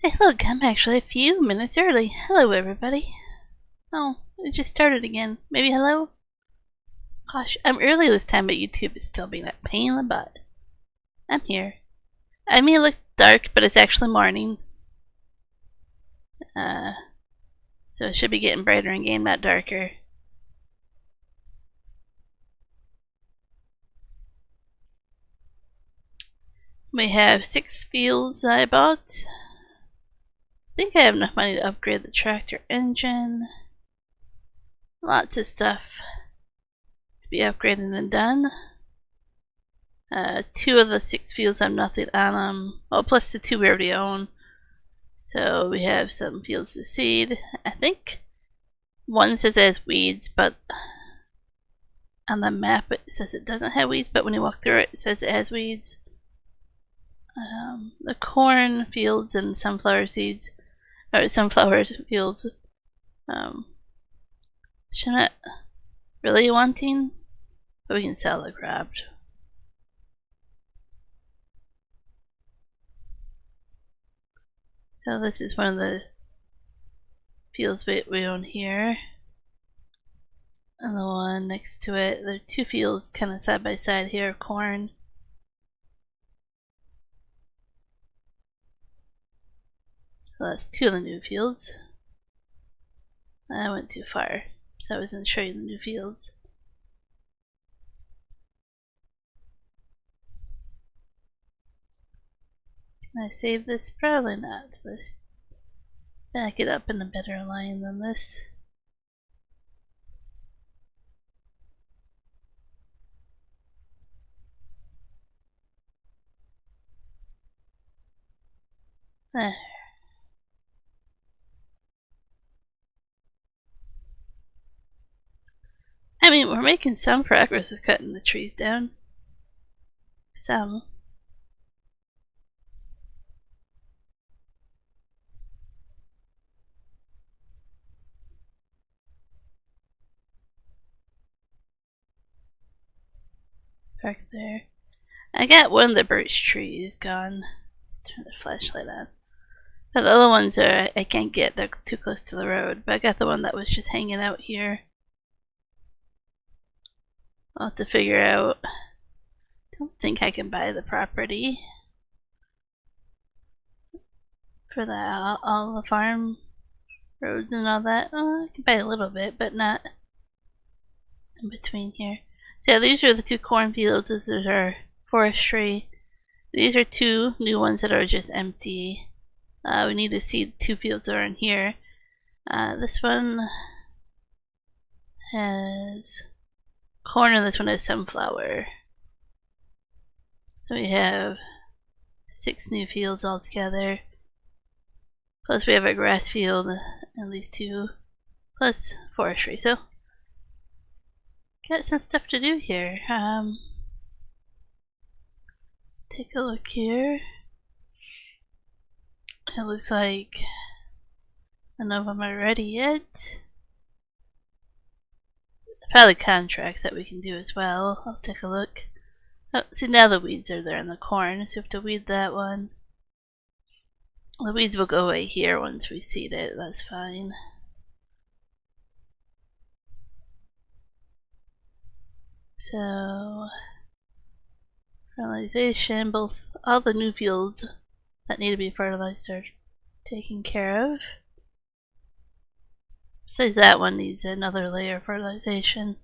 Hey, look, I'm actually a few minutes early. Hello, everybody. Oh, it just started again. Maybe hello? Gosh, I'm early this time, but YouTube is still being a pain in the butt. I'm here. I may look dark, but it's actually morning. So it should be getting brighter and game, not darker. We have 6 fields I bought. I think I have enough money to upgrade the tractor engine. Lots of stuff to be upgraded and done. 2 of the 6 fields have nothing on them. Well, plus the 2 we already own. So we have some fields to seed. I think one says it has weeds, but on the map it says it doesn't have weeds, but when you walk through it, it says it has weeds. The corn fields and sunflower seeds, or sunflower fields, should not really wanting, but we can sell the crop. So this is one of the fields we own here. And the one next to it, there are 2 fields kind of side by side here, corn. So that's 2 of the new fields. I went too far, so I was going to show you the new fields. Can I save this? Probably not. Let's back it up in a better line than this. There. I mean, we're making some progress with cutting the trees down. Some. Back there. I got one of the birch trees gone. Let's turn the flashlight on. But the other ones are I can't get, they're too close to the road. But I got the one that was just hanging out here. I'll have to figure out. Don't think I can buy the property for that, all the farm roads and all that. Oh, I can buy a little bit, but not in between here. So yeah, these are the 2 cornfields. This is our forestry. These are 2 new ones that are just empty. We need to see 2 fields that are in here. This one has corn and this one has sunflower. So we have 6 new fields altogether. Plus we have a grass field and these 2. Plus forestry. So got some stuff to do here. Let's take a look here. It looks like none of them are ready yet. Probably contracts that we can do as well. I'll take a look. Oh, see, now the weeds are there in the corn, so we have to weed that one. The weeds will go away here once we seed it, that's fine. So, fertilization, all the new fields that need to be fertilized are taken care of. Besides that one needs another layer of fertilization.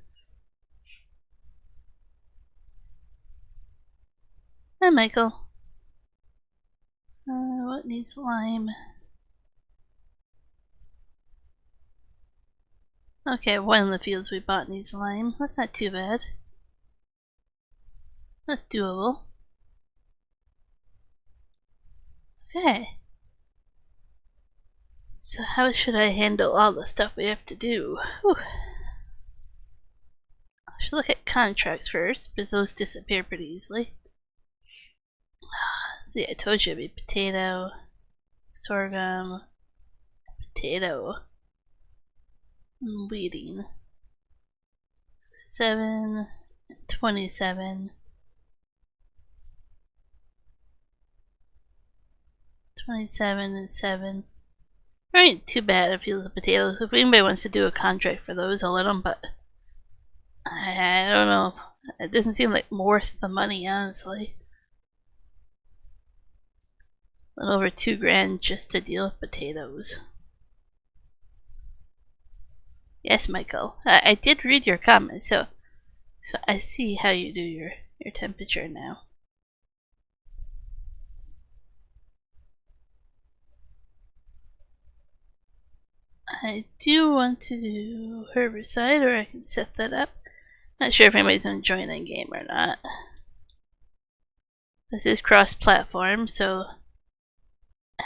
Hi, Michael. What needs lime? Okay, one of the fields we bought needs lime. That's not too bad. That's doable. Okay. So how should I handle all the stuff we have to do? Whew. I should look at contracts first, because those disappear pretty easily. See, I told you it'd be potato, sorghum, potato, and weeding. 7, 27, 27 and 7. Ain't too bad a field of potatoes. If anybody wants to do a contract for those, I'll let them, but I don't know. It doesn't seem like worth the money, honestly. A little over $2,000 just to deal with potatoes. Yes, Michael. I did read your comment, so I see how you do your temperature now. I do want to do herbicide, or I can set that up. Not sure if anybody's going to join in game or not. This is cross-platform, so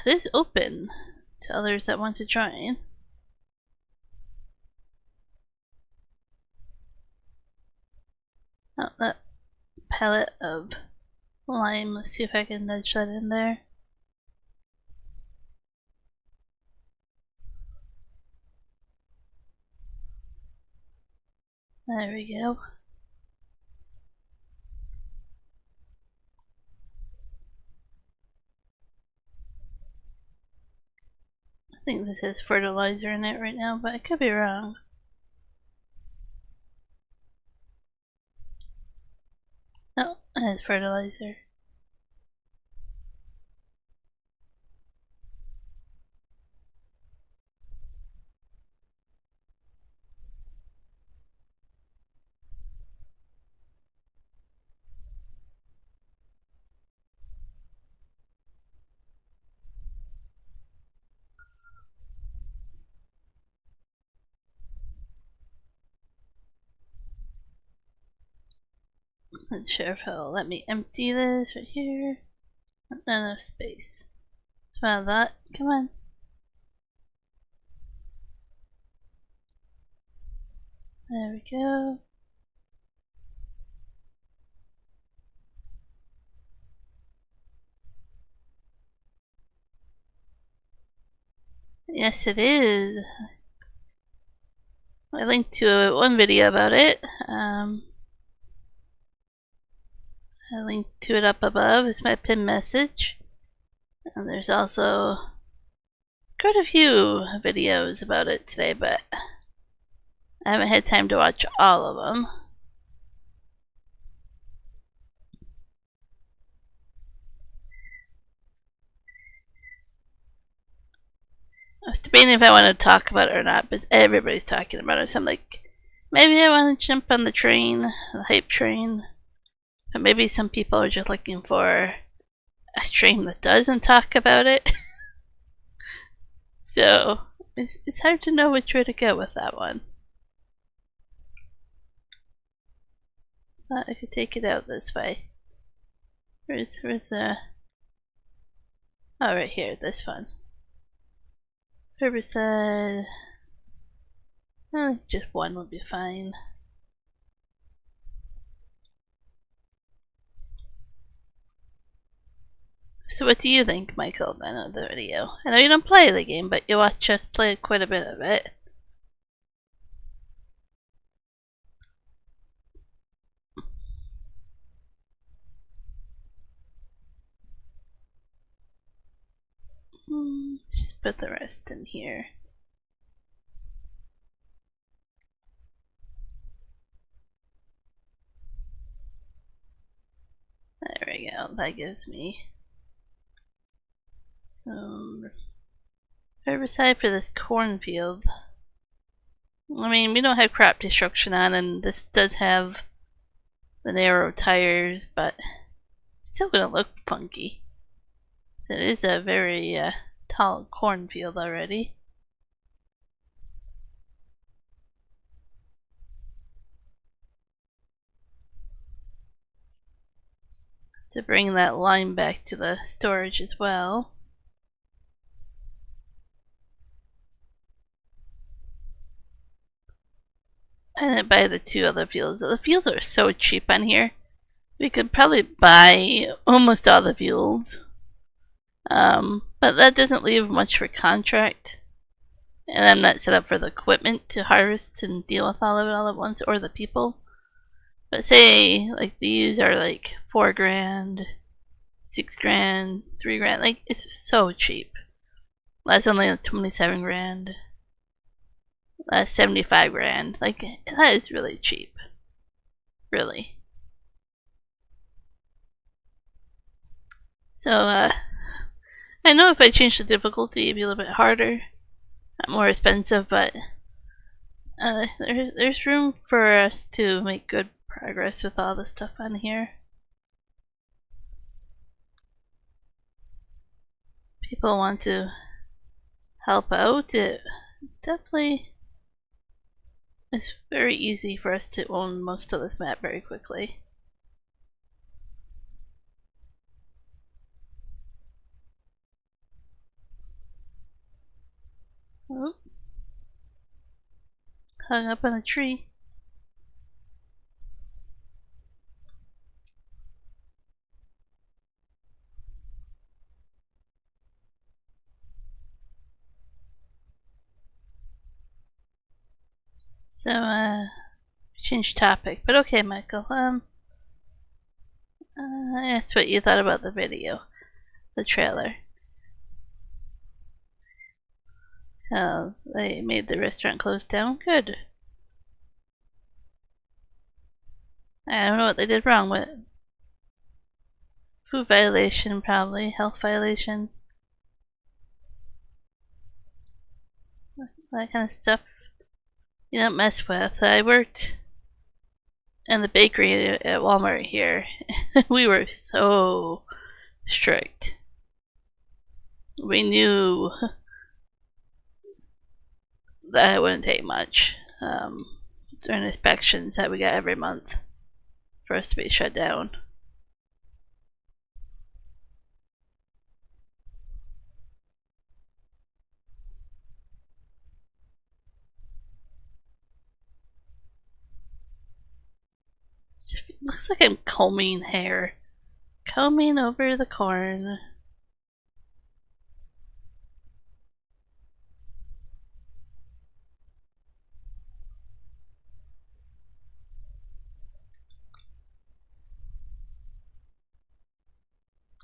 it is open to others that want to join. Oh, that pellet of lime. Let's see if I can nudge that in there. There we go. I think this has fertilizer in it right now, but I could be wrong. No, it has fertilizer. Not sure if it'll let me empty this right here. Not enough space. Try that. Come on. There we go. Yes, it is. I linked to one video about it. I linked to it up above. It's my pinned message. And there's also quite a few videos about it today, but I haven't had time to watch all of them. I was debating if I want to talk about it or not, but everybody's talking about it, so I'm like, maybe I want to jump on the train, the hype train. But maybe some people are just looking for a stream that doesn't talk about it. So it's hard to know which way to go with that one. Thought I could take it out this way. Where's the... Oh, right here, this one. Herbicide... just one would be fine. So what do you think, Michael, then, of the video? I know you don't play the game, but you watch us play quite a bit of it. Just put the rest in here. There we go, that gives me some herbicide for this cornfield. I mean, we don't have crop destruction on, and this does have the narrow tires, but it's still gonna look funky. It is a very tall cornfield already. To bring that line back to the storage as well. And then buy the two other fields. The fields are so cheap on here. We could probably buy almost all the fields. But that doesn't leave much for contract. And I'm not set up for the equipment to harvest and deal with all of it all at once, or the people. But say, like, these are like $4,000, 6 grand, 3 grand. Like, it's so cheap. That's only like 27 grand. That's 75 grand. Like, that is really cheap. Really. So, I know if I change the difficulty, it'd be a little bit harder, more expensive, but there's room for us to make good progress with all the stuff on here. People want to help out. It definitely is very easy for us to own most of this map very quickly. Oh. Hung up on a tree. So, change topic, but okay, Michael. I asked what you thought about the video, the trailer. So, they made the restaurant close down? Good. I don't know what they did wrong with it. Food violation, probably. Health violation. That kind of stuff you don't mess with. I worked in the bakery at Walmart here. We were so strict. We knew that it wouldn't take much during inspections that we got every month for us to be shut down. Looks like I'm combing hair. Combing over the corn.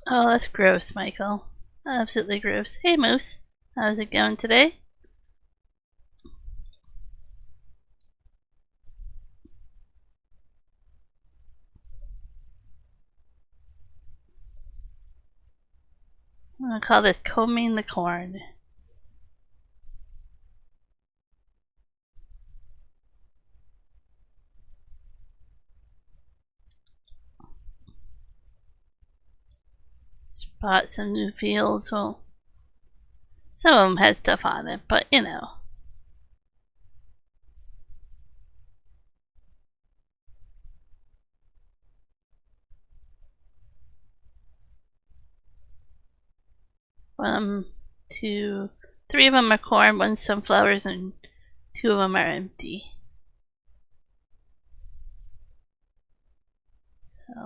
Oh, that's gross, Michael. Absolutely gross. Hey, Moose. How's it going today? I'm gonna call this combing the corn. Just bought some new fields. Well, some of them had stuff on it, but you know. Two, 3 of them are corn, 1 sunflowers, and 2 of them are empty.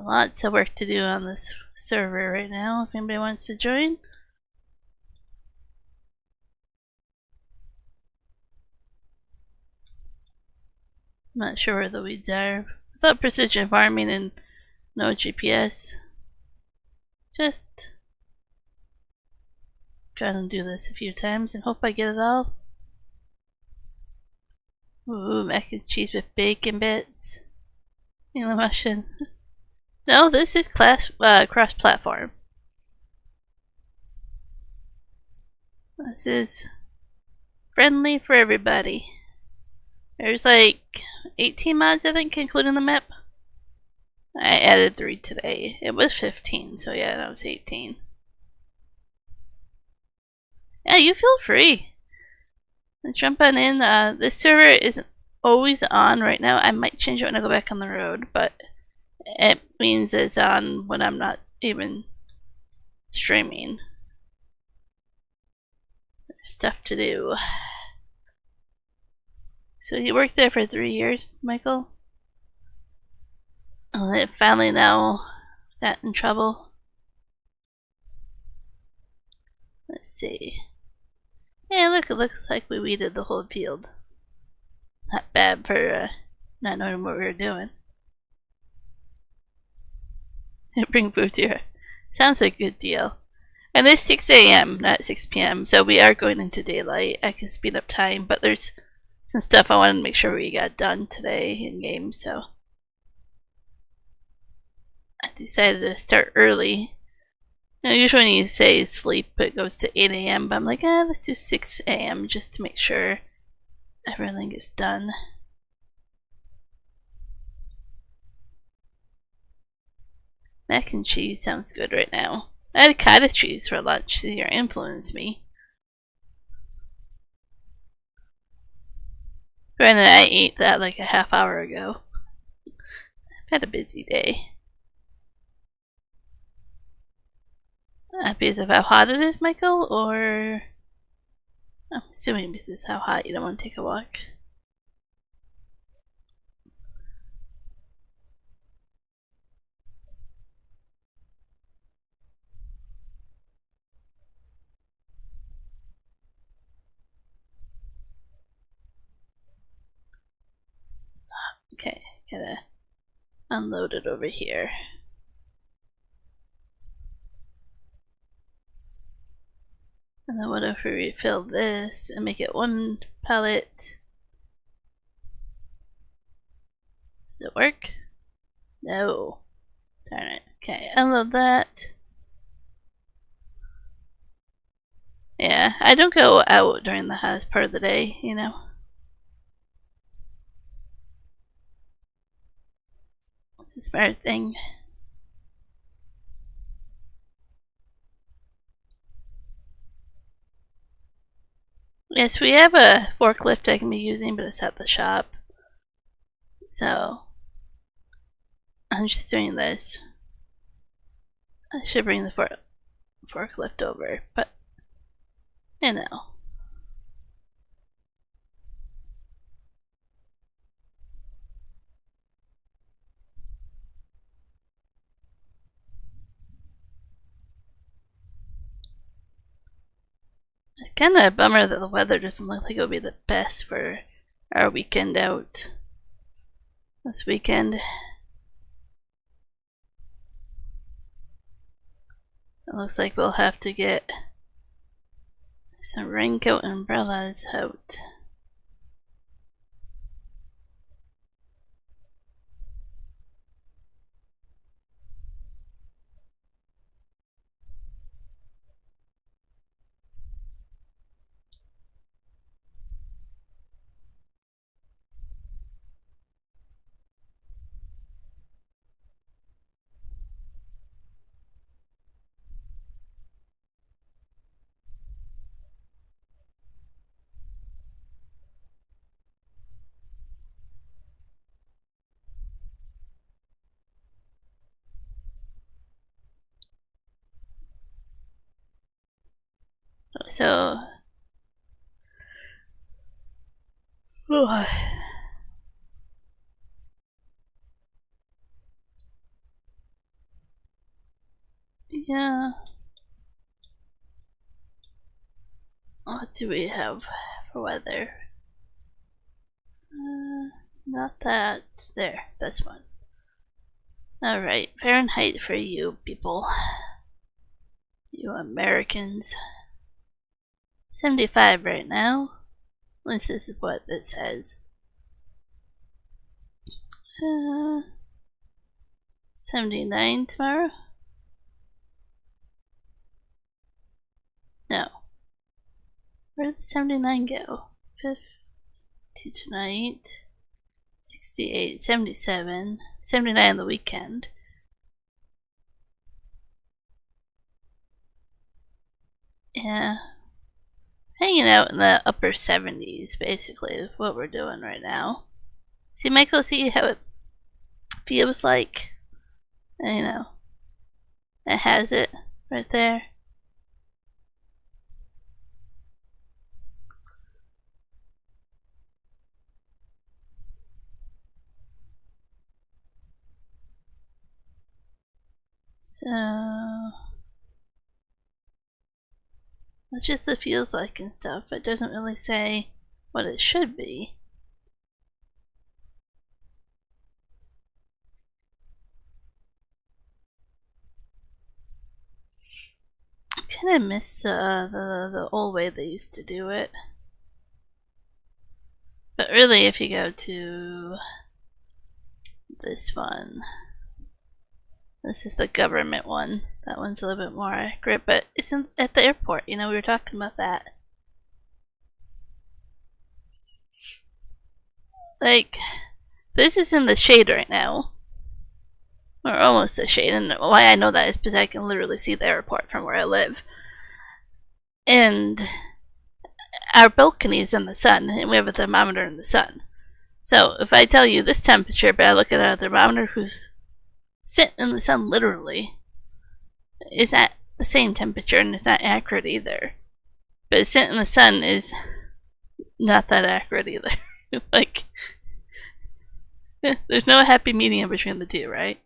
Lots of work to do on this server right now. If anybody wants to join. I'm not sure where the weeds are. Without precision farming and no GPS. Just gonna do this a few times and hope I get it all. Ooh, mac and cheese with bacon bits. English mushroom. No, this is cross-platform. This is friendly for everybody. There's like 18 mods, I think, including the map. I added 3 today. It was 15, so yeah, that was 18. Yeah, you feel free. Jump on in. This server isn't always on right now. I might change it when I go back on the road, but it means it's on when I'm not even streaming. There's stuff to do. So you worked there for 3 years, Michael? Oh, they finally now got in trouble. Let's see. Yeah, look, it looks like we weeded the whole field. Not bad for not knowing what we were doing. Bring food to Sounds like a good deal. And it's 6 a.m., not 6 p.m., so we are going into daylight. I can speed up time, but there's some stuff I wanted to make sure we got done today in game, so I decided to start early. Now, usually when you say sleep, it goes to 8 a.m., but I'm like, let's do 6 a.m. just to make sure everything is done. Mac and cheese sounds good right now. I had cottage cheese for lunch, so you're influenced me. Granted, I ate that like a half hour ago. I've had a busy day. Because of how hot it is, Michael, or I'm assuming because it's how hot you don't want to take a walk. Okay, gotta unload it over here. And then what if we refill this and make it one pellet? Does it work? No. Darn it. Okay, unload that. Yeah, I don't go out during the hottest part of the day, you know. It's a smart thing. Yes, we have a forklift I can be using, but it's at the shop. So, I'm just doing this. I should bring the forklift over, but, you know. It's kind of a bummer that the weather doesn't look like it'll be the best for our weekend out this weekend. It looks like we'll have to get some raincoat and umbrellas out. So, oh, yeah. What do we have for weather? Not that. There, this one. Alright, Fahrenheit for you people. You Americans. 75 right now. At least this is what it says. 79 tomorrow? No. Where did the 79 go? 52 tonight. 68, 77, 79 on the weekend. Yeah. Hanging out in the upper 70s, basically, is what we're doing right now. See, Michael, see how it feels like? You know, it has it right there. So, it's just it feels like and stuff. It doesn't really say what it should be. kind of miss the old way they used to do it. But really, if you go to this one, this is the government one. That one's a little bit more accurate, but it's at the airport. You know, we were talking about that. Like, this is in the shade right now. Or almost the shade, and why I know that is because I can literally see the airport from where I live. And our balcony is in the sun, and we have a thermometer in the sun. So if I tell you this temperature, but I look at a thermometer who's sitting in the sun literally, is at the same temperature, and it's not accurate either. But sitting in the sun is not that accurate either. Like, there's no happy medium between the two, right?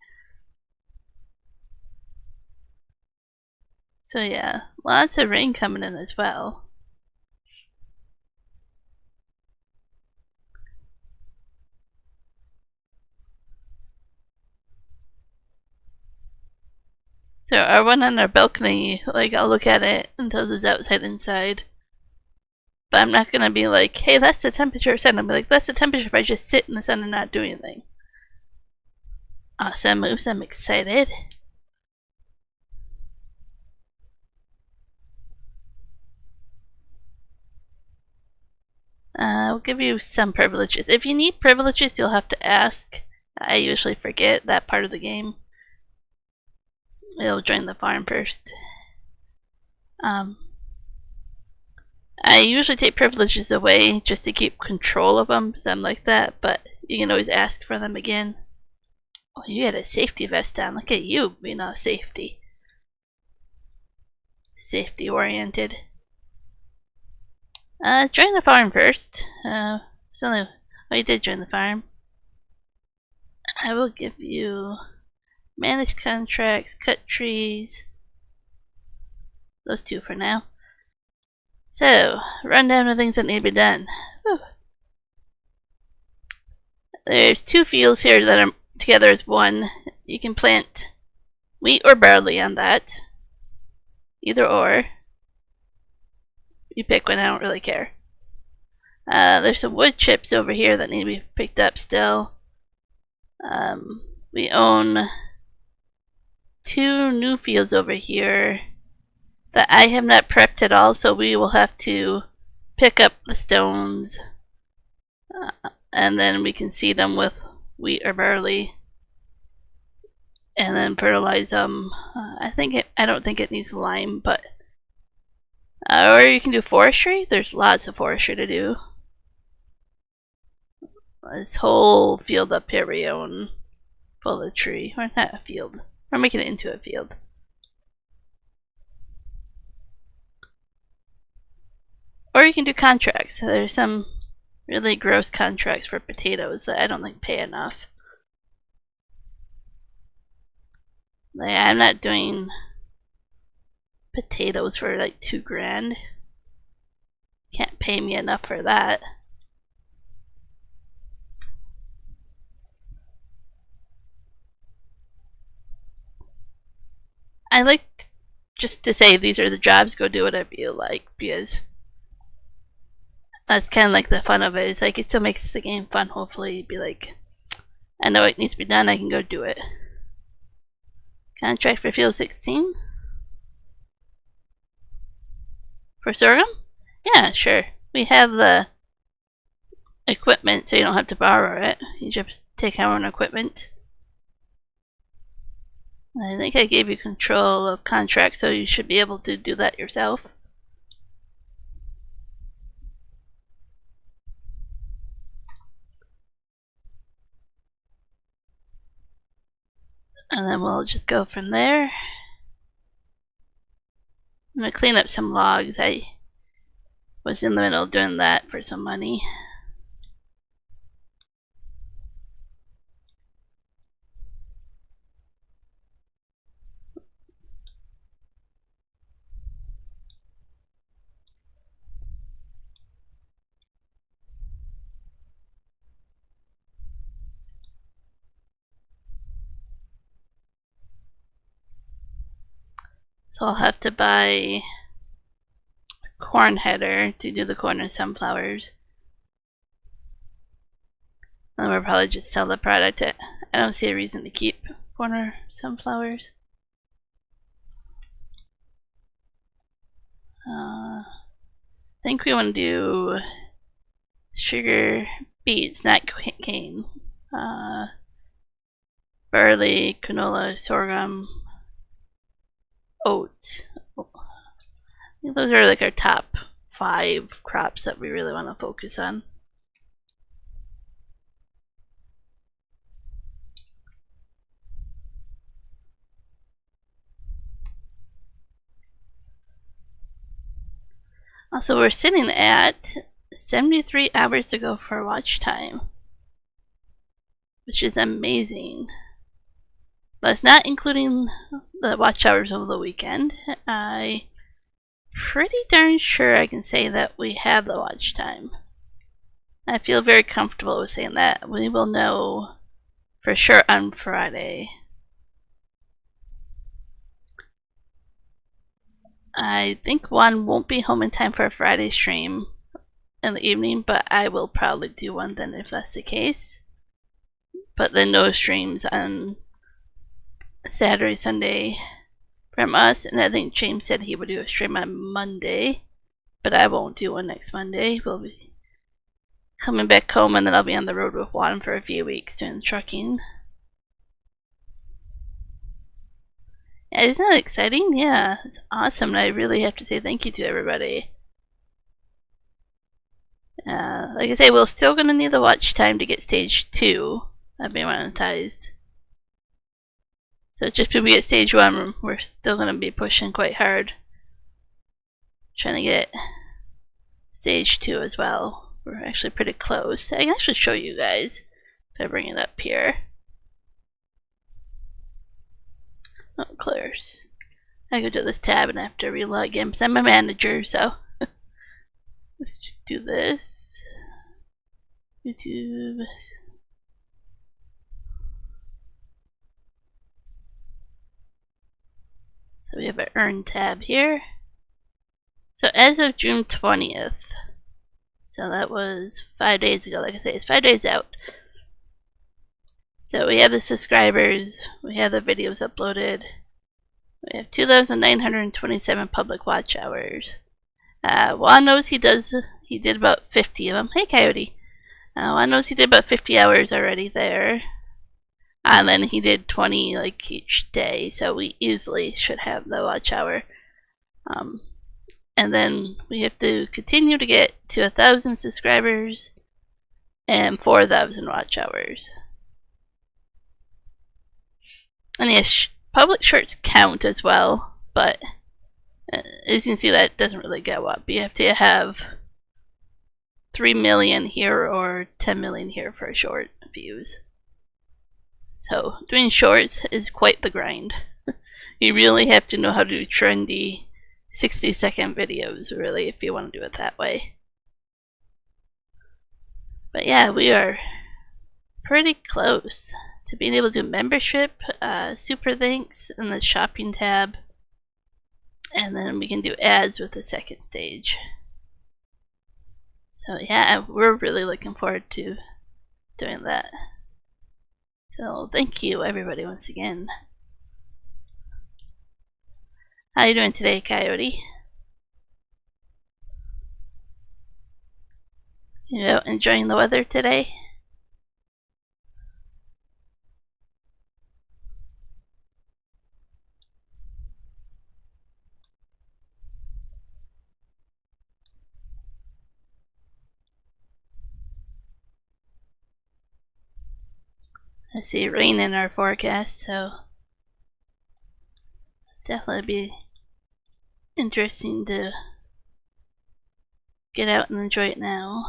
So yeah, lots of rain coming in as well. So our one on our balcony, like I'll look at it and tells us outside inside. But I'm not gonna be like, hey, that's the temperature of sun. I'll be like, that's the temperature if I just sit in the sun and not do anything. Awesome moves, I'm excited. I'll give you some privileges. If you need privileges, you'll have to ask. I usually forget that part of the game. We'll join the farm first. I usually take privileges away just to keep control of them, because I'm like that, but you can always ask for them again. Oh, you had a safety vest on. Look at you being all safety. Safety oriented. Join the farm first. Oh, you did join the farm. I will give you manage contracts, cut trees. Those two for now. So, run down the things that need to be done. Whew. There's 2 fields here that are together as one. You can plant wheat or barley on that. Either or. You pick one, I don't really care. There's some wood chips over here that need to be picked up still. We own 2 new fields over here that I have not prepped at all, so we will have to pick up the stones and then we can seed them with wheat or barley and then fertilize them. I don't think it needs lime, but or you can do forestry. There's lots of forestry to do. This whole field up here we own full of tree. Or not a field. We're making it into a field. Or you can do contracts. There's some really gross contracts for potatoes that I don't think pay enough. Like, I'm not doing potatoes for like $2,000. Can't pay me enough for that. I like just to say these are the jobs, go do whatever you like, because that's kind of like the fun of it. It's like it still makes the game fun. Hopefully you'd be like, I know it needs to be done, I can go do it. Contract for field 16 for sorghum? Yeah, sure. We have the equipment, so you don't have to borrow it. You just take our own equipment. I think I gave you control of contract, so you should be able to do that yourself. And then we'll just go from there. I'm gonna clean up some logs. I was in the middle of doing that for some money. So I'll have to buy a corn header to do the corn and sunflowers. And we'll probably just sell the product. I don't see a reason to keep corn or sunflowers. I think we want to do sugar beets, not cane. Barley, canola, sorghum, oat. I think those are like our top 5 crops that we really want to focus on. Also, we're sitting at 73 hours to go for watch time, which is amazing. That's not including the watch hours over the weekend. I'm pretty darn sure I can say that we have the watch time. I feel very comfortable with saying that. We will know for sure on Friday. I think Juan won't be home in time for a Friday stream in the evening, but I will probably do one then if that's the case. But then no streams on Saturday, Sunday from us, and I think James said he would do a stream on Monday, but I won't do one next Monday. We'll be coming back home, and then I'll be on the road with Juan for a few weeks doing trucking. Yeah, isn't that exciting? Yeah, it's awesome, and I really have to say thank you to everybody. Like I say, we're still going to need the watch time to get stage 2 be monetized. So just because we get stage 1, we're still going to be pushing quite hard. Trying to get stage 2 as well. We're actually pretty close. I can actually show you guys if I bring it up here. Oh, clears. I go to this tab and I have to relog in because I'm a manager, so let's just do this. YouTube. So we have our earn tab here. So as of June 20th, so that was 5 days ago, like I say, it's 5 days out. So we have the subscribers, we have the videos uploaded, we have 2,927 public watch hours. Juan knows he did about 50 of them. Hey Coyote! Juan knows he did about 50 hours already there. And then he did 20 like each day, so we easily should have the watch hour. And then we have to continue to get to 1,000 subscribers and 4,000 watch hours. And yes, public shorts count as well, but as you can see, that doesn't really go up. You have to have 3 million here or 10 million here for short views. So doing shorts is quite the grind. You really have to know how to do trendy 60-second videos, really, if you want to do it that way. But yeah, we are pretty close to being able to do membership, super thanks, and the shopping tab. And then we can do ads with the second stage. So yeah, we're really looking forward to doing that. So thank you everybody once again. How you doing today, Coyote? You out enjoying the weather today? I see rain in our forecast, so definitely be interesting to get out and enjoy it now.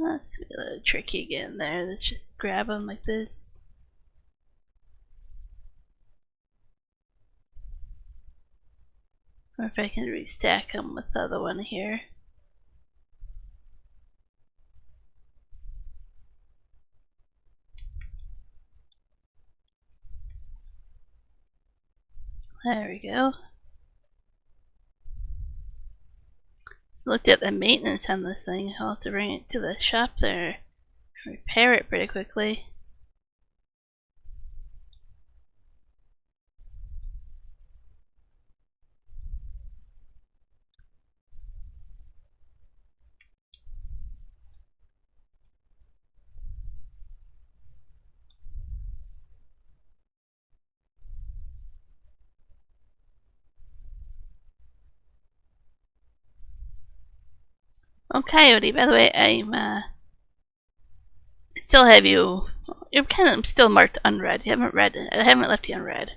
That's a little tricky again there. Let's just grab them like this. Or if I can restack them with the other one here. There we go. Looked at the maintenance on this thing. I'll have to bring it to the shop there and repair it pretty quickly. Oh, Coyote, by the way, I still have you. You're kind of still marked unread. You haven't read it. I haven't left you unread.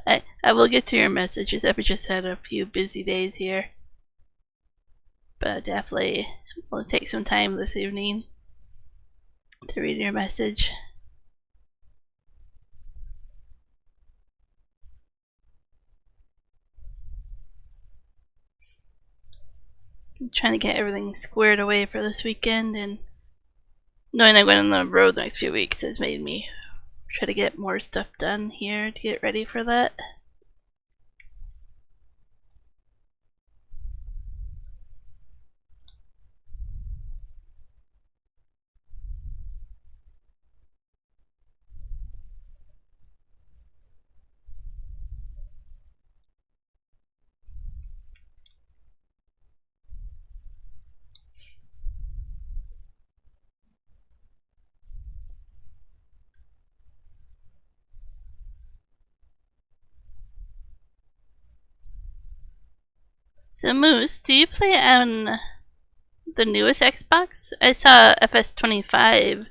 I will get to your messages. I've just had a few busy days here. But definitely will take some time this evening to read your message. I'm trying to get everything squared away for this weekend, and knowing I'm going on the road the next few weeks has made me try to get more stuff done here to get ready for that. So Moose, do you play on the newest Xbox? I saw FS25.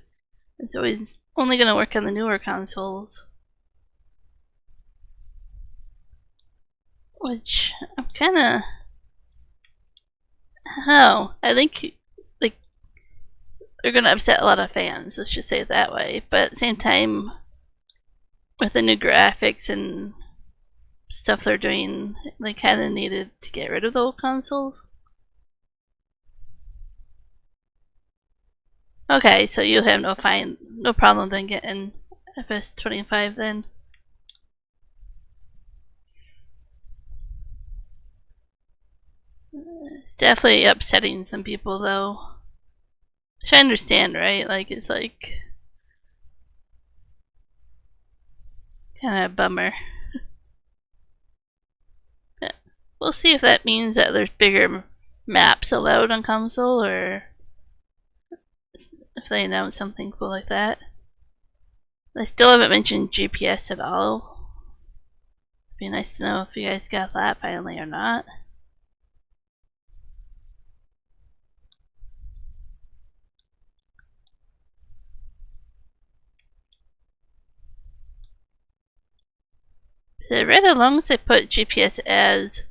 It's always only going to work on the newer consoles. Which, I'm kinda... Oh, I think, like, they're gonna upset a lot of fans, let's just say it that way. But at the same time, with the new graphics and stuff they're doing, they kinda needed to get rid of the old consoles. Okay, so you'll have no problem then getting FS25 then. It's definitely upsetting some people though. Which I understand, right? Like, it's like kinda a bummer. But we'll see if that means that there's bigger maps allowed on console, or if they announce something cool like that. I still haven't mentioned GPS at all. It'd be nice to know if you guys got that finally or not. I read as long as they put GPS as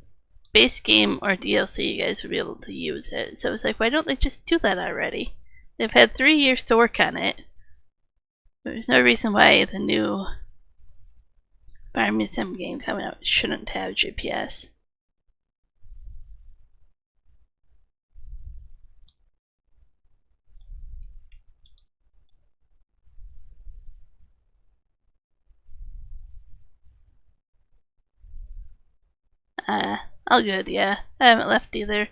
base game or DLC, you guys would be able to use it. So it's like, why don't they just do that already? They've had 3 years to work on it. There's no reason why the new Farming Sim game coming out shouldn't have GPS. All good, yeah. I haven't left either.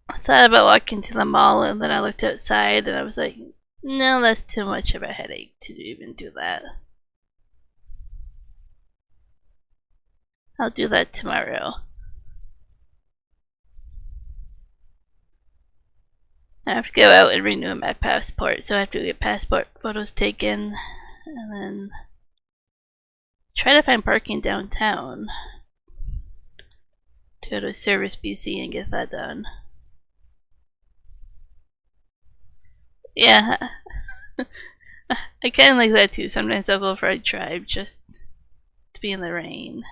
I thought about walking to the mall, and then I looked outside and I was like, no, that's too much of a headache to even do that. I'll do that tomorrow. I have to go out and renew my passport, so I have to get passport photos taken and then try to find parking downtown to go to Service BC and get that done. Yeah, I kind of like that too. Sometimes I'll go for a drive just to be in the rain.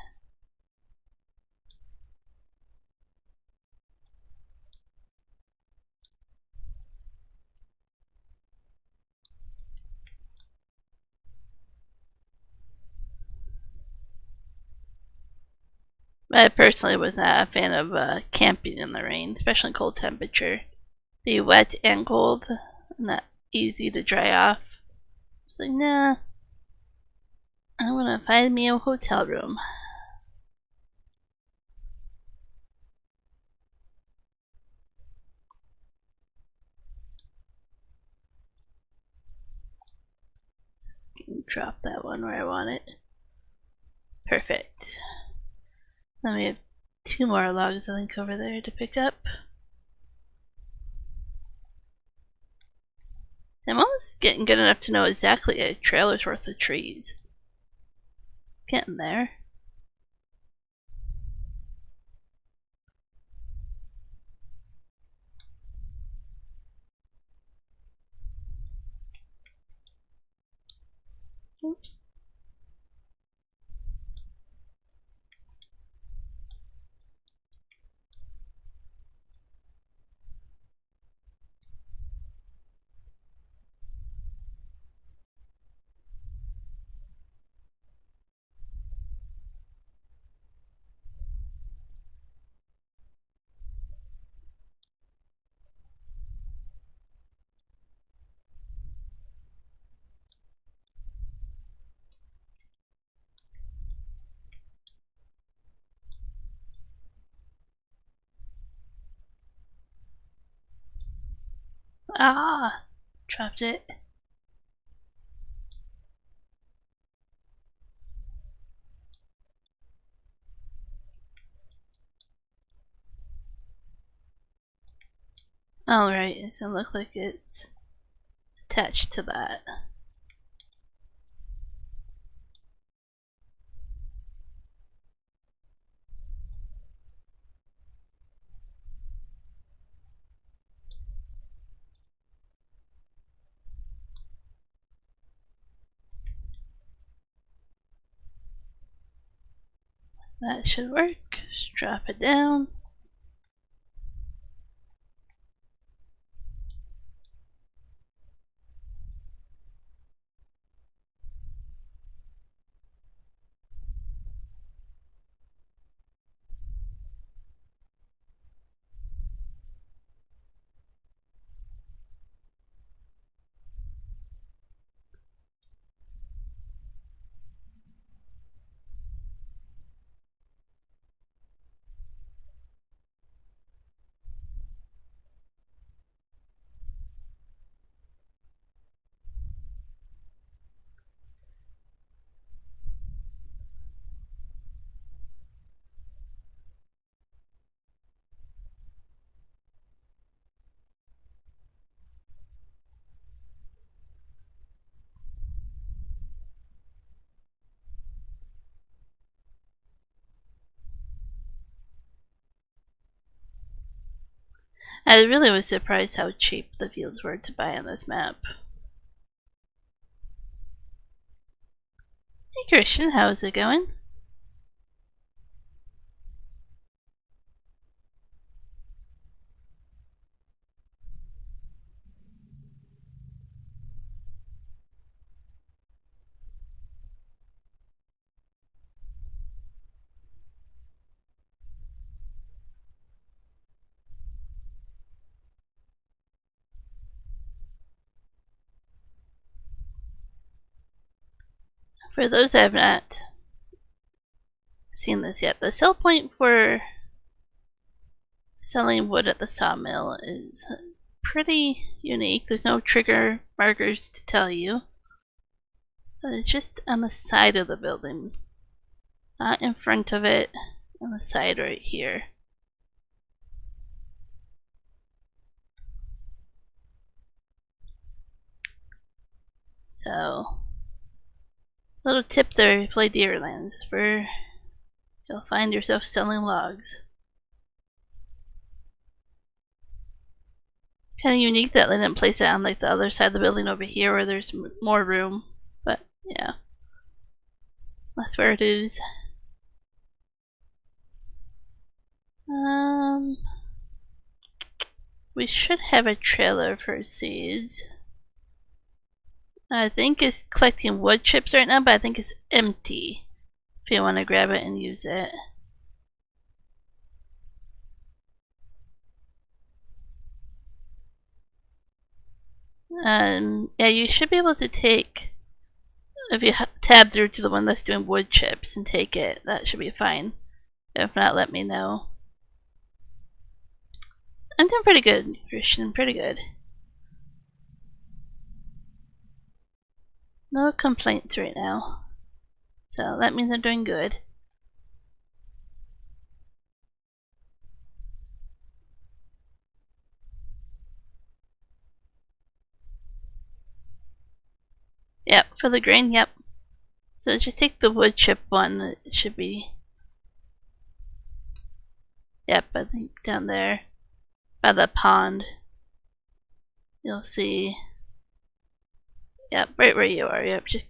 I personally was not a fan of camping in the rain, especially in cold temperature. Be wet and cold, not easy to dry off. It's like, nah, I want to find me a hotel room. Drop that one where I want it. Perfect. Then we have 2 more logs, I think, over there to pick up. I'm almost getting good enough to know exactly a trailer's worth of trees. Getting there. Oops. Ah! Dropped it. Alright, it doesn't look like it's attached to that. That should work. Just drop it down. I really was surprised how cheap the fields were to buy on this map. Hey Christian, how's it going? For those that have not seen this yet, the sell point for selling wood at the sawmill is pretty unique. There's no trigger markers to tell you, but it's just on the side of the building, not in front of it, on the side right here. So, little tip there if you play Deerlands, where you'll find yourself selling logs. Kind of unique that they didn't place it on like the other side of the building over here where there's more room, but yeah, that's where it is. We should have a trailer for seeds. I think it's collecting wood chips right now, but I think it's empty if you want to grab it and use it. Yeah, you should be able to take, if you tab through to the one that's doing wood chips and take it, that should be fine. If not, let me know. I'm doing pretty good, Christian, pretty good. No complaints right now. So that means I'm doing good. Yep, for the grain, yep. So just take the wood chip one, it should be. Yep, I think down there by the pond. You'll see. Yep, right where you are. Yep, just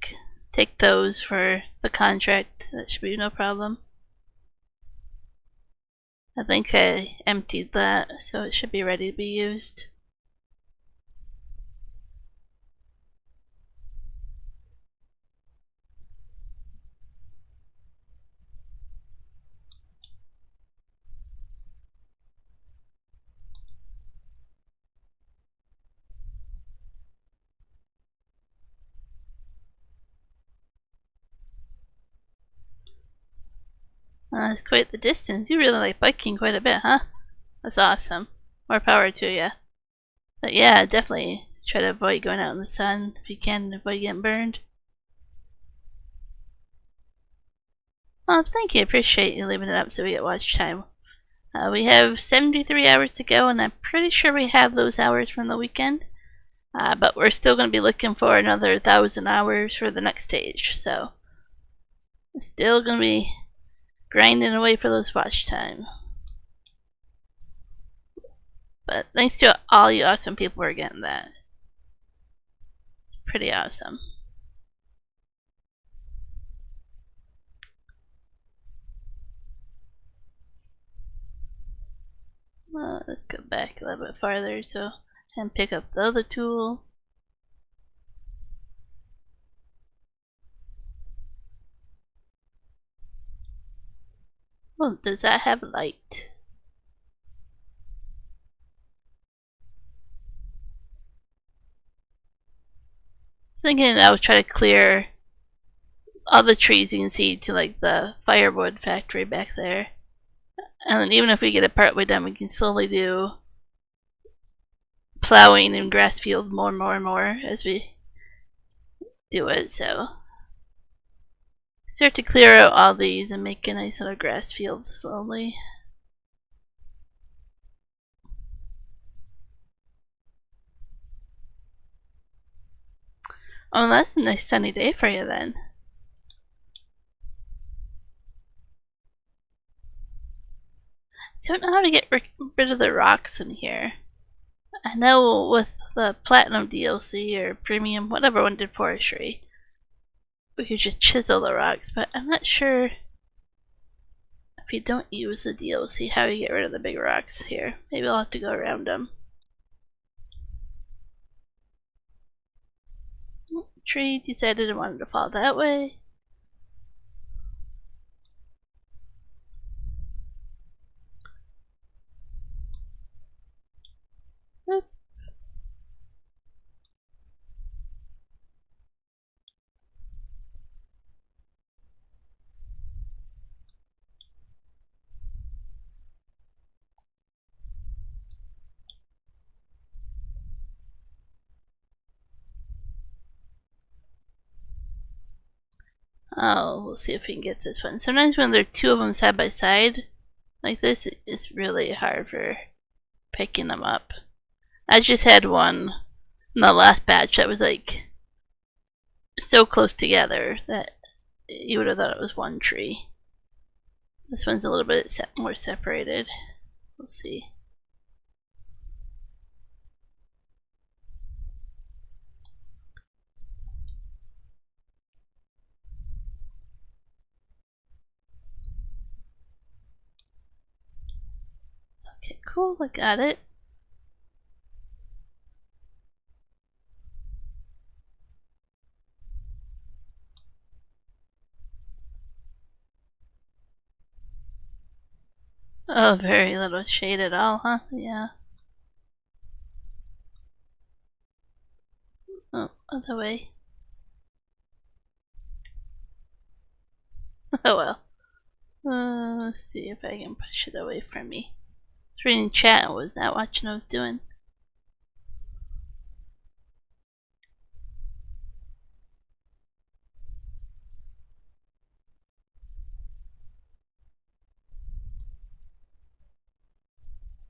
take those for the contract. That should be no problem. I think I emptied that, so it should be ready to be used. That's quite the distance. You really like biking quite a bit, huh? That's awesome. More power to you. But yeah, definitely try to avoid going out in the sun if you can, avoid getting burned. Well, thank you. Appreciate you leaving it up so we get watch time. We have 73 hours to go, and I'm pretty sure we have those hours from the weekend. But we're still going to be looking for another 1,000 hours for the next stage, so we're still going to be grinding away for those watch time. But thanks to all you awesome people who are getting that. Pretty awesome. Let's go back a little bit farther and pick up the other tool. Well, does that have light? Thinking I would try to clear all the trees you can see to like the firewood factory back there. And then even if we get it partway done, we can slowly do plowing and grass field more and more as we do it, so start to clear out all these and make a nice little grass field slowly. Oh, that's a nice sunny day for you then. Don't know how to get rid of the rocks in here. I know with the Platinum DLC or Premium, whatever one did forestry, we could just chisel the rocks, but I'm not sure if you don't use the DLC how you get rid of the big rocks here. Maybe I'll have to go around them. Tree decided it wanted to fall that way. Oop. Oh, we'll see if we can get this one. Sometimes when there are two of them side by side, like this, it's really hard for picking them up. I just had one in the last batch that was like so close together that you would have thought it was one tree. This one's a little bit more separated. We'll see. Okay, cool, I got it. Oh, very little shade at all, huh? Yeah. Oh, other way. Oh well. Let's see if I can push it away from me. I was reading chat and was not watching what I was doing.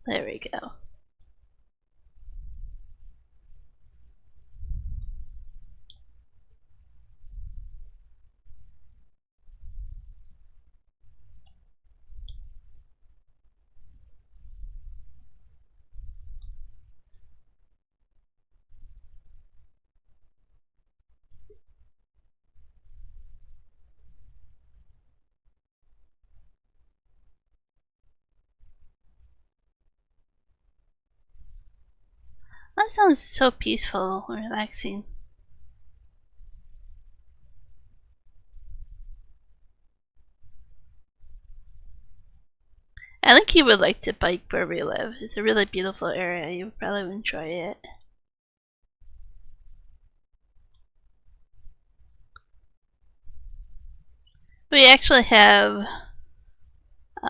There we go. That sounds so peaceful and relaxing. I think you would like to bike where we live. It's a really beautiful area. You would probably enjoy it. We actually have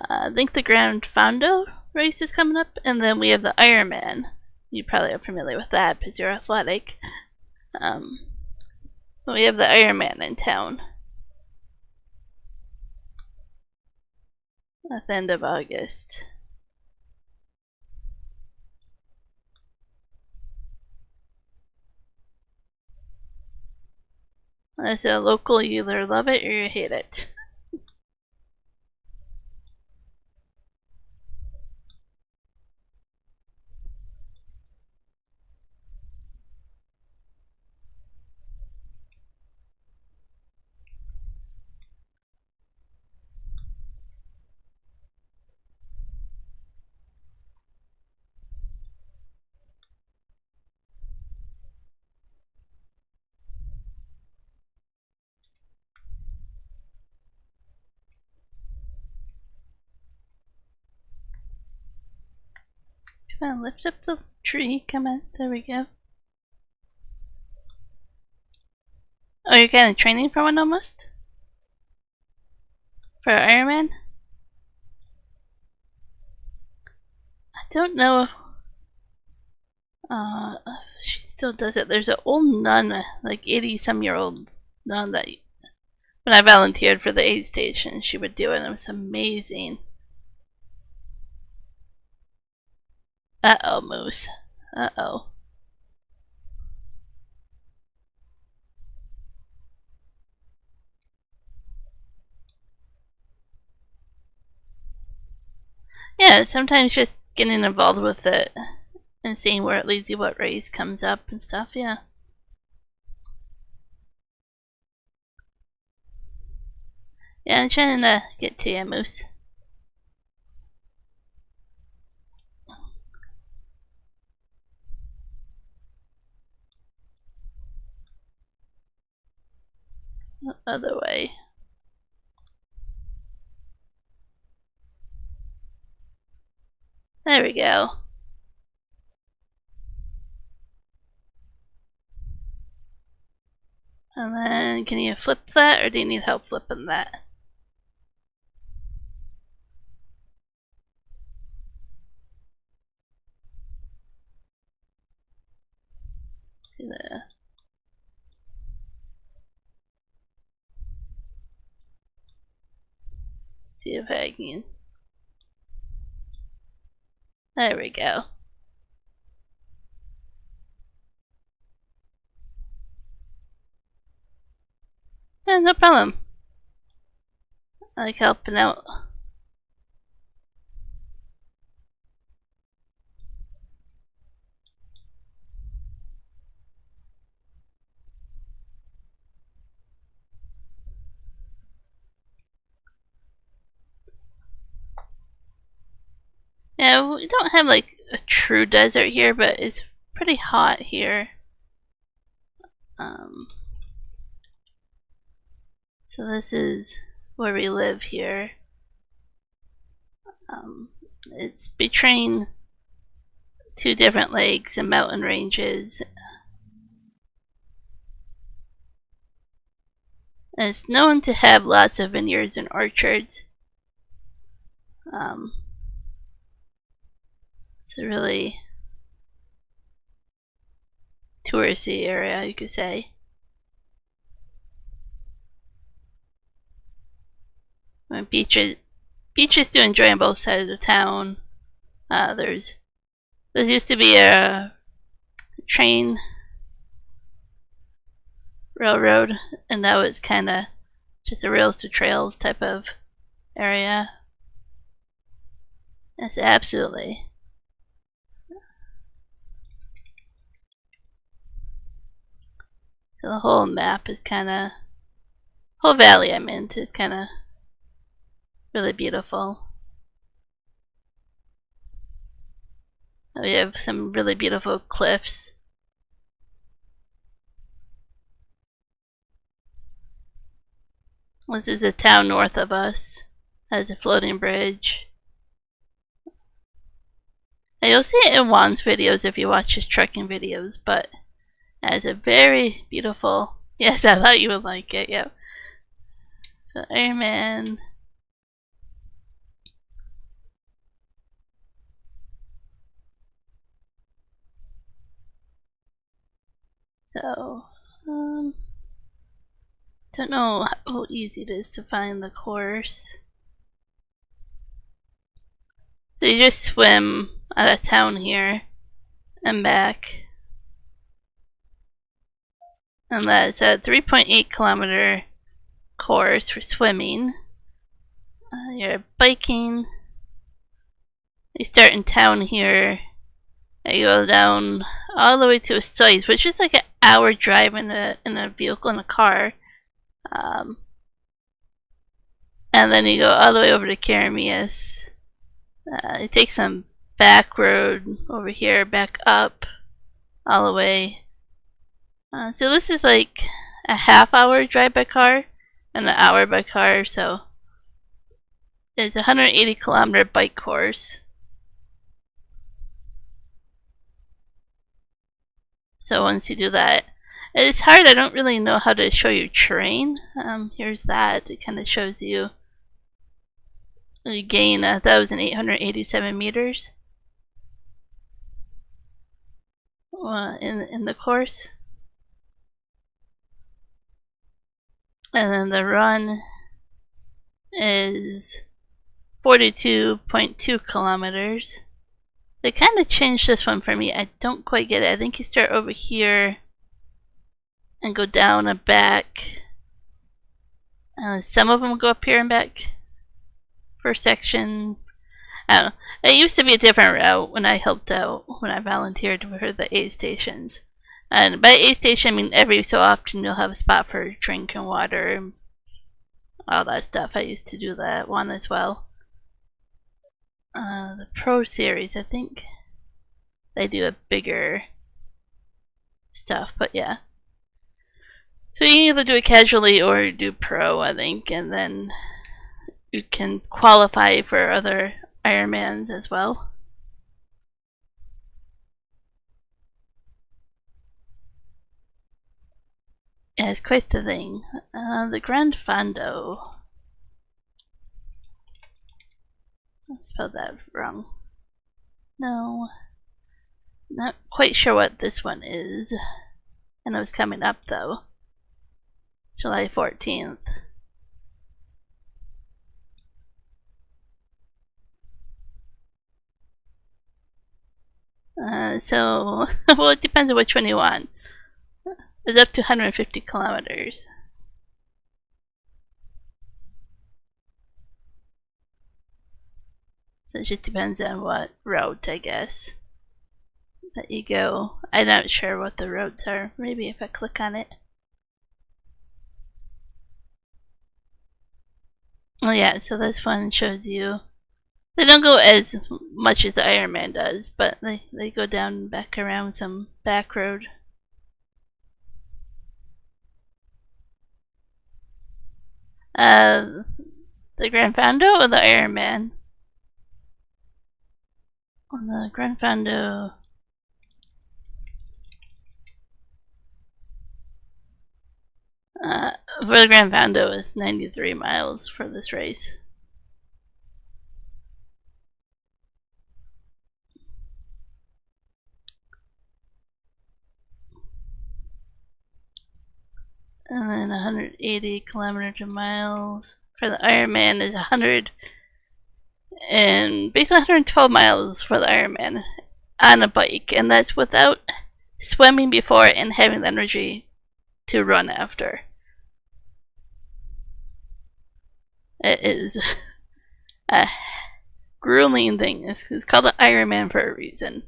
I think the Grand Fondo race is coming up, and then we have the Ironman. You probably are familiar with that because you're athletic. We have the Ironman in town at the end of August. As a local, you either love it or you hate it. Come on, lift up the tree. Come on, there we go. Oh, you're kind of training for one almost? For Ironman? I don't know if she still does it. There's an old nun, like 80-some-year-old nun that when I volunteered for the aid station, she would do it and it was amazing. Uh-oh, Moose. Uh-oh. Yeah, sometimes just getting involved with it and seeing where it leads you, what race comes up and stuff, yeah. Yeah, I'm trying to get to you, Moose. Other way. There we go. And then, can you flip that, or do you need help flipping that? See the... See if I can... There we go. Yeah, no problem. I like helping out. Yeah, we don't have like a true desert here, but it's pretty hot here. So this is where we live here. It's between two different lakes and mountain ranges. And it's known to have lots of vineyards and orchards. It's a really touristy area, you could say. And beaches to enjoy on both sides of the town. There used to be a train railroad, and now it's kind of just a rails to trails type of area. Yes, absolutely. So the whole map is kind of, whole valley I'm in is kind of really beautiful. We have some really beautiful cliffs. This is a town north of us. Has a floating bridge. And you'll see it in Juan's videos if you watch his trucking videos, but it has a very beautiful... Yes, I thought you would like it, yep. So Ironman... So, don't know how easy it is to find the course. So you just swim out of town here and back. And that's a 3.8 kilometer course for swimming. You're biking. You start in town here. And you go down all the way to a site, which is like an hour drive in a vehicle, in a car. And then you go all the way over to Karamias. You take some back road over here, back up all the way. So this is like a half-hour drive by car and an hour by car, so it's a 180 kilometer bike course. So once you do that, it's hard, I don't really know how to show you terrain. Here's that, it kind of shows you. You gain 1,887 meters in the course. And then the run is 42.2 kilometers. They kind of changed this one for me. I don't quite get it. I think you start over here and go down and back. Some of them go up here and back. First section, I don't know. It used to be a different route when I helped out, when I volunteered for the aid stations. And by aid station, I mean every so often you'll have a spot for drinking water and all that stuff. I used to do that one as well. The Pro Series, I think they do a bigger stuff, but yeah. So you can either do it casually or do Pro, I think, and then you can qualify for other Ironmans as well. Yeah, it's quite the thing. The Grand Fondo. I spelled that wrong. No. Not quite sure what this one is. I know it's coming up though. July 14th. So, well, it depends on which one you want. It's up to 150 kilometers. So it just depends on what route, I guess, that you go. I'm not sure what the roads are. Maybe if I click on it. Oh yeah, so this one shows you. They don't go as much as the Ironman does, but they go down and back around some back road. The Grand Fondo or the Ironman? On the Grand Fondo. For the Grand Fondo, it's 93 miles for this race. And then 180 kilometers to miles. For the Ironman is 100 and basically 112 miles for the Ironman on a bike, and that's without swimming before and having the energy to run after. It is a grueling thing. It's called the Ironman for a reason.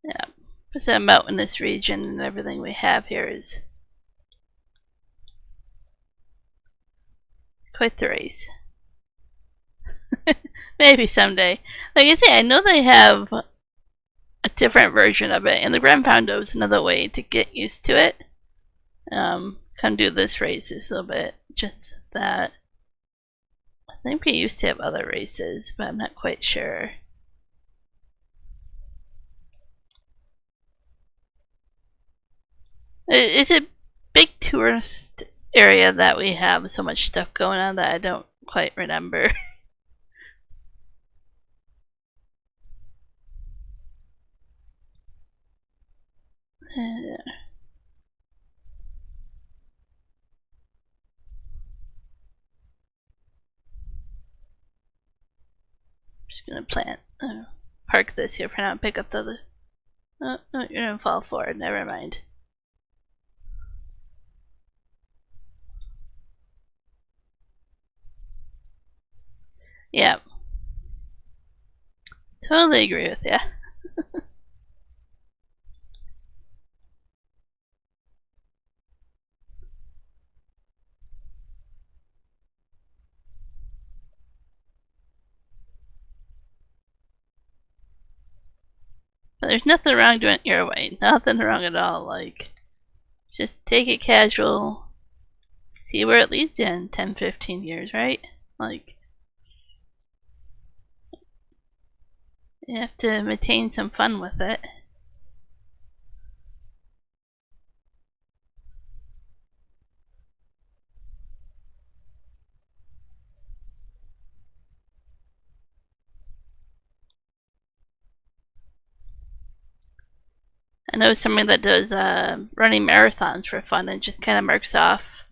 Yeah, it's that mountainous region and everything we have here is quite the race. Maybe someday. Like I say, I know they have a different version of it, and the Grand Fondo is another way to get used to it. Come do this race is a little bit just that. I think we used to have other races, but I'm not quite sure. It's a big tourist area that we have so much stuff going on that I don't quite remember. Just gonna park this here for now and pick up the other. Oh, you're gonna fall forward, never mind. Yeah. Totally agree with you. But there's nothing wrong doing it your way. Nothing wrong at all. Like, just take it casual. See where it leads you in 10, 15 years, right? Like, you have to maintain some fun with it. I know somebody that does running marathons for fun and just kind of marks off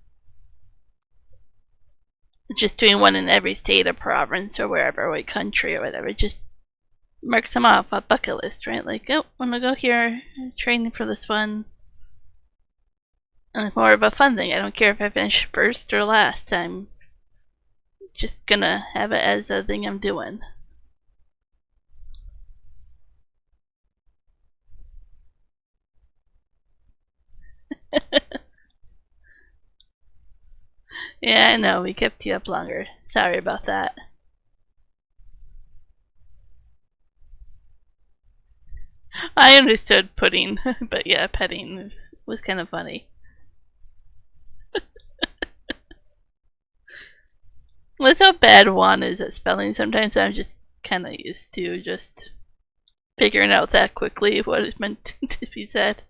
just doing one in every state or province or wherever, or country or whatever. Just marks them off a bucket list, right? Like, oh, I'm gonna go here, training for this one. And it's more of a fun thing. I don't care if I finish first or last. I'm just gonna have it as a thing I'm doing. Yeah, I know, we kept you up longer. Sorry about that. I understood pudding, but yeah, petting was kind of funny. That's how bad Juan is at spelling. Sometimes I'm just kind of used to just figuring out that quickly what is meant to be said.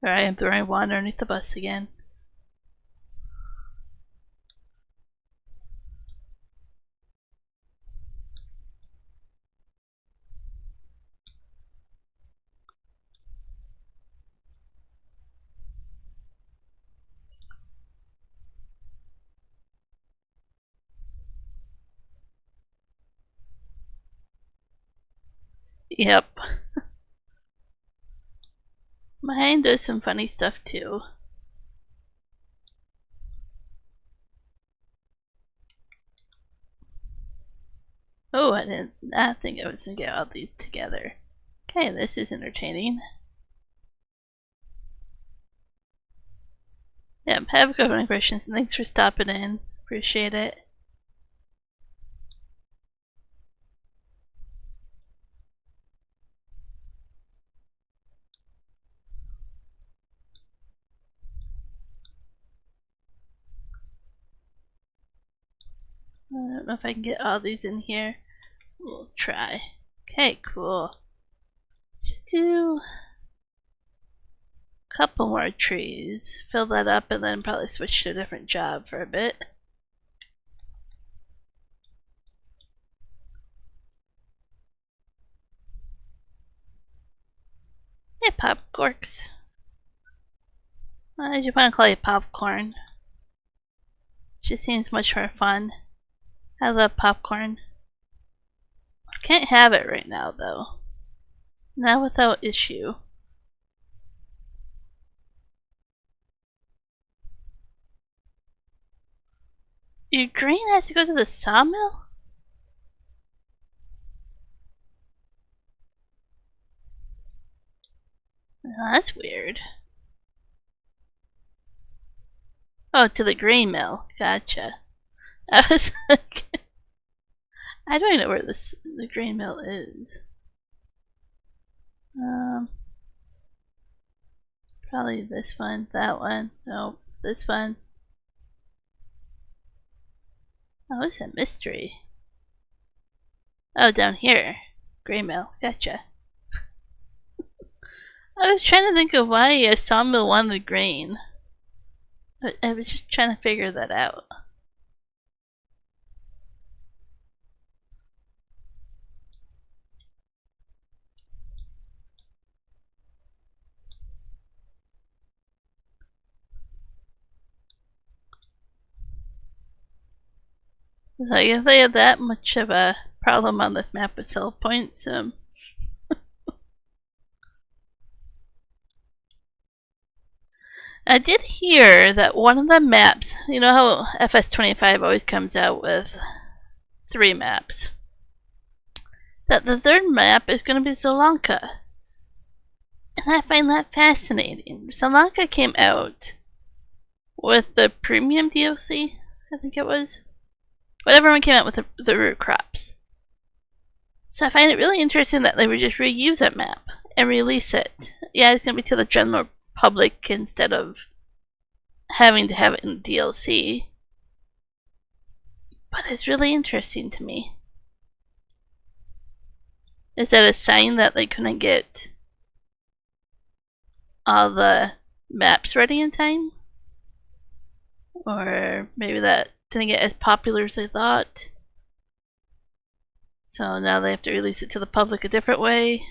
Alright, I'm throwing Juan underneath the bus again. Yep. Mine does some funny stuff too. Oh, I did not think I was gonna get all these together. Okay, this is entertaining. Yep, have a good one, Christians, and thanks for stopping in. Appreciate it. don't know if I can get all these in here. We'll try. Okay, cool. Just do a couple more trees. Fill that up and then probably switch to a different job for a bit. Hey, pop corks. I just want to call you popcorn. Just seems much more fun. I love popcorn. I can't have it right now though. Not without issue. Your grain has to go to the sawmill? Well, that's weird. Oh, to the grain mill. Gotcha. I was like, I don't know where the grain mill is. Probably this one, that one. Nope, this one. Oh, it's a mystery. Oh, down here. Grain mill. Gotcha. I was trying to think of why a sawmill wanted grain. I was just trying to figure that out. So if they had that much of a problem on the map with sell points, I did hear that one of the maps, you know how FS25 always comes out with 3 maps, that the 3rd map is going to be Sri Lanka. And I find that fascinating. Sri Lanka came out with the premium DLC, I think it was. Whatever one came out with the root crops. So I find it really interesting that they would just reuse a map and release it. Yeah, it's going to be to the general public instead of having to have it in DLC. But it's really interesting to me. Is that a sign that they couldn't get all the maps ready in time? Or maybe that didn't get as popular as they thought? So now they have to release it to the public a different way?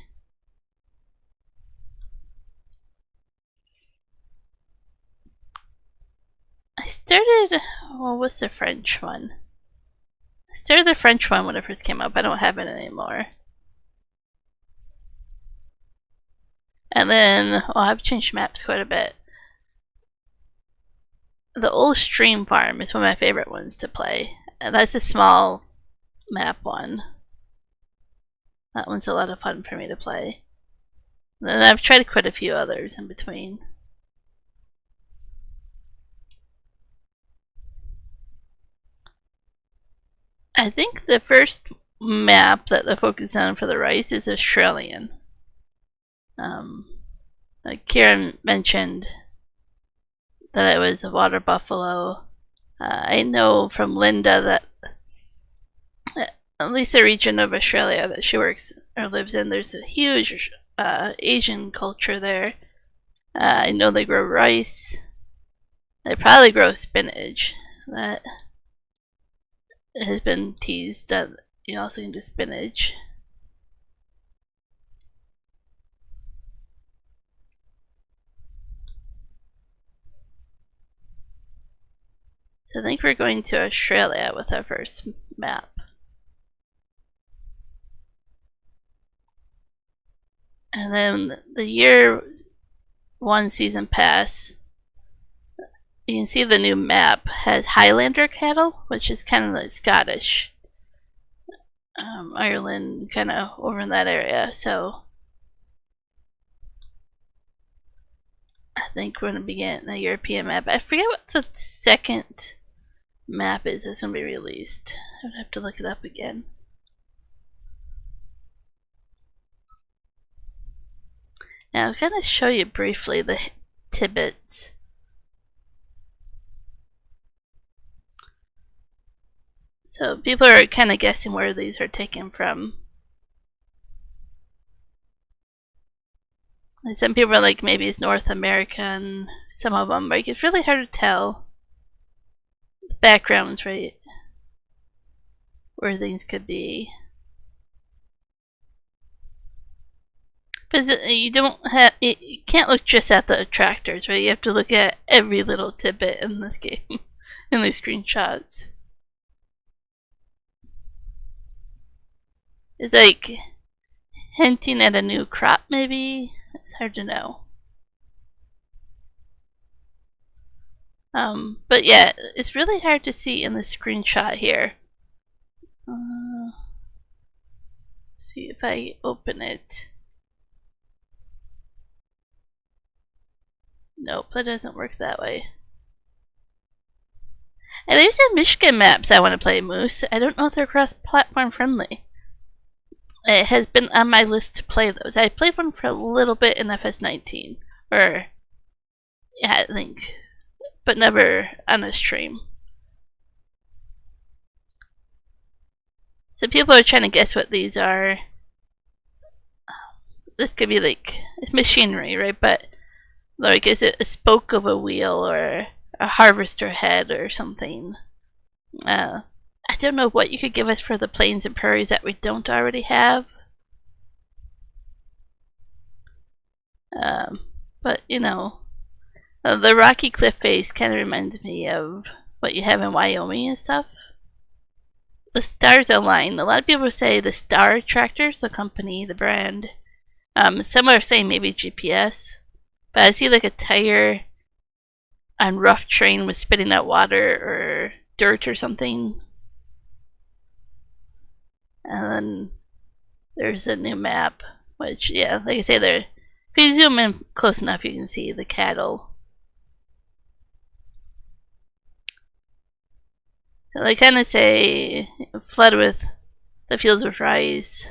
I started, well, what's the French one? I started the French one when it first came up. I don't have it anymore. And then, well, I've changed maps quite a bit. The old stream farm is one of my favorite ones to play. And that's a small map one. That one's a lot of fun for me to play. And then I've tried quite a few others in between. I think the first map that the focus on for the rice is Australian. Like Kieran mentioned that it was a water buffalo. I know from Linda that at least the region of Australia that she works or lives in, there's a huge Asian culture there. I know they grow rice. They probably grow spinach. That has been teased that you also can do spinach. So I think we're going to Australia with our first map. And then the year 1 season pass, you can see the new map has Highlander cattle, which is kind of like Scottish. Ireland, kind of over in that area, so I think we're going to be getting a European map. I forget what the second map is that's going to be released. I would have to look it up again. Now I'm going to show you briefly the tidbits. So people are kind of guessing where these are taken from. And some people are like, maybe it's North American. Some of them, like, it's really hard to tell. The backgrounds, right? Where things could be. Because you don't have, you can't look just at the tractors, right? You have to look at every little tidbit in this game, in these screenshots. It's like hinting at a new crop, maybe? It's hard to know. But yeah, it's really hard to see in the screenshot here. See if I open it. Nope, that doesn't work that way. And there's some Michigan maps I want to play, Moose. I don't know if they're cross-platform friendly. It has been on my list to play those. I played one for a little bit in FS19. Or, yeah, I think. But never on a stream. So people are trying to guess what these are. This could be like machinery, right? But like, is it a spoke of a wheel or a harvester head or something? I don't know what you could give us for the plains and prairies that we don't already have. But you know, the rocky cliff face kind of reminds me of what you have in Wyoming and stuff. The stars align. A lot of people say the Star Tractors, the company, the brand. Some are saying maybe GPS. But I see like a tire on rough terrain with spitting out water or dirt or something. And then there's a new map, which, yeah, like I say, there. If you zoom in close enough, you can see the cattle. So they kind of say flood with the fields with rice,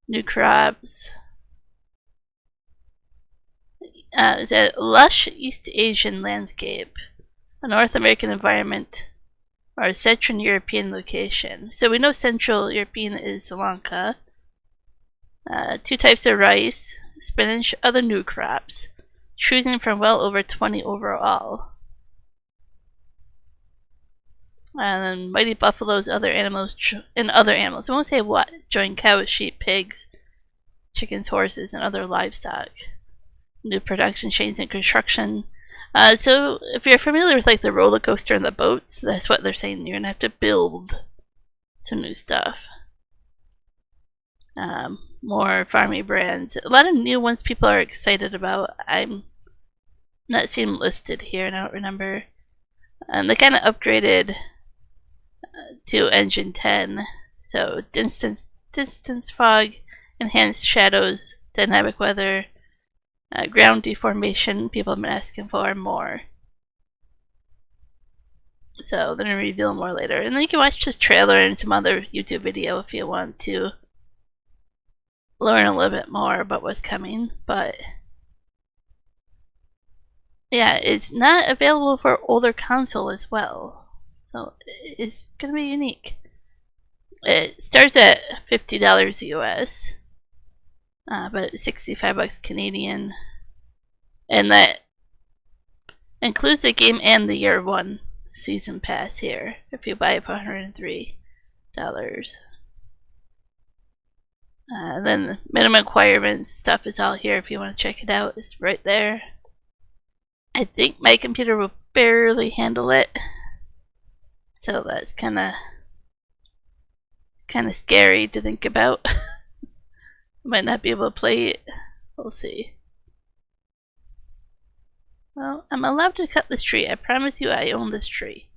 new crops. It's a lush East Asian landscape, a North American environment, or a Central European location. So we know Central European is Sri Lanka. 2 types of rice, spinach, other new crops, choosing from well over 20 overall. And then mighty buffaloes, other animals, and other animals. I won't say what. Join cows, sheep, pigs, chickens, horses, and other livestock. New production chains and construction. So if you're familiar with like the roller coaster and the boats, that's what they're saying. You're gonna have to build some new stuff. More farming brands. A lot of new ones people are excited about. I'm not seeing them listed here. I don't remember. They kind of upgraded to Engine 10. So distance fog, enhanced shadows, dynamic weather, ground deformation. People have been asking for more. So they're going to reveal more later. And then you can watch this trailer and some other YouTube video if you want to learn a little bit more about what's coming. But yeah, it's not available for older console as well. So it's going to be unique. It starts at $50 US, but $65 Canadian. And that includes the game and the year 1 season pass here if you buy it for $103. Then minimum requirements stuff is all here if you want to check it out. It's right there. I think my computer will barely handle it, so that's kind of scary to think about. Might not be able to play it. We'll see. Well, I'm allowed to cut this tree. I promise you I own this tree.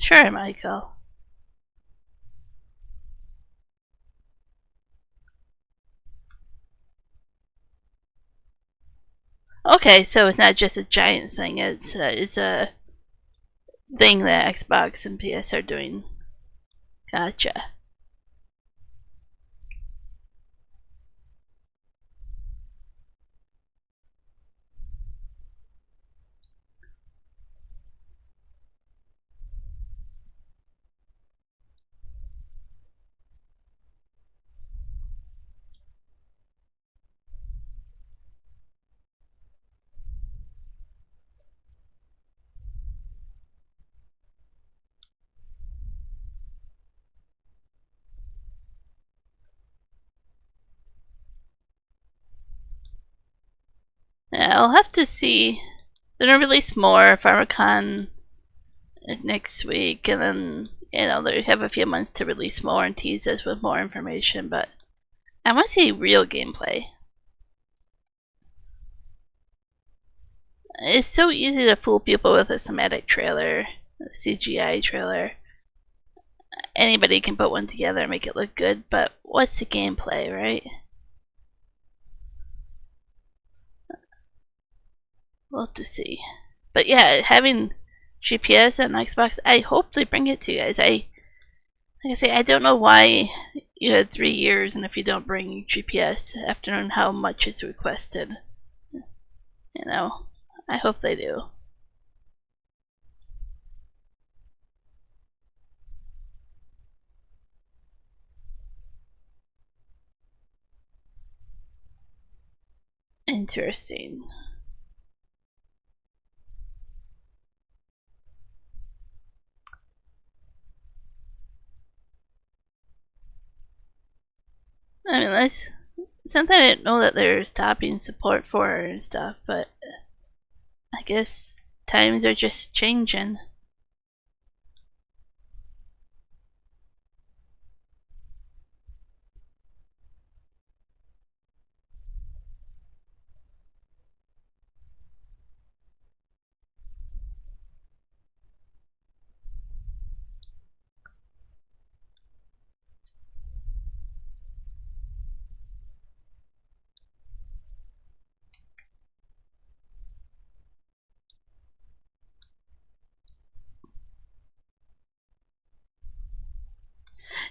Sure, Michael. Okay, so it's not just a giant thing. It's a thing that Xbox and PS are doing. Gotcha. Yeah, I'll have to see. They're gonna release more PharmaCon next week, and then they have a few months to release more and tease us with more information. But I want to see real gameplay. It's so easy to fool people with a cinematic trailer, a CGI trailer. Anybody can put one together and make it look good, but what's the gameplay, right? We'll have to see. But yeah, having GPS and Xbox, I hope they bring it to you guys. Like I say, I don't know why you had 3 years, and if you don't bring GPS after knowing how much it's requested, I hope they do. Interesting. I mean, that's something I didn't know that they're stopping support for and stuff, but I guess times are just changing.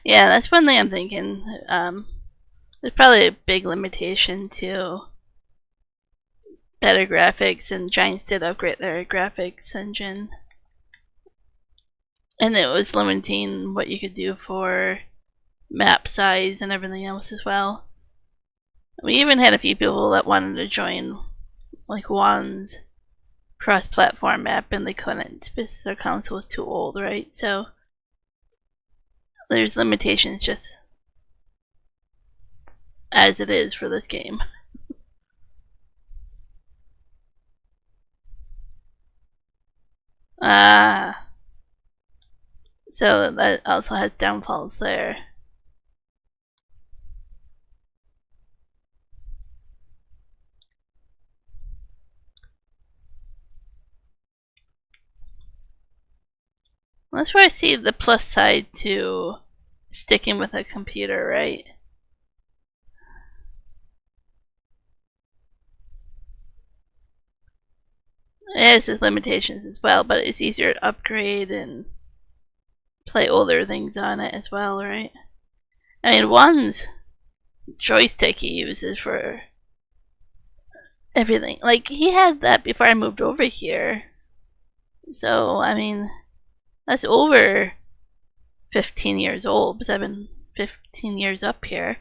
Yeah, that's one thing I'm thinking. There's probably a big limitation to better graphics, and Giants did upgrade their graphics engine. And it was limiting what you could do for map size and everything else as well. We even had a few people that wanted to join, like Juan's cross-platform map, and they couldn't because their console was too old, right? So there's limitations just as it is for this game. So that also has downfalls there. That's where I see the plus side to sticking with a computer, right? It has its limitations as well, but it's easier to upgrade and play older things on it as well, right? I mean, one's joystick he uses for everything. Like, he had that before I moved over here. So, I mean, that's over 15 years old, because I've been 15 years up here.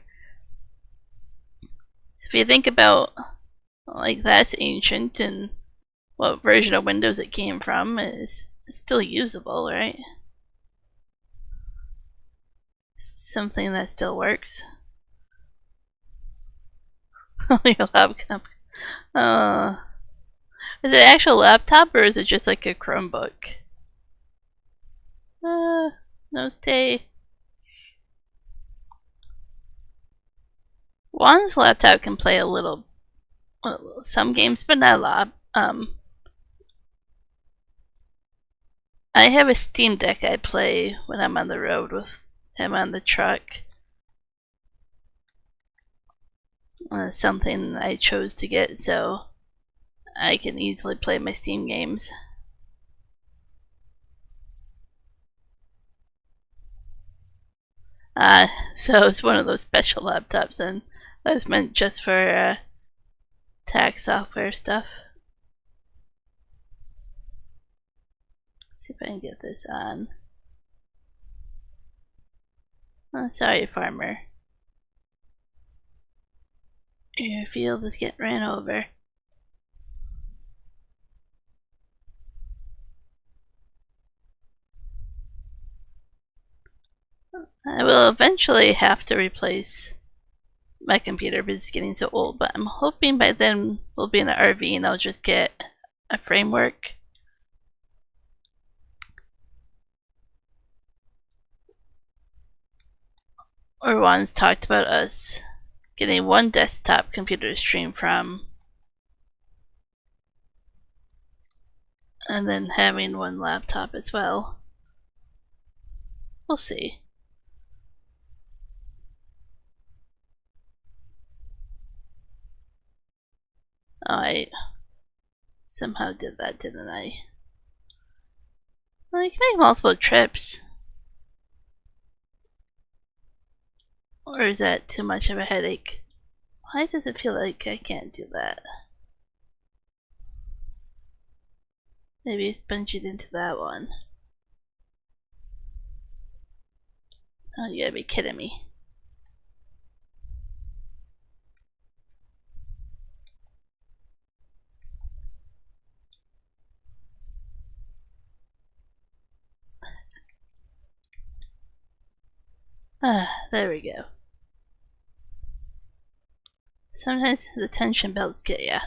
So if you think about, like, that's ancient, and what version of Windows it came from is still usable, right? Something that still works. Your laptop. Is it an actual laptop, or is it just like a Chromebook? No stay. Juan's laptop can play a little, some games, but not a lot. I have a Steam Deck I play when I'm on the road with him on the truck. Something I chose to get so I can easily play my Steam games. So it's one of those special laptops, and that's meant just for tax software stuff. Let's see if I can get this on. Oh, sorry, farmer. Your field is getting ran over. I will eventually have to replace my computer because it's getting so old, but I'm hoping by then we'll be in an RV and I'll just get a framework. Or once talked about us getting one desktop computer to stream from, and then having one laptop as well. We'll see. Oh, I somehow did that, didn't I? Well, you can make multiple trips. Or is that too much of a headache? Why does it feel like I can't do that? Maybe it's bungeed into that one. Oh, you gotta be kidding me. Ah, there we go. Sometimes the tension belts get ya.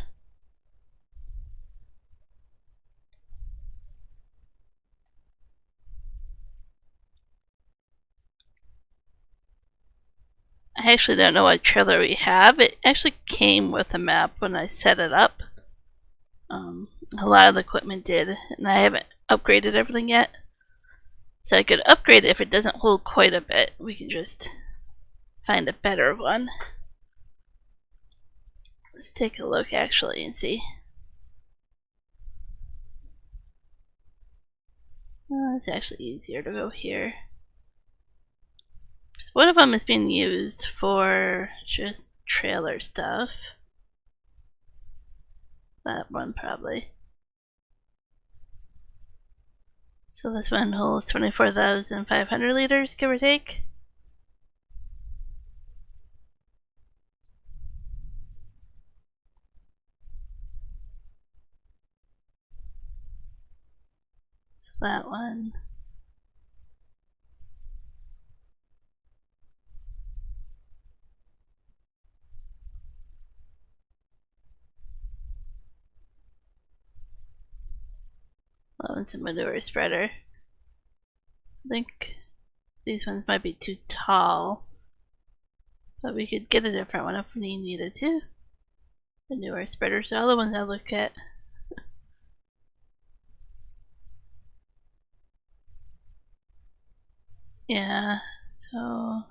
I actually don't know what trailer we have. It actually came with a map when I set it up. A lot of the equipment did, and I haven't upgraded everything yet. So I could upgrade it if it doesn't hold quite a bit. We can just find a better one. Let's take a look actually and see. It's actually easier to go here. So one of them is being used for just trailer stuff. That one probably. So this one holds 24,500 liters, give or take. So that one. That one's a manure spreader. I think these ones might be too tall, but we could get a different one if we needed to. Manure spreaders are all the ones I look at. Yeah, so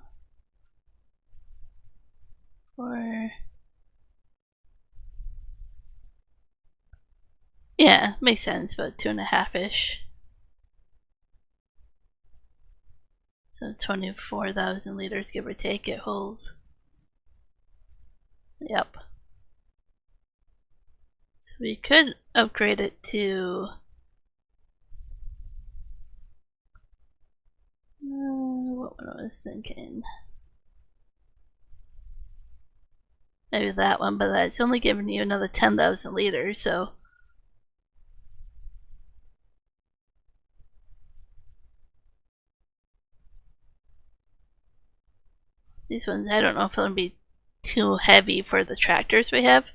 for yeah, makes sense, about 2.5-ish. So 24,000 liters, give or take, it holds. Yep. So we could upgrade it to what one I was thinking. Maybe that one, but that's only giving you another 10,000 liters, so these ones, I don't know if they'll be too heavy for the tractors we have.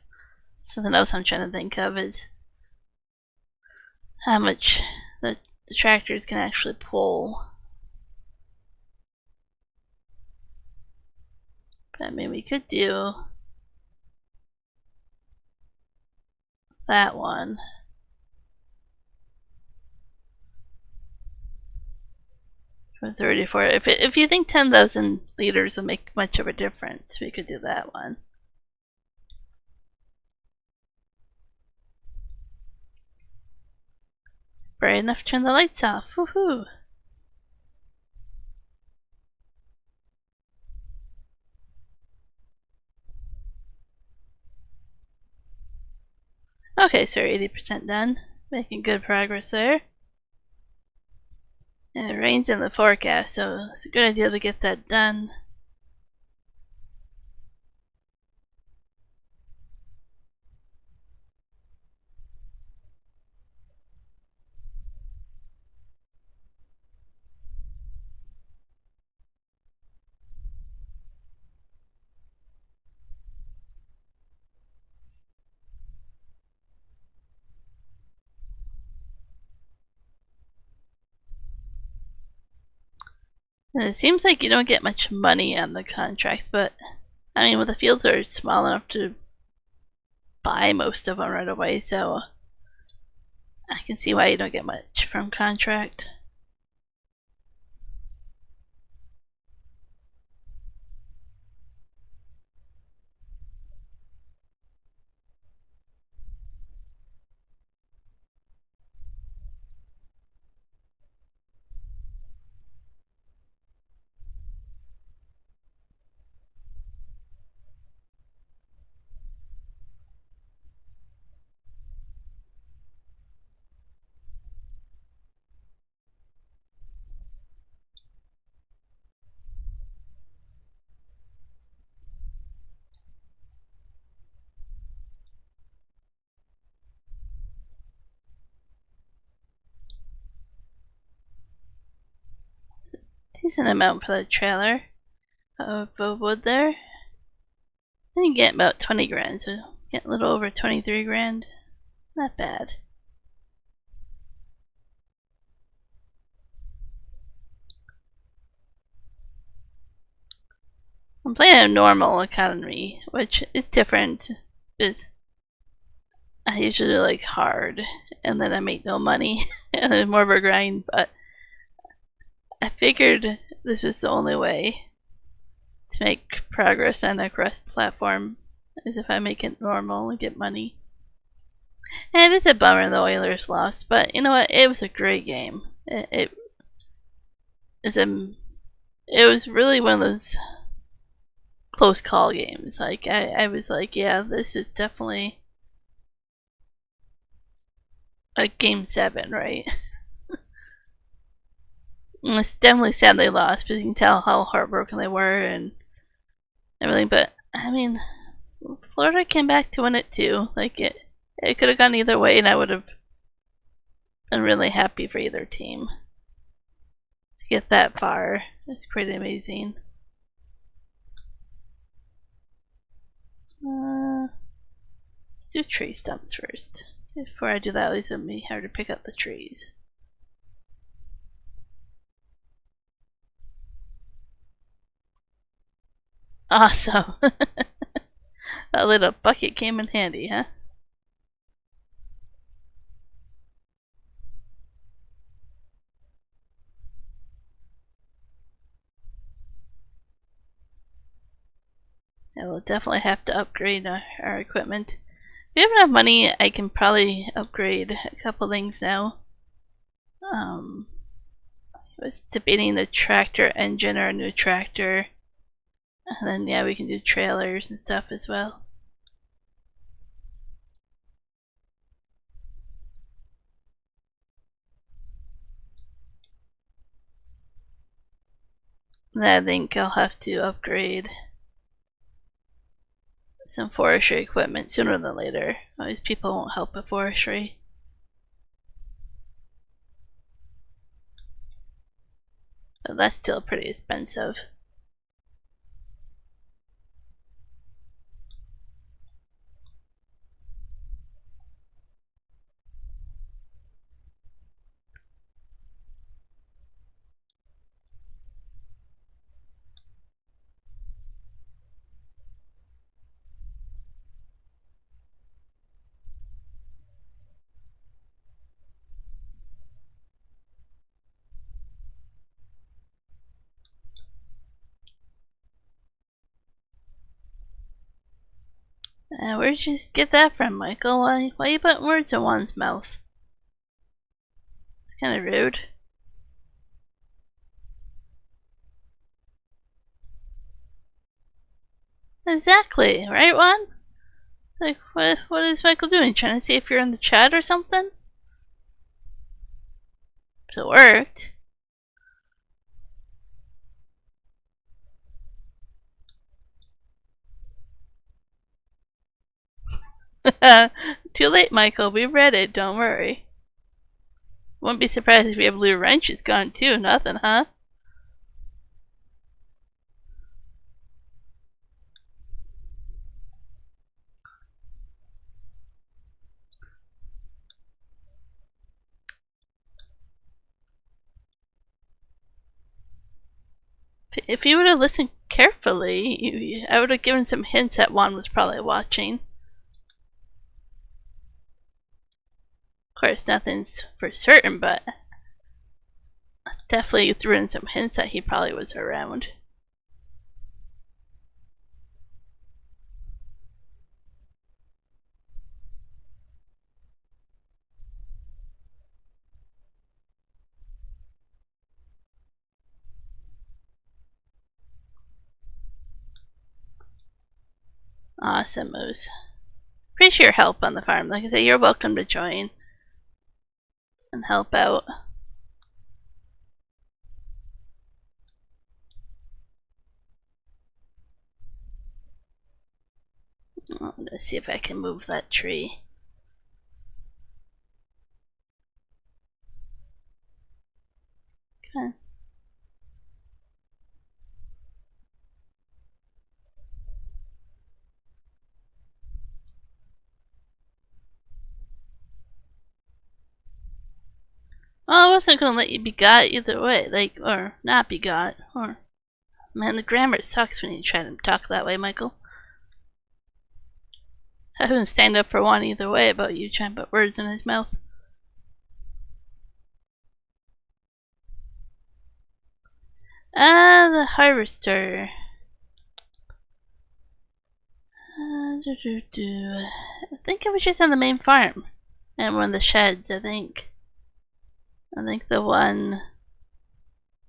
Something else I'm trying to think of is how much the tractors can actually pull. But I mean, we could do that one. For 34. If you think 10,000 liters will make much of a difference, we could do that one. It's bright enough to turn the lights off. Woohoo! Okay, so we're 80% done. Making good progress there. And it rains in the forecast, so it's a good idea to get that done. And it seems like you don't get much money on the contracts, but I mean, well, the fields are small enough to buy most of them right away, so I can see why you don't get much from contract. Decent amount for the trailer of wood there. Then you get about 20 grand, so get a little over 23 grand. Not bad. I'm playing a normal economy, which is different because I usually do like hard and then I make no money and then more of a grind, but I figured this was the only way to make progress on a Quest platform is if I make it normal and get money. And it's a bummer the Oilers lost, but you know what? It was a great game. It was really one of those close call games. Like I was like, yeah, this is definitely a game 7, right? It's definitely sad they lost because you can tell how heartbroken they were and everything. But I mean, Florida came back to win it too. Like it could have gone either way, and I would have been really happy for either team to get that far. It's pretty amazing. Let's do tree stumps first. Before I do that, at least it'll be hard to pick up the trees. Awesome. That little bucket came in handy, huh? Yeah, we'll definitely have to upgrade our equipment. If we have enough money, I can probably upgrade a couple things now. I was debating the tractor engine or a new tractor. And then, yeah, we can do trailers and stuff as well. Then I think I'll have to upgrade some forestry equipment sooner than later. These people won't help with forestry. But that's still pretty expensive. Where'd you get that from, Michael? Why you put words in one's mouth? It's kind of rude. Exactly, right, Juan? It's like, what is Michael doing? Trying to see if you're in the chat or something? If it worked. Too late, Michael. We read it. Don't worry. Wouldn't be surprised if your blue wrench is gone too. Nothing, huh? If you would have listened carefully, I would have given some hints that Juan was probably watching. Of course, nothing's for certain, but definitely threw in some hints that he probably was around. Awesome, Moose. Appreciate your help on the farm. Like I say, you're welcome to join and help out. Let's see if I can move that tree. Okay. Well, I wasn't gonna let you be got either way, like, or not be got, or... Man, the grammar sucks when you try to talk that way, Michael. I wouldn't stand up for one either way about you trying to put words in his mouth. The harvester. I think it was just on the main farm. And one of the sheds, I think. I think the one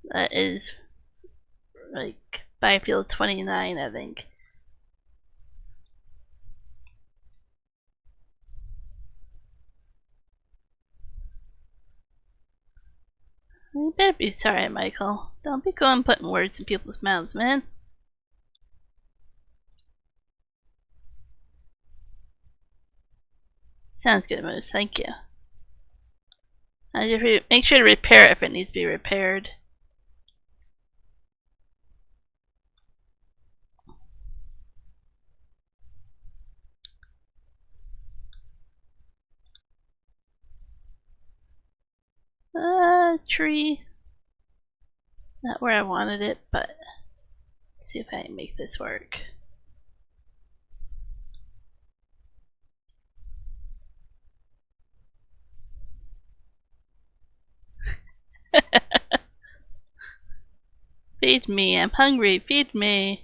that is like by field 29, I think. You better be sorry, Michael. Don't be going putting words in people's mouths, man. Sounds good, Moose. Thank you. I'll just make sure to repair it if it needs to be repaired. Tree. Not where I wanted it, but let's see if I can make this work. Feed me, I'm hungry, feed me.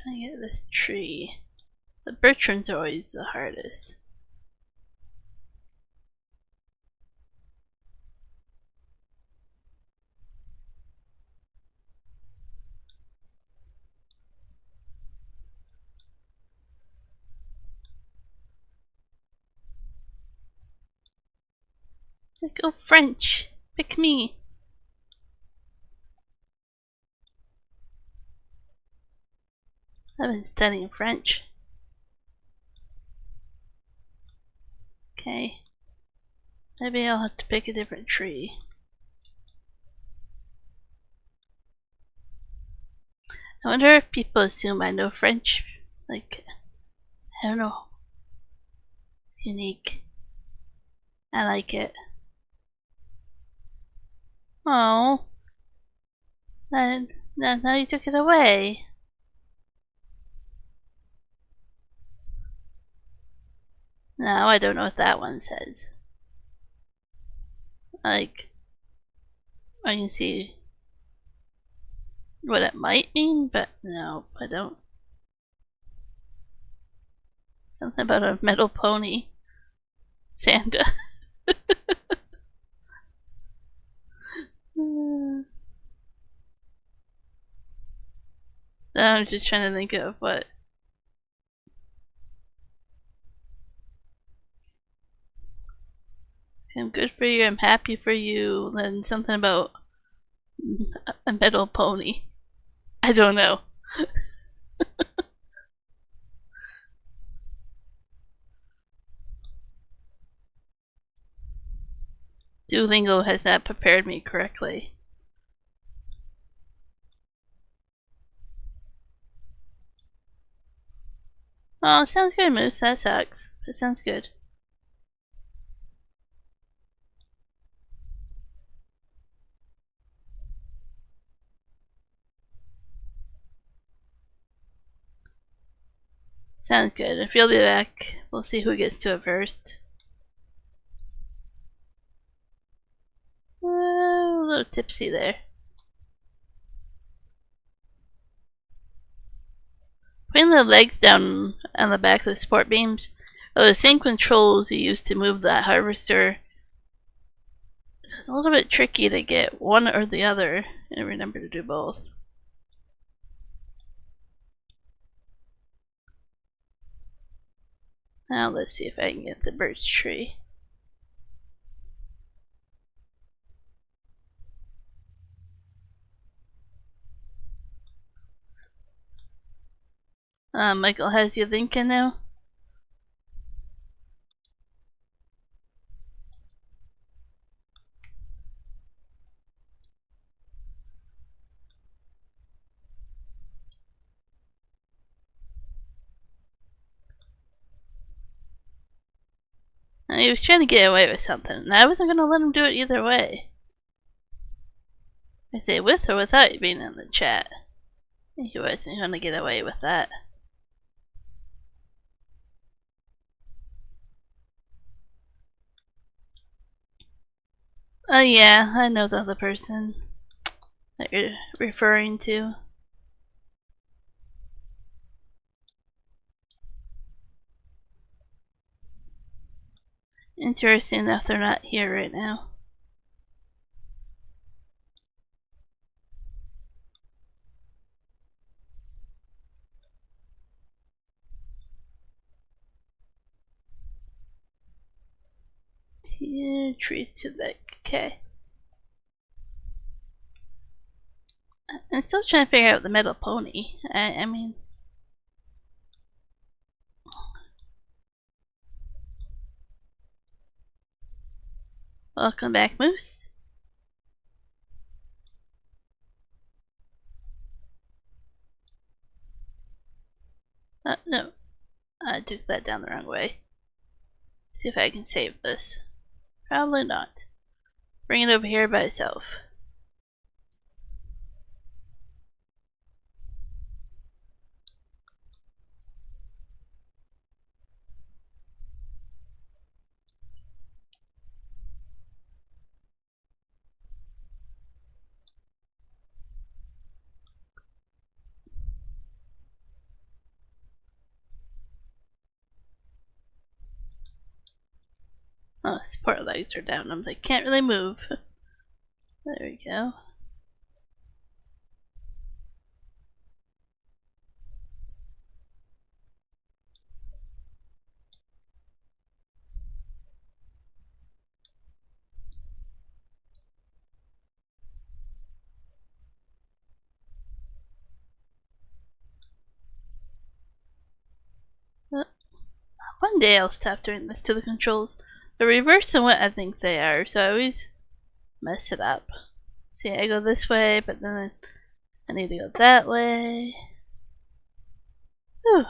Trying to get this tree. The birch ones are always the hardest. It's like, oh, French, pick me. I've been studying French. Okay. Maybe I'll have to pick a different tree. I wonder if people assume I know French. Like, I don't know. It's unique. I like it. Oh. Now you took it away. Now I don't know what that one says. Like, I can see what it might mean, but no, I don't. Something about a metal pony. Santa. I'm just trying to think of what. I'm good for you, I'm happy for you, then something about a metal pony. I don't know. Duolingo has not prepared me correctly. Oh, sounds good, Moose. That sucks. That sounds good. Sounds good. If you'll be back, we'll see who gets to it first. A little tipsy there. Putting the legs down on the back of the support beams are the same controls you use to move that harvester. So it's a little bit tricky to get one or the other and remember to do both. Now let's see if I can get the birch tree. Michael has you thinking now? He was trying to get away with something, and I wasn't going to let him do it either way. I say with or without you being in the chat. He wasn't going to get away with that. Oh yeah, I know the other person that you're referring to. Interesting enough, they're not here right now. Two trees to the okay. I'm still trying to figure out the metal pony. I mean, welcome back, Moose. No, I took that down the wrong way. See if I can save this. Probably not. Bring it over here by itself. Oh, support legs are down. I can't really move. There we go. One day I'll stop doing this to the controls. the reverse of what I think they are, so I always mess it up. See, I go this way, but then I need to go that way. Whew.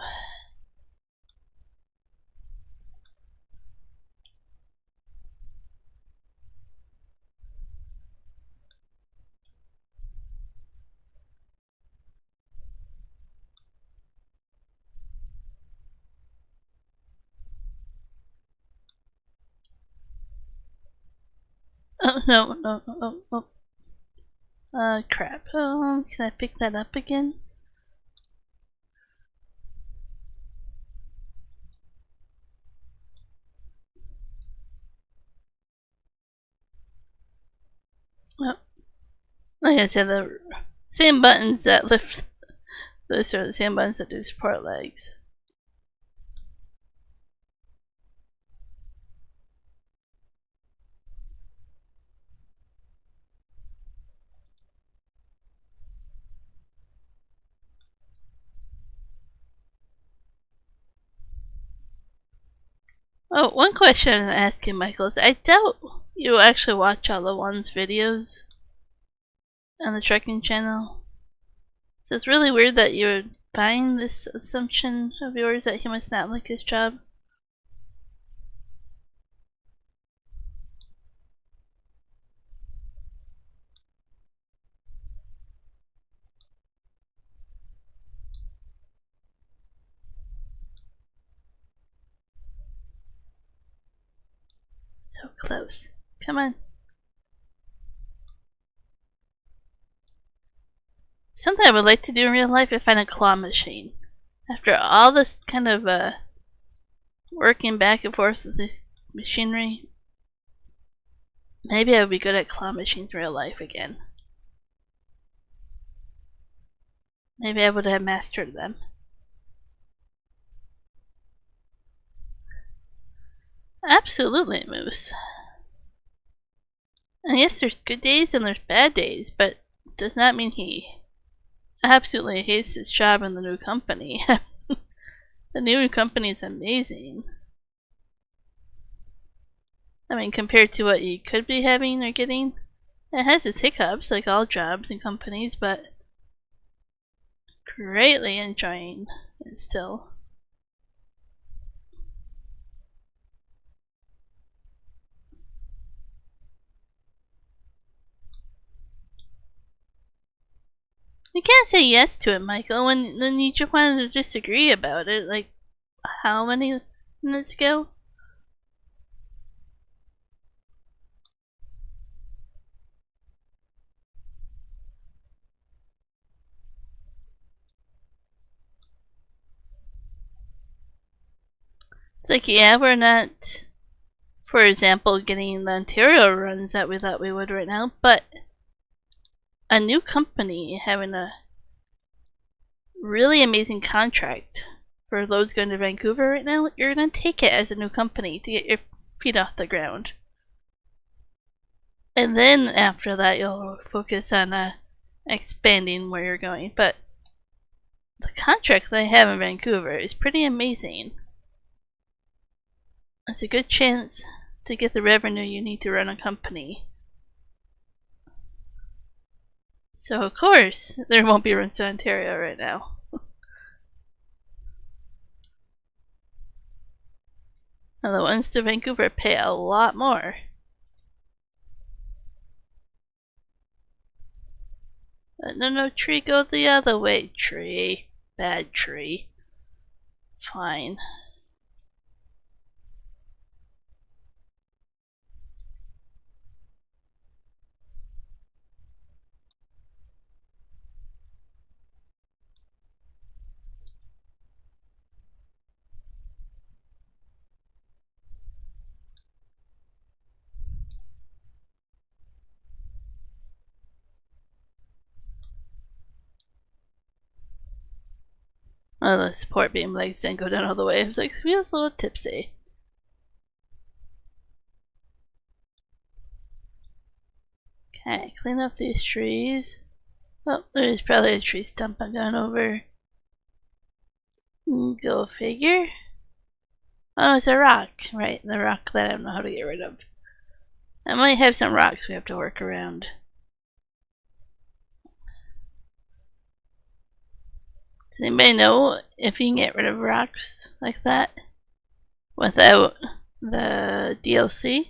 Oh, no, no, oh, oh. Crap. Can I pick that up again? Oh. Like I said, the same buttons that lift this are the same buttons that do support legs. Oh, one question I'm asking Michael is I doubt you actually watch all the one's videos on the trucking channel. So it's really weird that you would find this assumption of yours that he must not like his job. So close. Come on. Something I would like to do in real life is find a claw machine. After all this kind of working back and forth with this machinery, maybe I would be good at claw machines in real life again. Maybe I would have mastered them. Absolutely, Moose. And yes, there's good days and there's bad days, but it does not mean he absolutely hates his job in the new company. The new company is amazing. I mean, compared to what you could be having or getting, it has its hiccups like all jobs and companies, but greatly enjoying it still. You can't say yes to it, Michael, when you just wanted to disagree about it, like, how many minutes ago? It's like, yeah, we're not, for example, getting the Ontario runs that we thought we would right now, but a new company having a really amazing contract for loads going to Vancouver right now, you're going to take it as a new company to get your feet off the ground. And then after that, you'll focus on expanding where you're going. But the contract they have in Vancouver is pretty amazing. It's a good chance to get the revenue you need to run a company. So of course, there won't be runs to Ontario right now. And the ones to Vancouver pay a lot more. But no, tree, go the other way, tree. Bad tree. Fine. Oh, the support beam legs didn't go down all the way. It was like, feels a little tipsy. Okay, clean up these trees. Oh, there's probably a tree stump I've gone over. Go figure. Oh, it's a rock. Right, the rock that I don't know how to get rid of. I might have some rocks we have to work around. Does anybody know if you can get rid of rocks like that without the DLC?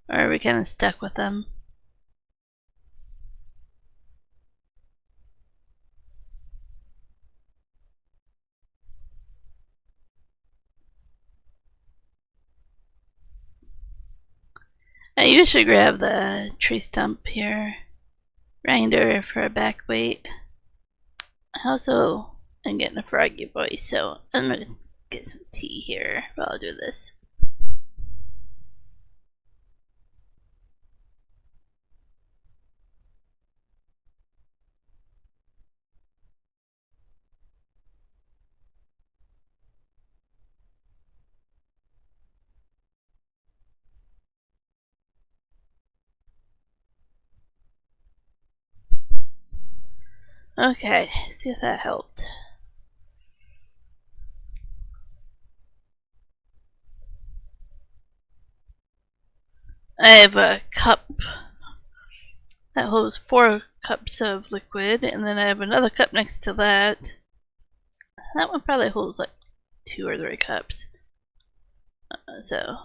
Or are we kind of stuck with them? I usually grab the tree stump here, grinder for a back weight. I also am getting a froggy voice, so I'm gonna get some tea here while I do this. Okay, see if that helped. I have a cup that holds 4 cups of liquid, and then I have another cup next to that. That one probably holds like 2 or 3 cups. So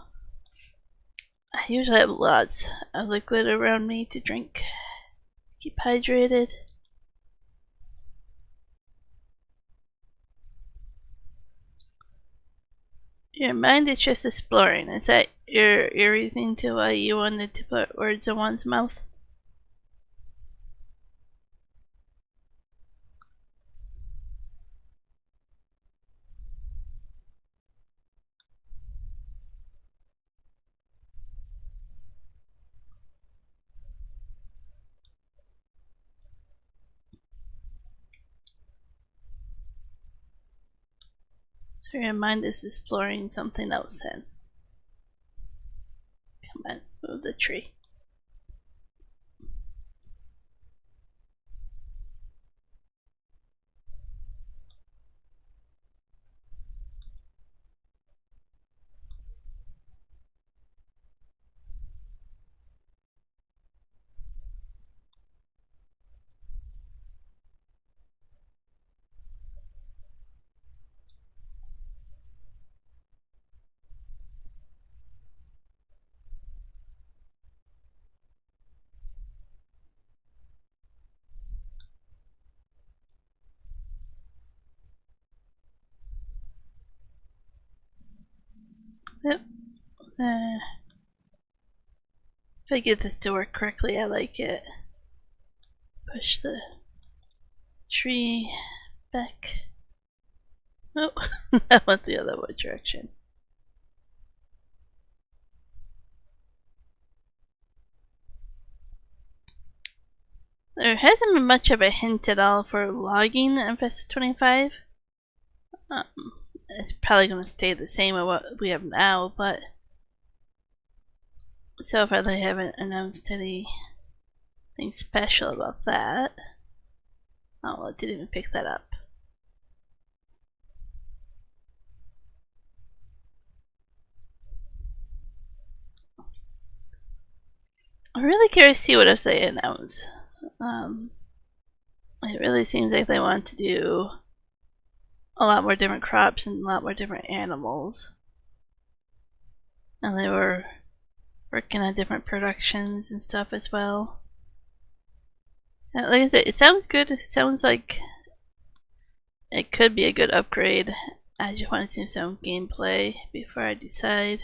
I usually have lots of liquid around me to drink. Keep hydrated. Your mind is just exploring. Is that your reasoning to why you wanted to put words in one's mouth? So your mind is exploring something else then. Come on, move the tree. Yep. If I get this to work correctly, I like it. Push the tree back. Oh, that went the other direction. There hasn't been much of a hint at all for logging in Festa 25. It's probably going to stay the same as what we have now, but so far they haven't announced anything special about that. Oh, well, it didn't even pick that up. I'm really curious to see what else they announce. It really seems like they want to do a lot more different crops and a lot more different animals. And they were working on different productions and stuff as well. And like I said, it sounds good. It sounds like it could be a good upgrade. I just want to see some gameplay before I decide.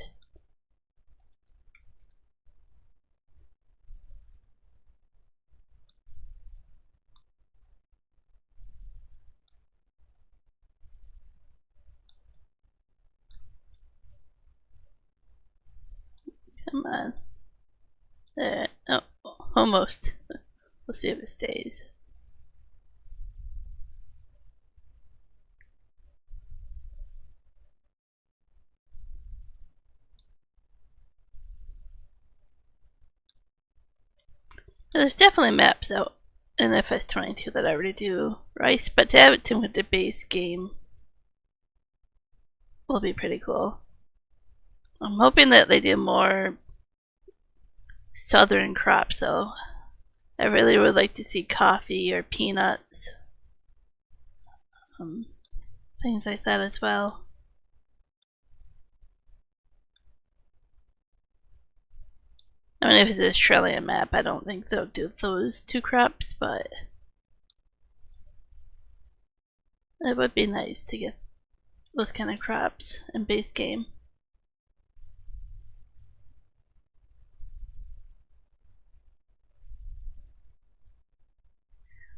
Come on. There. Oh, almost. We'll see if it stays. There's definitely maps out in FS22 that already do rice, but to have it tuned with the base game will be pretty cool. I'm hoping that they do more southern crops though. I really would like to see coffee or peanuts. Things like that as well. I mean, if it's an Australian map, I don't think they'll do those two crops, but it would be nice to get those kind of crops in base game.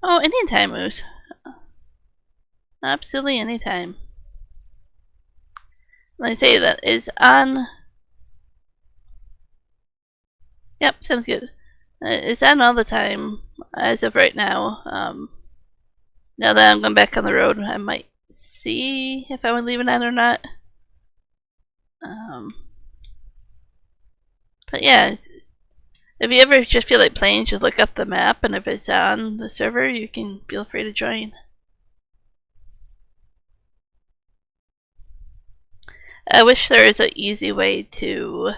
Oh, anytime, Moose. Absolutely anytime. Like I say, that is on. Yep, sounds good. It's on all the time as of right now. Now that I'm going back on the road, I might see if I would leave it on or not. But yeah, if you ever just feel like playing, just look up the map, and if it's on the server, you can feel free to join. I wish there was an easy way to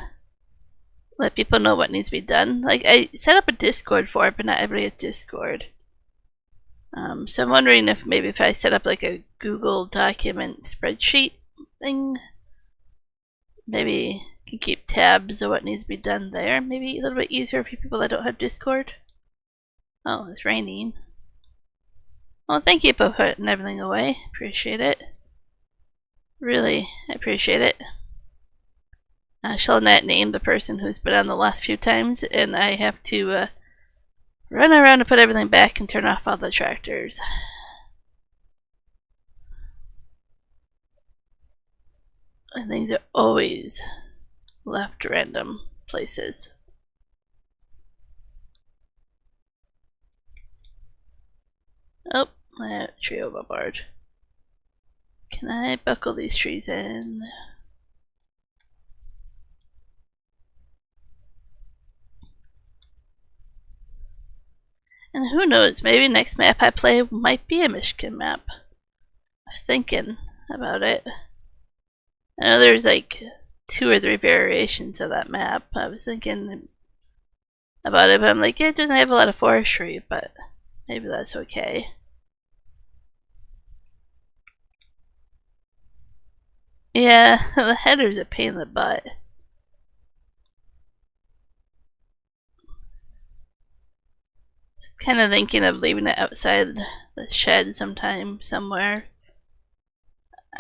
let people know what needs to be done. Like, I set up a Discord for it, but not everybody has Discord. So I'm wondering if maybe if I set up like a Google document spreadsheet thing, maybe I can keep tabs of what needs to be done there. Maybe a little bit easier for people that don't have Discord. Oh, it's raining. Well, thank you for putting everything away. Appreciate it. Really, I appreciate it. I shall not name the person who's been on the last few times, and I have to run around and put everything back and turn off all the tractors. And things are always left random places. Oh, that tree overboard. Can I buckle these trees in? And who knows, maybe next map I play might be a Michigan map. I was thinking about it. I know there's like 2 or 3 variations of that map. I was thinking about it, but I'm like, it doesn't have a lot of forestry, but maybe that's okay. Yeah, the header's a pain in the butt. Just kind of thinking of leaving it outside the shed sometime, somewhere.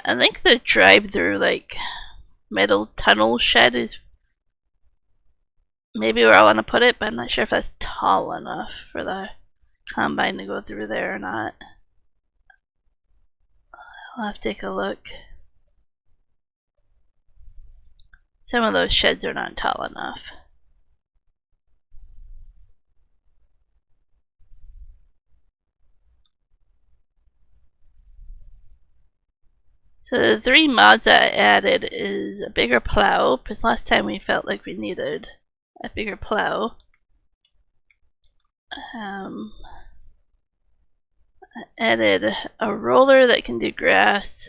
I think the drive-through, like, metal tunnel shed is maybe where I want to put it, but I'm not sure if that's tall enough for the combine to go through there or not. I'll have to take a look. Some of those sheds are not tall enough. So the 3 mods I added is a bigger plow, because last time we felt like we needed a bigger plow. I added a roller that can do grass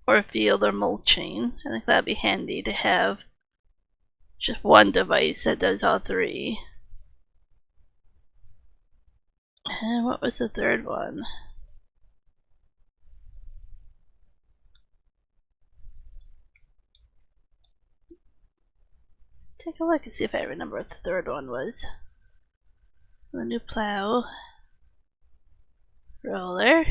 or field or mulching. I think that'd be handy to have just one device that does all 3. And what was the 3rd one? Let's take a look and see if I remember what the 3rd one was. The new plow. Roller.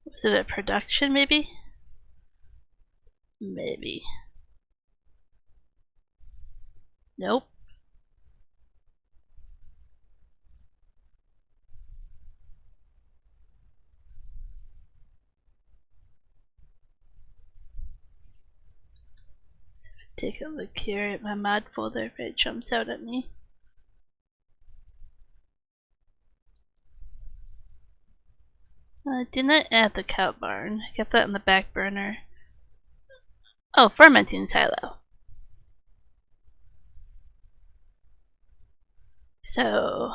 Was it a production, maybe? Maybe. Nope. Take a look here at my mod folder if it jumps out at me. I did not add the cow barn. I kept that in the back burner. Oh, fermenting silo. So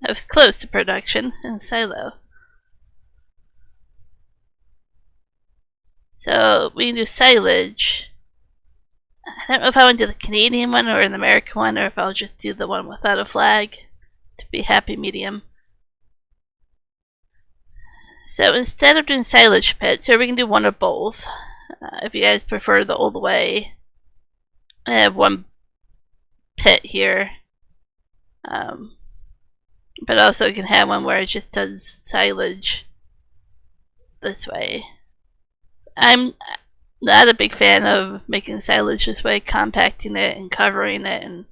That was close to production in a silo. So we can do silage. I don't know if I want to do the Canadian one or the American one, or if I'll just do the one without a flag to be happy medium. So instead of doing silage pits, or we can do one or both. If you guys prefer the old way, I have one pit here. But also you can have one where it just does silage this way. I'm not a big fan of making silage this way, compacting it and covering it, and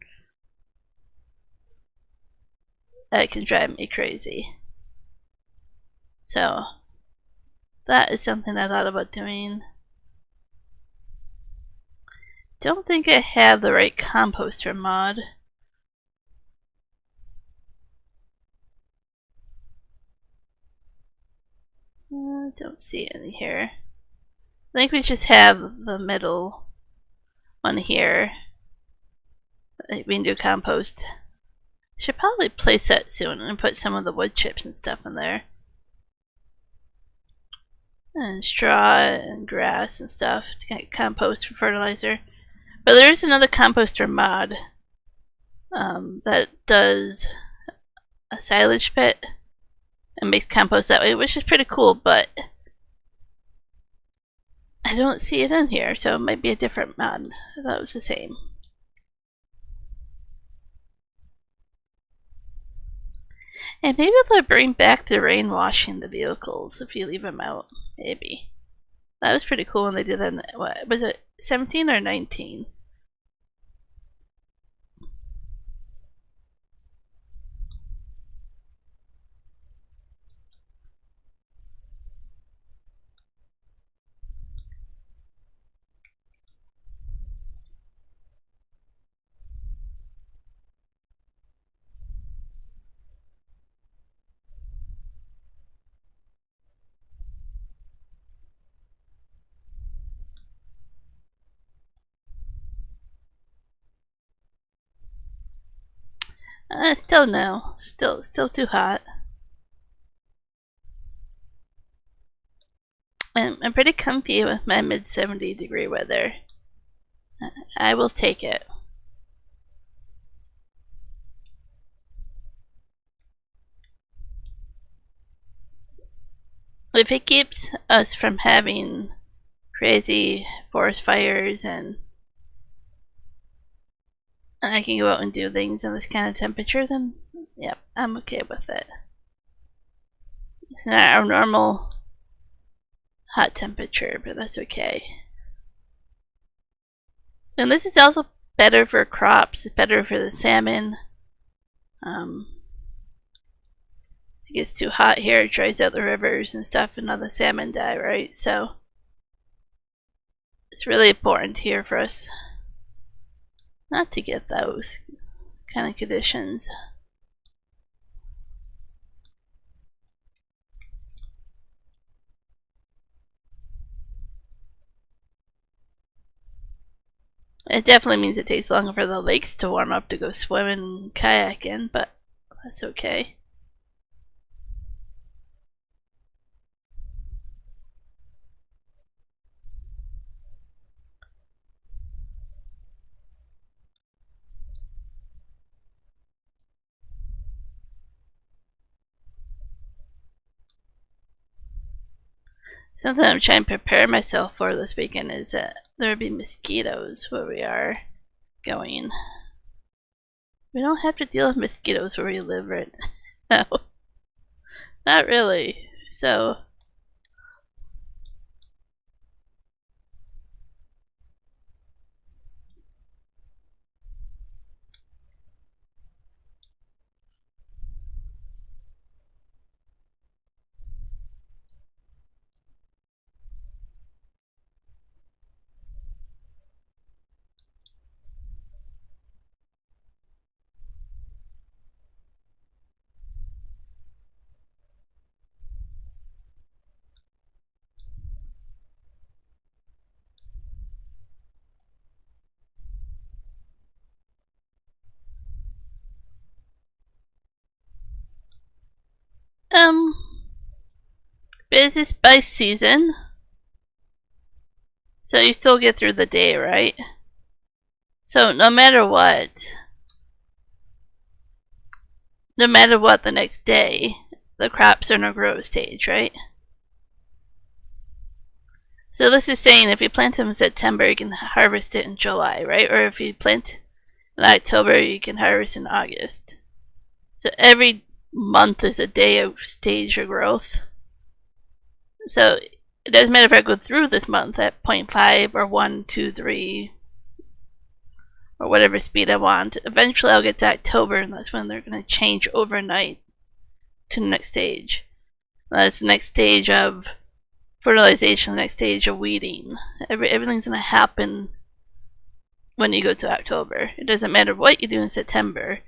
that can drive me crazy. So that is something I thought about doing. Don't think I have the right composter mod. Don't see any here. I think we just have the middle one here. We can do compost. Should probably place that soon and put some of the wood chips and stuff in there. And straw and grass and stuff to get compost for fertilizer. But there is another composter mod that does a silage pit and makes compost that way, which is pretty cool, but I don't see it in here, so it might be a different mod. I thought it was the same. And maybe they'll bring back the rain washing the vehicles if you leave them out. Maybe. That was pretty cool when they did that in, what was it, 17 or 19? Still no. Still too hot. I'm pretty comfy with my mid 70-degree weather. I will take it. If it keeps us from having crazy forest fires and I can go out and do things in this kind of temperature, then yep, I'm okay with it. It's not our normal hot temperature, but that's okay. And this is also better for crops, it's better for the salmon. It gets too hot here, it dries out the rivers and stuff, and all the salmon die, right? So it's really important here for us not to get those kind of conditions. It definitely means it takes longer for the lakes to warm up to go swimming and kayaking, but that's okay. Something I'm trying to prepare myself for this weekend is that there will be mosquitoes where we are going. We don't have to deal with mosquitoes where we live, right? No, not really. So business by season. So you still get through the day, right? So no matter what the next day, the crops are in a grow stage, right? So this is saying if you plant them in September, you can harvest it in July, right? Or if you plant in October, you can harvest in August. So every month is a day of stage of growth. So it doesn't matter if I go through this month at 0.5 or 1, 2, 3, or whatever speed I want. Eventually I'll get to October, and that's when they're going to change overnight to the next stage. That's the next stage of fertilization, the next stage of weeding. Everything's going to happen when you go to October. It doesn't matter what you do in September,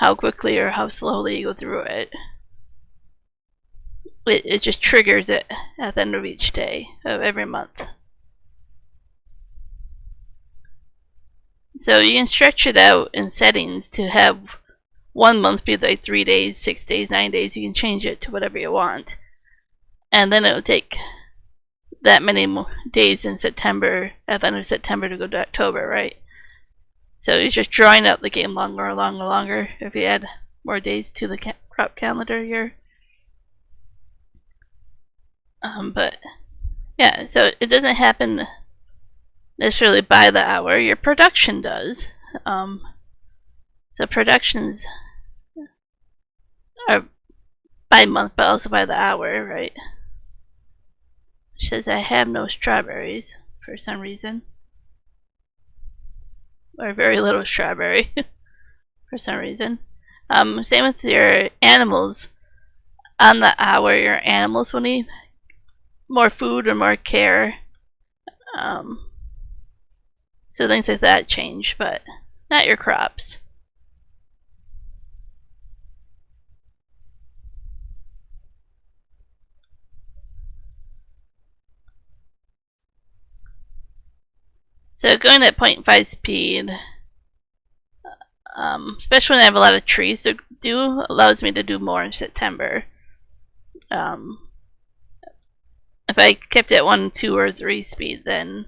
how quickly or how slowly you go through it. It just triggers it at the end of each day of every month. So you can stretch it out in settings to have one month be like 3 days, 6 days, 9 days. You can change it to whatever you want. And then it'll take that many days in September, at the end of September, to go to October, right? So you're just drawing out the game longer and longer and longer if you add more days to the crop calendar year. But yeah, so it doesn't happen necessarily by the hour. Your production does. So productions are by month, but also by the hour, right? It says I have no strawberries for some reason, or very little strawberry for some reason. Same with your animals. On the hour, your animals will need more food or more care. So things like that change, but not your crops. So going at 0.5 speed, especially when I have a lot of trees to do, allows me to do more in September. If I kept it 1, 2, or 3 speed, then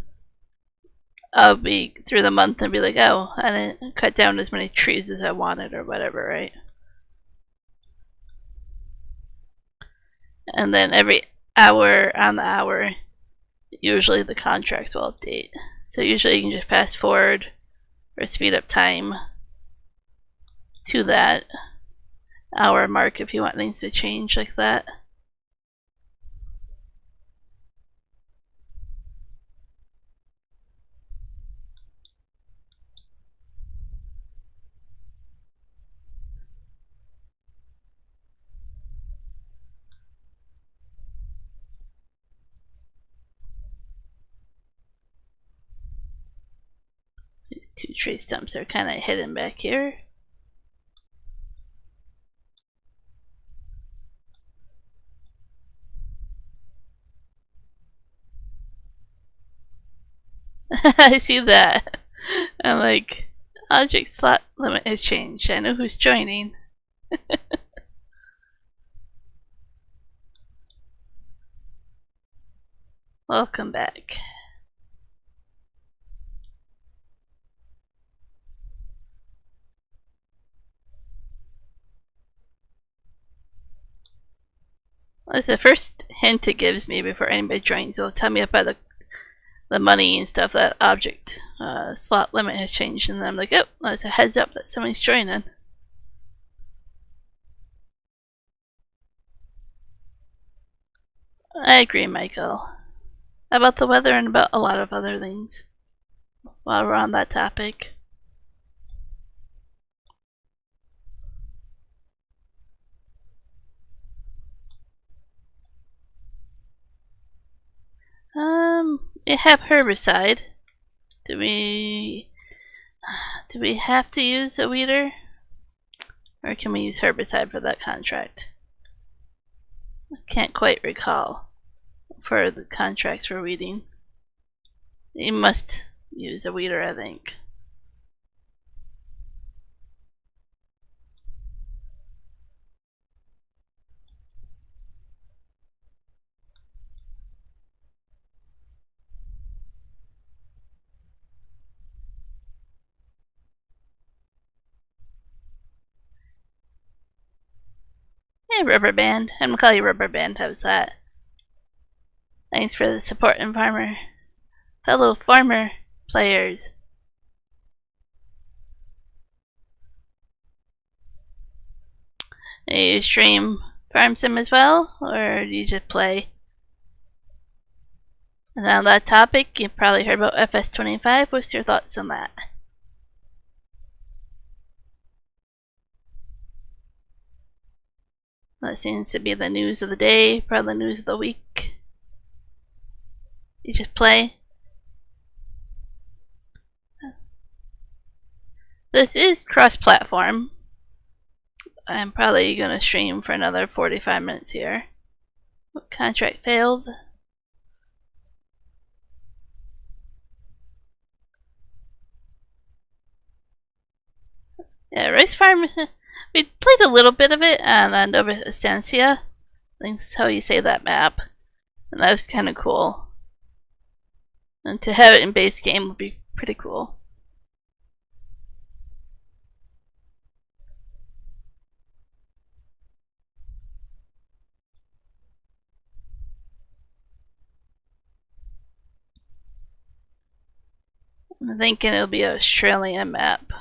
I'll be through the month and be like, oh, I didn't cut down as many trees as I wanted or whatever, right? And then every hour on the hour, usually the contracts will update. So usually you can just fast forward or speed up time to that hour mark if you want things to change like that. These 2 tree stumps are kind of hidden back here. I see that. I'm like, object slot limit has changed. I know who's joining. Welcome back. That's the first hint it gives me before anybody joins. It'll tell me about the money and stuff. That object slot limit has changed, and then I'm like, oh, that's a heads up that somebody's joining. I agree, Michael. About the weather and about a lot of other things while we're on that topic. We have herbicide. Do we have to use a weeder? Or can we use herbicide for that contract? I can't quite recall for the contracts for weeding. You must use a weeder, I think. Hey, Rubber Band. I'm gonna call you Rubber Band. How's that? Thanks for the support and fellow farmer players. Do you stream Farm Sim as well, or do you just play? And on that topic, you've probably heard about FS25. What's your thoughts on that? That seems to be the news of the day, probably the news of the week. You just play. This is cross-platform. I'm probably gonna stream for another 45 minutes here. Contract failed. Yeah, Rice Farm. We played a little bit of it on Nova Estancia. I think that's how you say that map. And that was kind of cool. And to have it in base game would be pretty cool. I'm thinking it'll be an Australian map.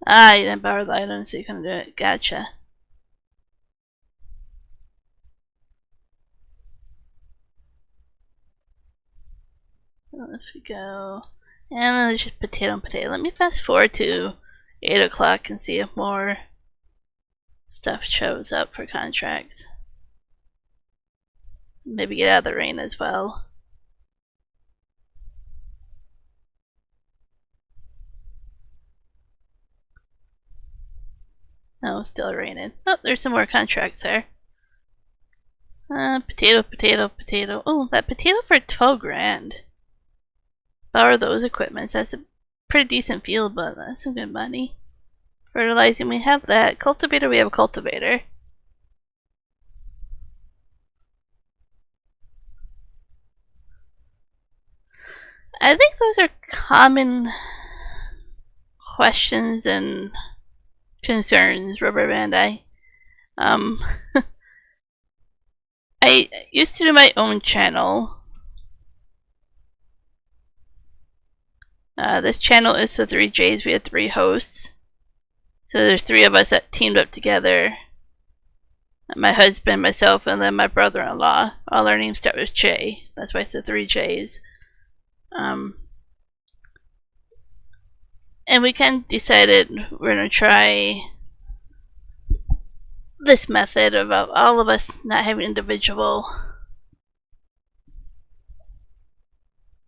Ah, you didn't borrow the item, so you couldn't do it. Gotcha. Let's go. And then it's just potato and potato. Let me fast forward to 8 o'clock and see if more stuff shows up for contracts. Maybe get out of the rain as well. No, still raining. Oh, there's some more contracts there. Potato, potato, potato. Oh, that potato for 12 grand. Borrow those equipments. That's a pretty decent field, but that's some good money. Fertilizing, we have that. Cultivator, we have a cultivator. I think those are common questions and concerns, Rubber Band. I used to do my own channel. This channel is the 3Js. We had 3 hosts. So there's 3 of us that teamed up together. My husband, myself, and then my brother-in-law. All our names start with J. That's why it's the 3Js. And we kind of decided we're going to try this method of all of us not having individual.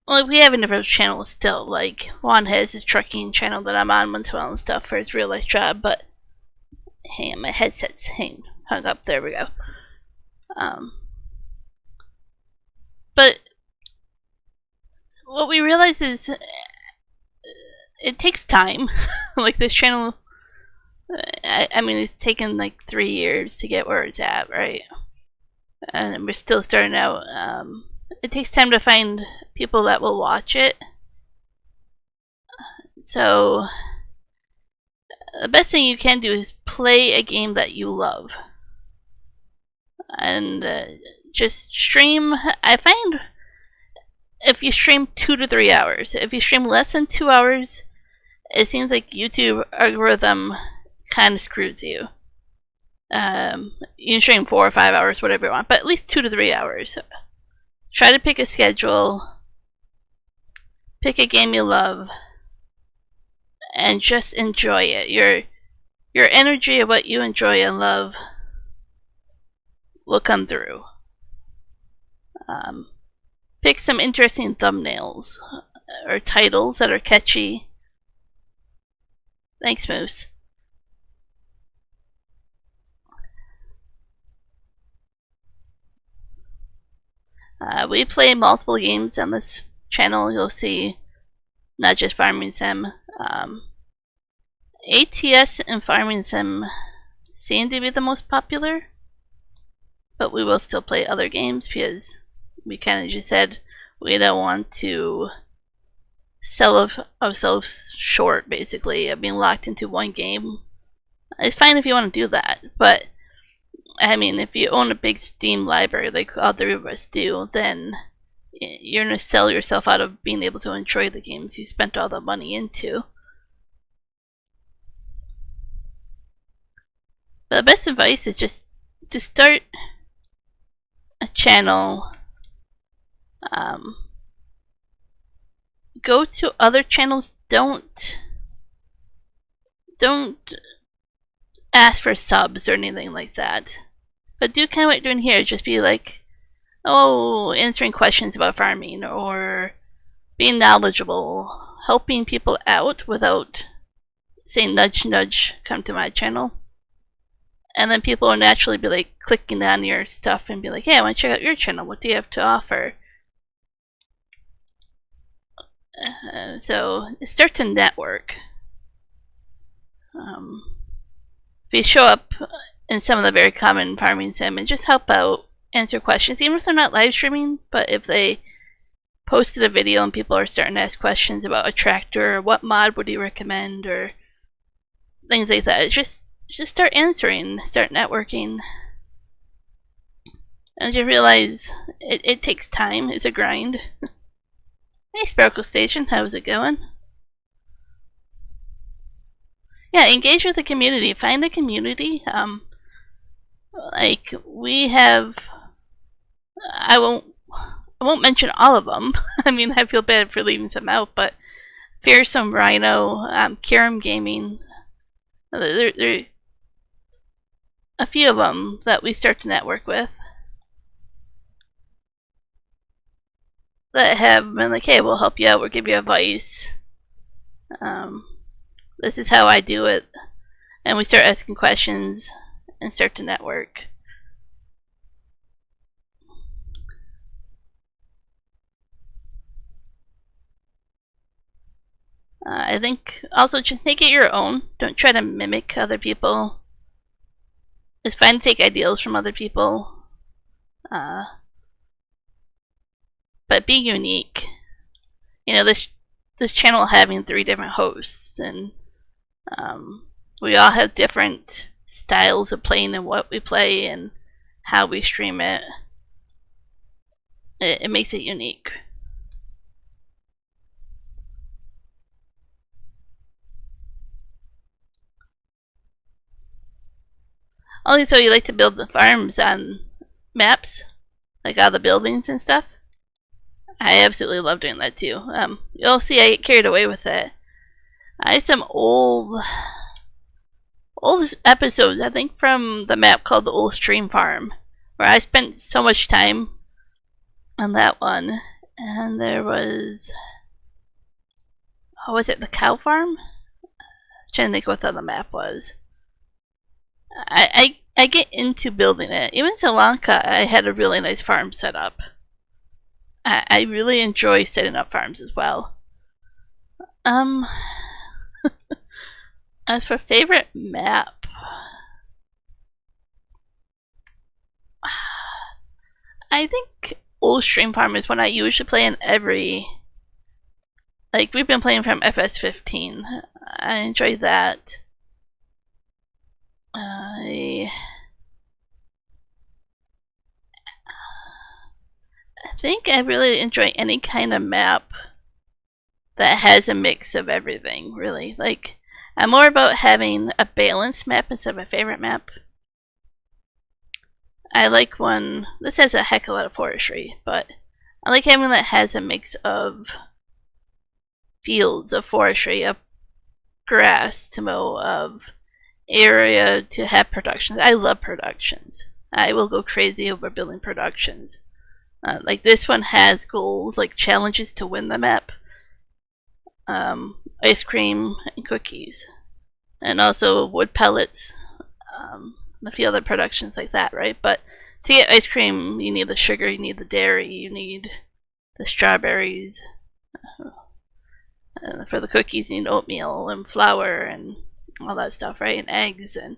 Well, we have individual channels still. Like, Juan has a trucking channel that I'm on once in a while and stuff for his real life job, but hang on, my headset's hung up. There we go. But what we realize is it takes time. Like, this channel, I mean, it's taken like 3 years to get where it's at, right? And we're still starting out. It takes time to find people that will watch it. So the best thing you can do is play a game that you love. And just stream. I find if you stream 2 to 3 hours, if you stream less than 2 hours, it seems like YouTube algorithm kind of screws you. You can stream 4 or 5 hours, whatever you want, but at least 2 to 3 hours. Try to pick a schedule, pick a game you love, and just enjoy it. Your energy of what you enjoy and love will come through. Pick some interesting thumbnails or titles that are catchy. Thanks, Moose. We play multiple games on this channel. You'll see not just Farming Sim. ATS and Farming Sim seem to be the most popular, but we will still play other games because we kind of just said we don't want to sell ourselves short, basically, of being locked into one game. It's fine if you want to do that, but I mean, if you own a big Steam library like all three of us do, then you're going to sell yourself out of being able to enjoy the games you spent all the money into. But the best advice is just to start a channel. Go to other channels. Don't ask for subs or anything like that. But do kind of what you're doing here. Just be like, oh, answering questions about farming, or being knowledgeable, helping people out without saying nudge nudge, come to my channel. And then people will naturally be like clicking on your stuff and be like, hey, I want to check out your channel. What do you have to offer? So start to network. If you show up in some of the very common farming sim and just help out, answer questions, even if they're not live streaming, but if they posted a video and people are starting to ask questions about a tractor, or what mod would you recommend, or things like that, just start answering, start networking. And you realize it takes time, it's a grind. Hey, Sparkle Station, how's it going? Yeah, engage with the community. Find a community. Like we have, I won't mention all of them. I mean, I feel bad for leaving some out, but Fearsome Rhino, Kiram Gaming, there are a few of them that we start to network with that have been like, hey, we'll help you out, we'll give you advice. This is how I do it. And we start asking questions and start to network. I think also just make it your own. Don't try to mimic other people. It's fine to take ideals from other people. But be unique. You know, this channel having 3 different hosts, and we all have different styles of playing and what we play and how we stream it. It makes it unique. Only so you like to build the farms on maps, like all the buildings and stuff. I absolutely love doing that too. You'll see I get carried away with it. I have some old episodes, I think, from the map called the Old Stream Farm, where I spent so much time on that one. And there was, was it the cow farm? I'm trying to think what the other map was. I get into building it. Even in Sri Lanka, I had a really nice farm set up. I really enjoy setting up farms as well. As for favorite map, I think Old Stream Farm is one I usually play in every. Like, we've been playing from FS15. I enjoy that. I think I really enjoy any kind of map that has a mix of everything, really. Like, I'm more about having a balanced map instead of a favorite map. I like one, this has a heck of a lot of forestry, but I like having that has a mix of fields, of forestry, of grass to mow, of area to have productions. I love productions. I will go crazy over building productions. Like this one has goals, like challenges to win the map. Ice cream and cookies. And also wood pellets. And a few other productions like that, right? But to get ice cream, you need the sugar, you need the dairy, you need the strawberries. For the cookies, you need oatmeal and flour and all that stuff, right? And eggs. And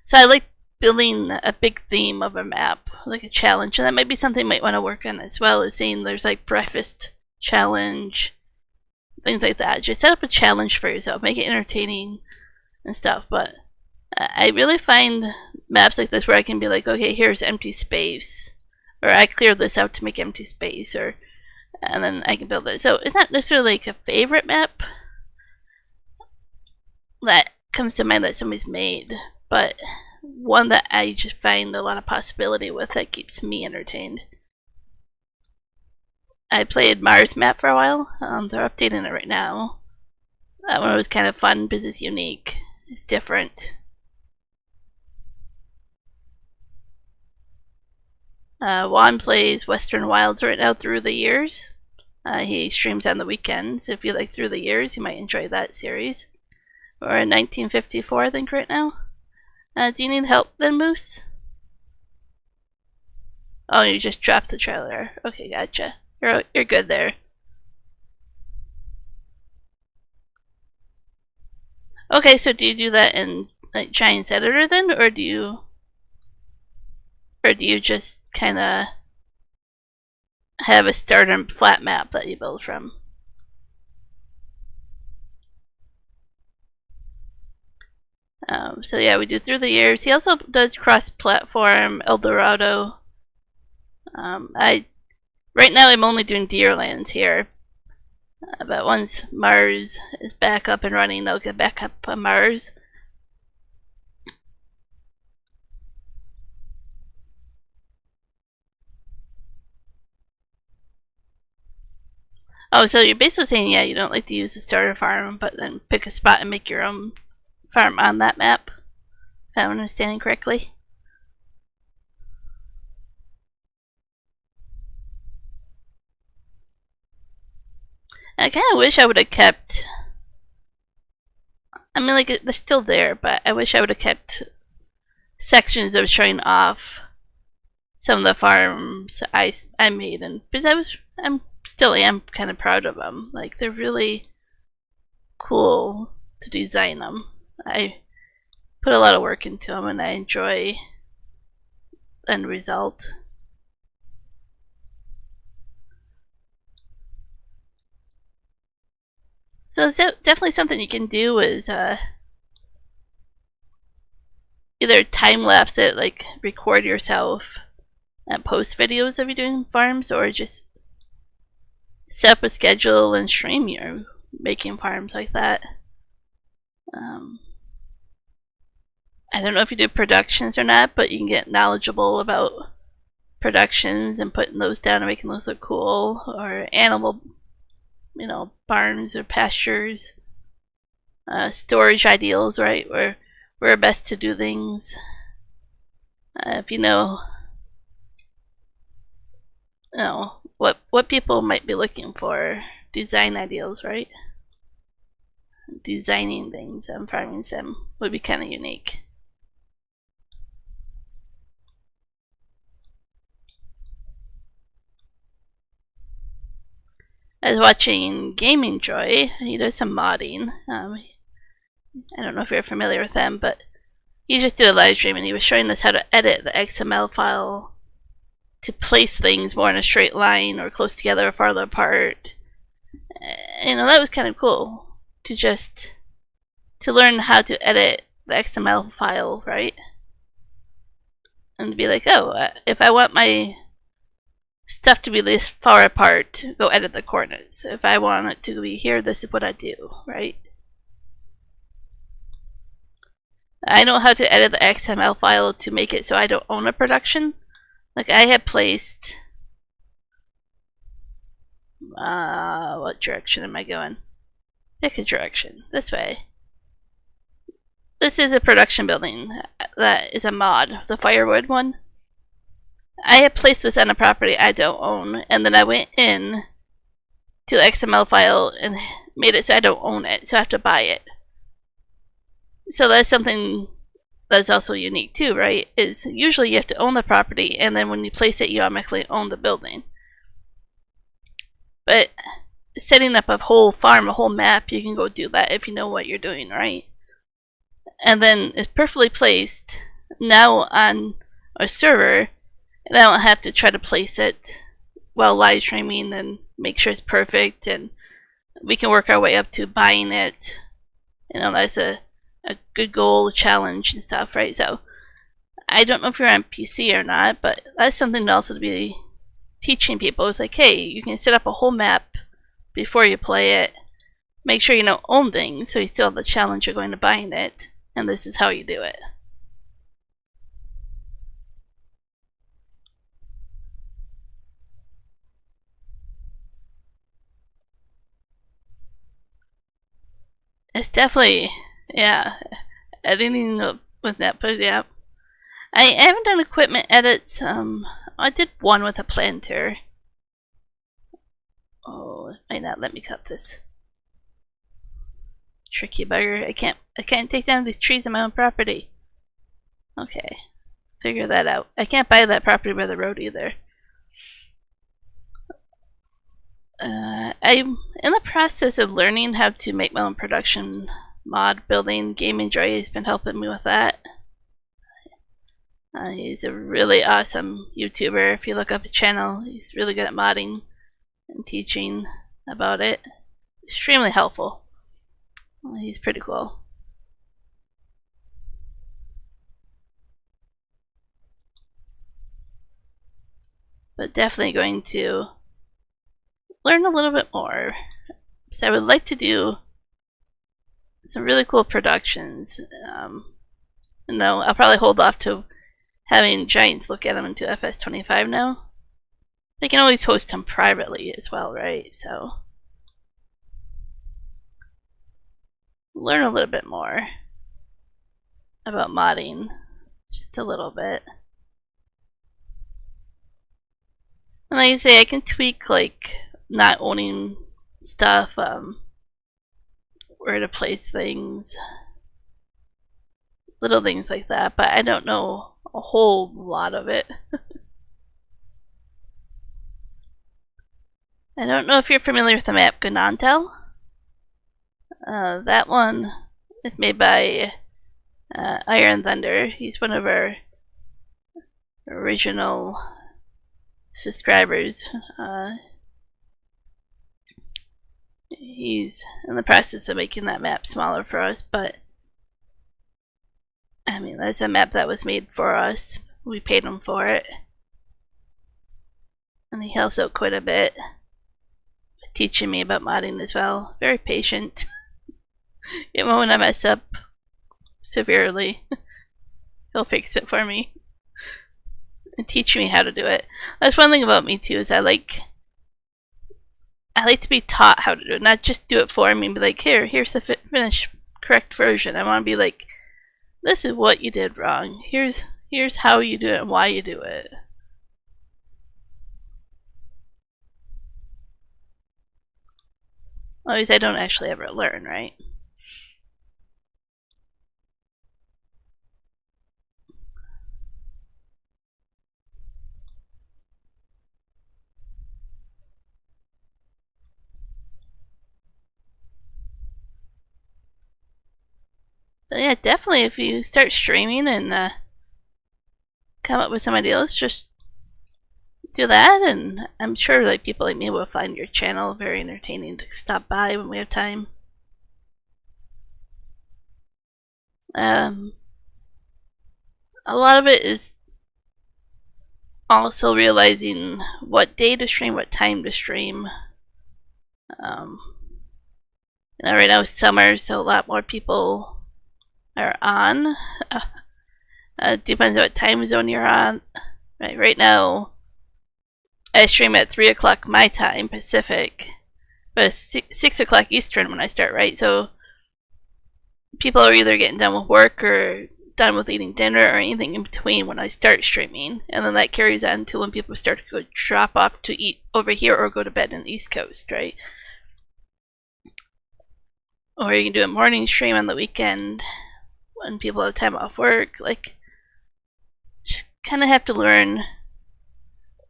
so I like building a big theme of a map, like a challenge. And that might be something you might want to work on as well, as seeing there's like breakfast challenge, things like that. Just set up a challenge for yourself, make it entertaining and stuff. But I really find maps like this where I can be like, okay, here's empty space, or I cleared this out to make empty space, and then I can build it. So it's not necessarily like a favorite map that comes to mind that somebody's made, but one that I just find a lot of possibility with that keeps me entertained. I played Mars map for a while. They're updating it right now. That one was kind of fun because it's unique. It's different. Juan plays Western Wilds right now through the years. He streams on the weekends. If you like Through the Years, you might enjoy that series. We're in 1954, I think, right now. Do you need help then, Moose? Oh, you just dropped the trailer. Okay, gotcha. You're good there. Okay, so do you do that in like Giants Editor then, or do you just kind of have a starter flat map that you build from? So yeah, we do Through the Years. He also does cross-platform Eldorado. Right now I'm only doing Deerlands here, but once Mars is back up and running, they'll get back up on Mars. Oh, so you're basically saying, yeah, you don't like to use the starter farm, but then pick a spot and make your own farm on that map, if I'm understanding correctly. I kind of wish I would have kept, I mean, like, they're still there, but I wish I would have kept sections of showing off some of the farms I made, and because I still am kind of proud of them. Like, they're really cool to design them. I put a lot of work into them, and I enjoy the end result. So it's definitely something you can do is either time lapse it, like record yourself and post videos of you doing farms, or just set up a schedule and stream your making farms like that. I don't know if you do productions or not, but you can get knowledgeable about productions and putting those down and making those look cool, or animal, barns or pastures, storage ideals, right, where best to do things. If you know what people might be looking for, design ideals, right? Designing things and farming sim would be kind of unique. I was watching Gaming Joy. He does some modding. I don't know if you're familiar with them, but he just did a live stream and he was showing us how to edit the XML file to place things more in a straight line or close together or farther apart. That was kind of cool to learn how to edit the XML file, right? And to be like, oh, if I want my stuff to be this far apart, go edit the coordinates. If I want it to be here, this is what I do, right? I know how to edit the XML file to make it so I don't own a production. Like, I have placed what direction am I going? Pick a direction. This way. This is a production building that is a mod, the firewood one. I have placed this on a property I don't own, and then I went in to the XML file and made it so I don't own it, so I have to buy it. So that's something that's also unique too, right? Is usually you have to own the property, and then when you place it, you automatically own the building. But setting up a whole farm, a whole map, you can go do that if you know what you're doing, right? And then it's perfectly placed now on a server, and I don't have to try to place it while live streaming and make sure it's perfect and we can work our way up to buying it. You know, that's a good goal, challenge, and stuff, right? So I don't know if you're on PC or not, but that's something to also be teaching people. It's like, hey, you can set up a whole map before you play it. Make sure you know own things, so you still have the challenge of going to buying it, and this is how you do it. It's definitely, yeah, editing with that, but yeah. I haven't done equipment edits. I did one with a planter. Oh, it might not let me cut this. Tricky bugger. I can't take down these trees on my own property. Okay. Figure that out. I can't buy that property by the road either. I'm in the process of learning how to make my own production mod building. Gaming Joy has been helping me with that. He's a really awesome YouTuber. If you look up his channel, he's really good at modding and teaching about it. Extremely helpful. He's pretty cool. But definitely going to learn a little bit more. So I would like to do some really cool productions. No, I'll probably hold off to having Giants look at them into FS25 now. They can always host them privately as well, right? So learn a little bit more about modding, just a little bit. And like I say, I can tweak like not owning stuff, where to place things, little things like that, but I don't know a whole lot of it. I don't know if you're familiar with the map Gunantel. That one is made by Iron Thunder. He's one of our original subscribers. He's in the process of making that map smaller for us, but I mean, that's a map that was made for us. We paid him for it. And he helps out quite a bit, teaching me about modding as well. Very patient. Even when I mess up severely, he'll fix it for me and teach me how to do it. That's one thing about me too, is I like to be taught how to do it, not just do it for me and be like, here's the finished correct version. I want to be like, this is what you did wrong. Here's how you do it and why you do it. Otherwise, I don't actually ever learn, right? But yeah, definitely if you start streaming and come up with some ideas, just do that, and I'm sure like people like me will find your channel very entertaining to stop by when we have time. A lot of it is also realizing what day to stream, what time to stream. You know, right now it's summer, so a lot more people are on. Depends on what time zone you're on. Right now, I stream at 3 o'clock my time, Pacific, but it's 6 o'clock Eastern when I start, right? So people are either getting done with work or done with eating dinner or anything in between when I start streaming, and then that carries on until when people start to go drop off to eat over here or go to bed in the East Coast, right? Or you can do a morning stream on the weekend when people have time off work. Like, just kind of have to learn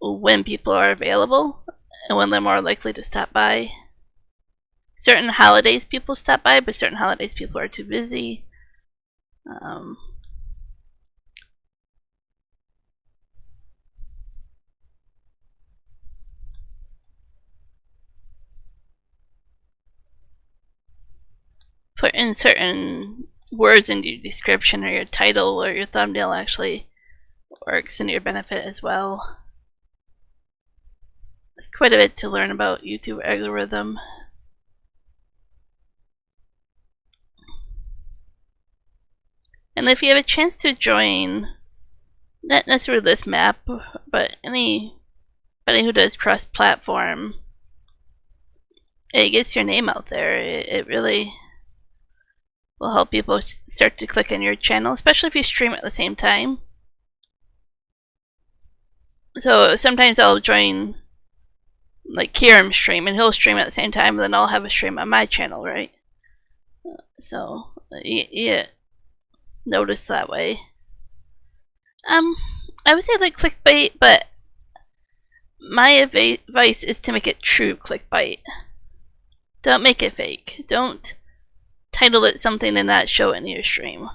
when people are available and when they're more likely to stop by. Certain holidays people stop by, but certain holidays people are too busy. put in certain words in your description or your title or your thumbnail actually works in your benefit as well. It's quite a bit to learn about YouTube algorithm. And if you have a chance to join, not necessarily this map, but anybody who does cross-platform, it gets your name out there. It really will help people start to click on your channel, especially if you stream at the same time. So sometimes I'll join like Kieran's stream and he'll stream at the same time, and then I'll have a stream on my channel, right? So yeah, notice that way. I would say like clickbait, but my advice is to make it true clickbait. Don't make it fake. Don't title it something and not show it in your stream.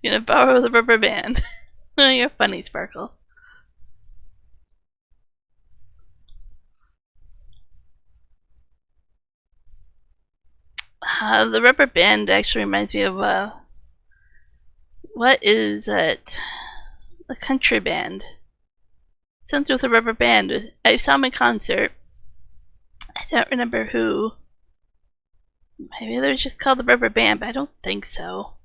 You're gonna borrow the rubber band. You're funny, Sparkle. The rubber band actually reminds me of what is it? A country band. Something with a rubber band. I saw them in concert. I don't remember who. Maybe they're just called the rubber band, but I don't think so.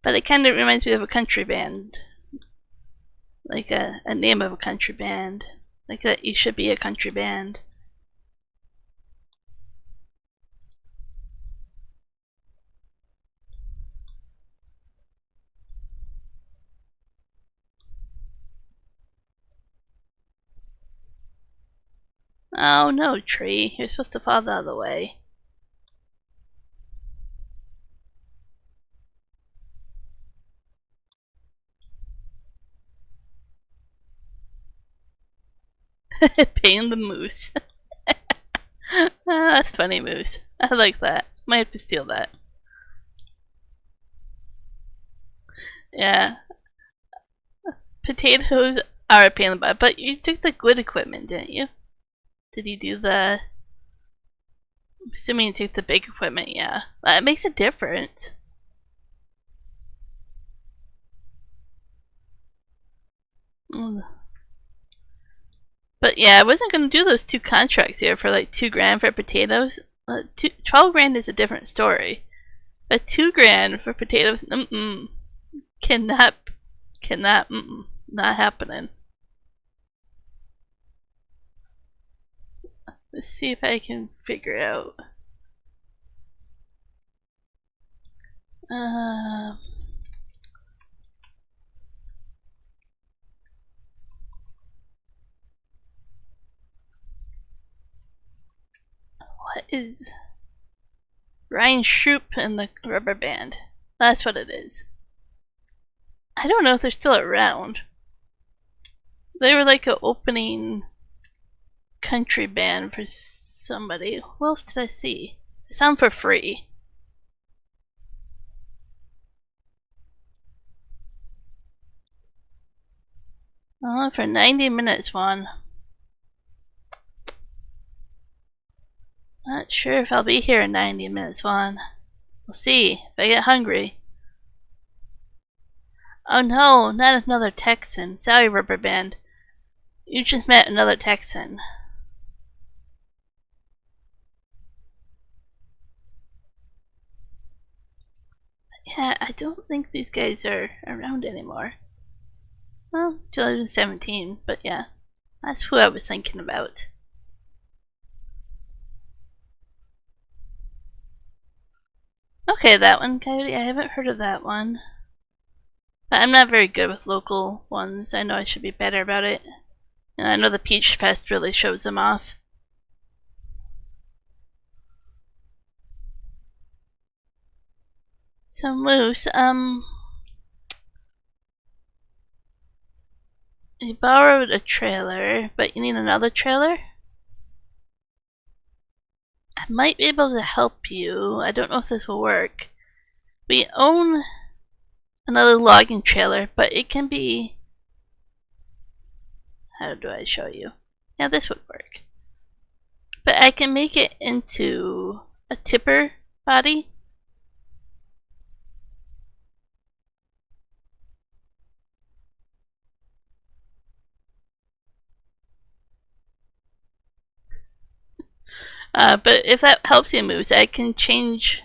But it kind of reminds me of a country band. Like a name of a country band. Like that you should be a country band. Oh no, tree. You're supposed to fall out of the way. Paying the moose. That's funny, moose. I like that. Might have to steal that. Yeah. Potatoes are a pain in the butt, but you took the good equipment, didn't you? Did you do the... I'm assuming you took the big equipment, yeah. That makes a difference. But yeah, I wasn't going to do those 2 contracts here for like $2,000 for potatoes. 12 grand is a different story. But 2 grand for potatoes, cannot, not happening. Let's see if I can figure out. What is Ryan Shroop and the rubber band? That's what it is. I don't know if they're still around. They were like an opening country band for somebody. Who else did I see? I saw them for free. Oh, for 90 minutes one. Not sure if I'll be here in 90 minutes one. We'll see if I get hungry. Oh no, not another Texan. Sorry, rubber band. You just met another Texan. Yeah, I don't think these guys are around anymore. Well, 2017, but yeah. That's who I was thinking about. Okay, that one, Coyote. I haven't heard of that one. But I'm not very good with local ones. I know I should be better about it. And I know the Peach Fest really shows them off. So Moose, you borrowed a trailer, but you need another trailer? I might be able to help you. I don't know if this will work. We own another logging trailer, but it can be... How do I show you? Yeah, this would work. But I can make it into a tipper body. But if that helps you move, I can change...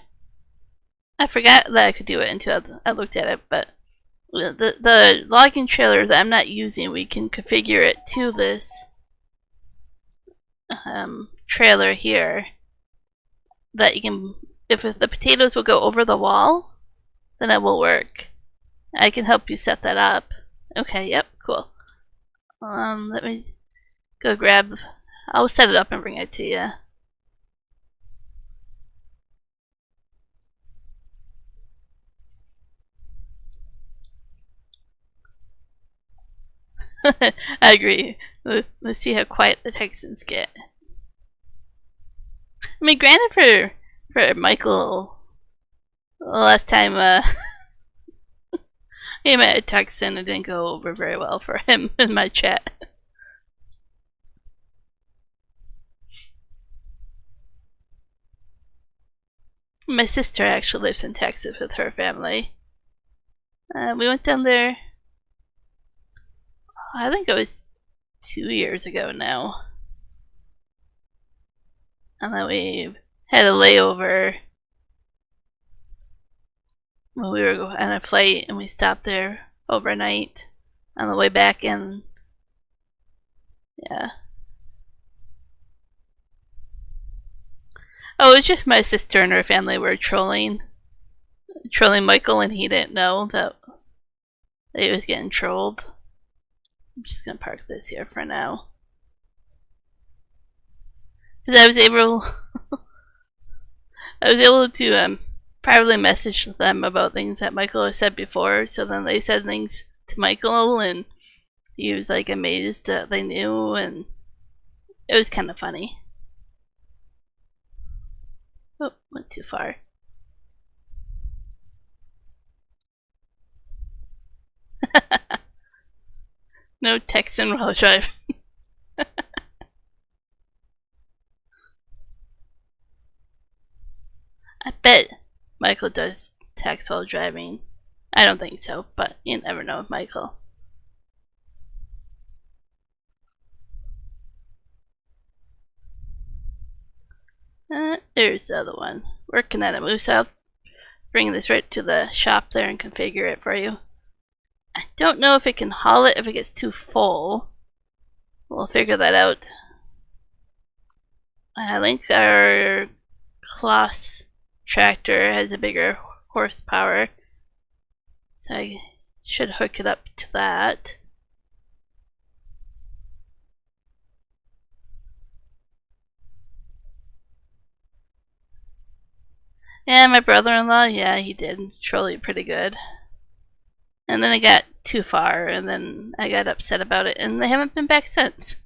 I forgot that I could do it until I looked at it, but the logging trailer that I'm not using, we can configure it to this trailer here. That you can, if the potatoes will go over the wall, then it will work. I can help you set that up. Okay, yep, cool. Let me go grab... I'll set it up and bring it to you. I agree. Let's see how quiet the Texans get. I mean, granted, for Michael, the last time he met a Texan, it didn't go over very well for him in my chat. My sister actually lives in Texas with her family. We went down there, I think it was 2 years ago now. And then we had a layover when we were on a flight, and we stopped there overnight on the way back, and yeah. Oh, it's just my sister and her family were trolling Michael, and he didn't know that he was getting trolled. I'm just gonna park this here for now. Because I was able to privately message them about things that Michael has said before, so then they said things to Michael, and he was like amazed that they knew, and it was kind of funny. Oh, went too far. No Texan while driving. I bet Michael does text while driving. I don't think so, but you never know with Michael. There's the other one. Working at a moose. I'll bring this right to the shop there and configure it for you. I don't know if it can haul it if it gets too full. We'll figure that out. I think our Kloss tractor has a bigger horsepower, so I should hook it up to that. Yeah, my brother-in-law, yeah, he did troll you pretty good. And then I got too far, and then I got upset about it, and they haven't been back since.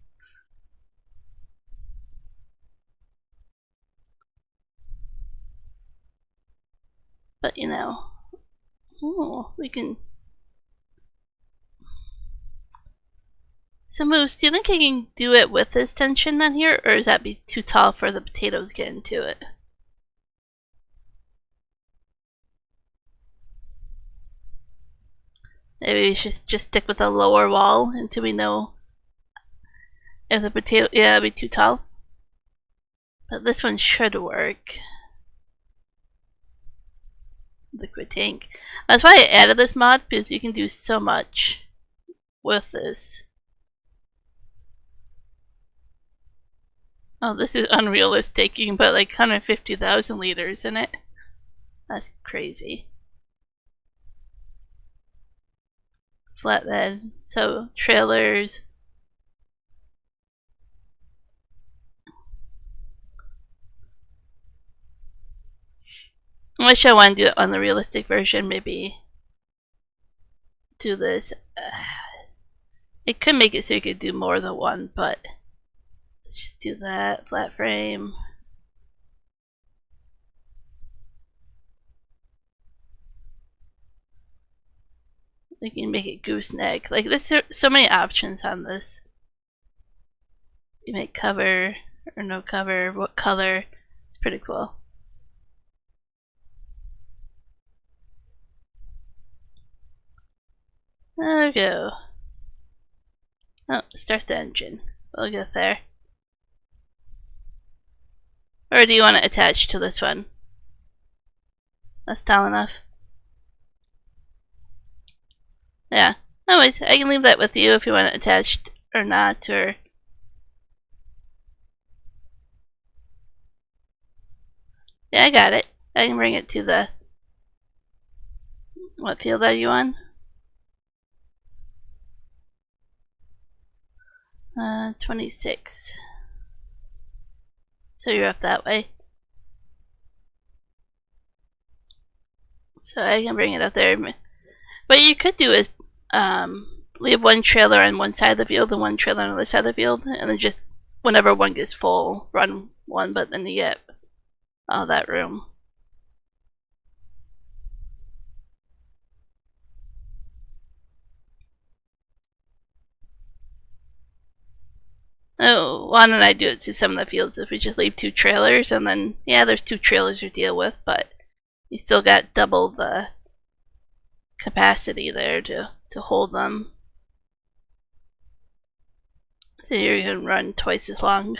But you know, ooh, we can. So Moose, do you think I can do it with this tension on here, or does that be too tall for the potatoes to get into it? Maybe we should just stick with a lower wall until we know if the potato... Yeah, it'd be too tall. But this one should work. Liquid tank. That's why I added this mod, because you can do so much with this. Oh, this is unrealistic. You can put like 150,000 liters in it. That's crazy. Flatbed. So, trailers. I wish I want to do it on the realistic version, maybe do this. It could make it so you could do more than one, but let's just do that. Flat frame. We can make it gooseneck. Like, there's so many options on this. You make cover or no cover, what color. It's pretty cool. There we go. Oh, start the engine. We'll get there. Or do you want it attached to this one? That's tall enough. Yeah. Anyways, I can leave that with you if you want it attached or not, or... Yeah, I got it. I can bring it to the... What field are you on? 26. So you're up that way. So I can bring it up there. What you could do is leave one trailer on one side of the field and one trailer on the other side of the field, and then just whenever one gets full, run one, but then you get all that room. Oh, Juan and I do it to some of the fields if we just leave 2 trailers, and then, yeah, there's 2 trailers to deal with, but you still got double the capacity there to hold them. So you can run twice as long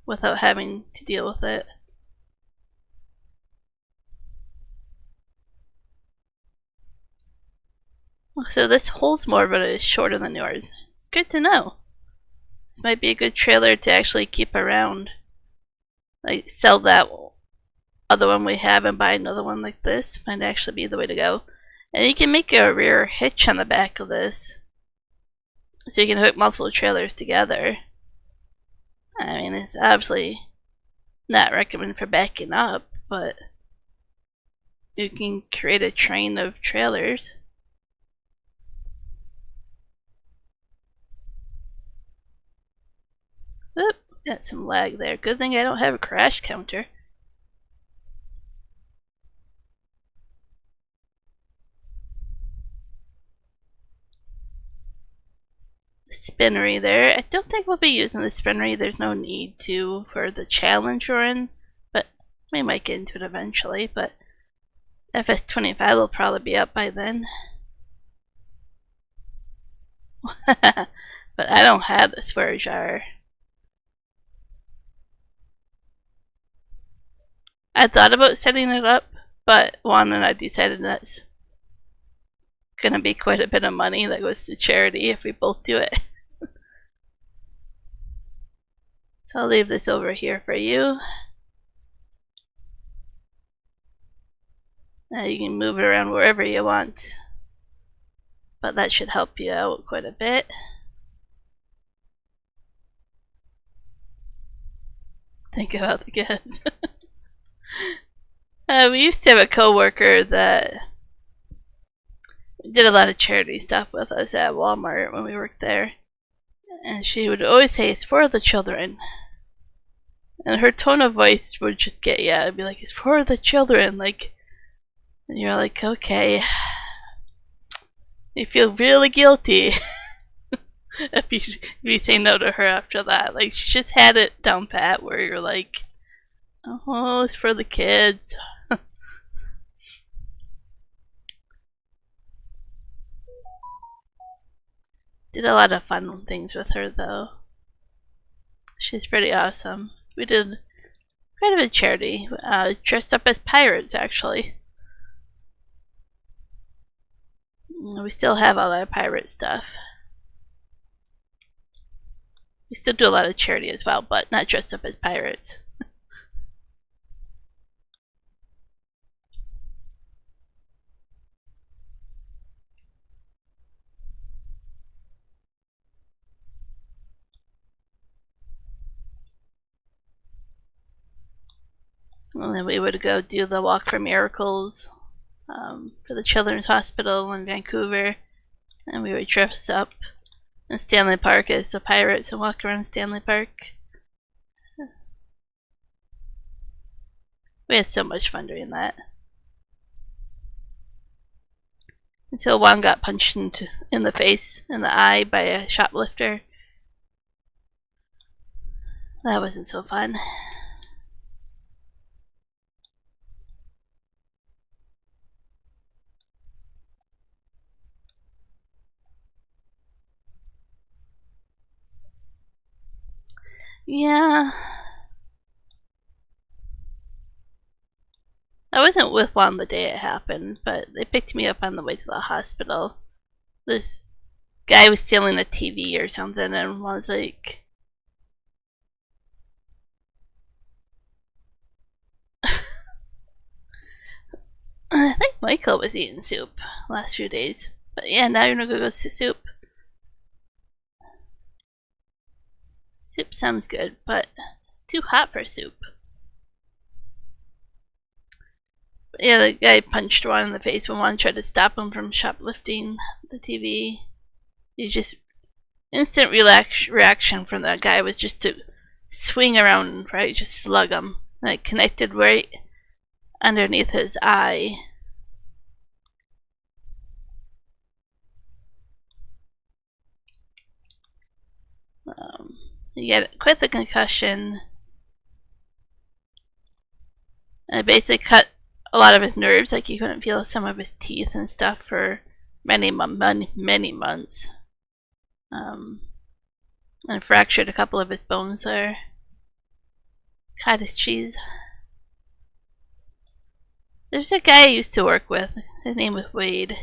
without having to deal with it. So this holds more, but it is shorter than yours. Good to know. This might be a good trailer to actually keep around. Like, sell that other one we have and buy another one like this. Might actually be the way to go. And you can make a rear hitch on the back of this. So you can hook multiple trailers together. I mean, it's obviously not recommended for backing up, but you can create a train of trailers. Oop, got some lag there. Good thing I don't have a crash counter. Spinnery there. I don't think we'll be using the spinnery. There's no need to for the challenge we're in, but we might get into it eventually. But FS25 will probably be up by then. But I don't have the swear jar. I thought about setting it up, but Juan and I decided that's gonna be quite a bit of money that goes to charity if we both do it. So I'll leave this over here for you. Now you can move it around wherever you want, but that should help you out quite a bit. Think about the kids. We used to have a coworker that did a lot of charity stuff with us at Walmart when we worked there, and she would always say it's for the children, and her tone of voice would just get you. It'd be like, it's for the children, like, and you're like, okay. You feel really guilty if you say no to her after that. Like, she just had it down pat where you're like, oh, it's for the kids. Did a lot of fun things with her though. She's pretty awesome. We did quite a bit of charity. Dressed up as pirates actually. We still have all our pirate stuff. We still do a lot of charity as well, but not dressed up as pirates. And then we would go do the Walk for Miracles for the Children's Hospital in Vancouver. And we would dress up in Stanley Park as the pirates and walk around Stanley Park. We had so much fun doing that. Until one got punched in the face, in the eye, by a shoplifter. That wasn't so fun. Yeah. I wasn't with one the day it happened, but they picked me up on the way to the hospital. This guy was stealing a TV or something and was like... I think Michael was eating soup last few days. But yeah, now you're gonna go to soup. Soup sounds good, but it's too hot for soup. But yeah, the guy punched one in the face when one tried to stop him from shoplifting the TV. He just... Instant reaction from that guy was just to swing around, right? Just slug him. And it connected right underneath his eye. He got quite the concussion. And it basically cut a lot of his nerves, like he couldn't feel some of his teeth and stuff for many months. And fractured a couple of his bones there. Cottage cheese. There's a guy I used to work with, his name was Wade,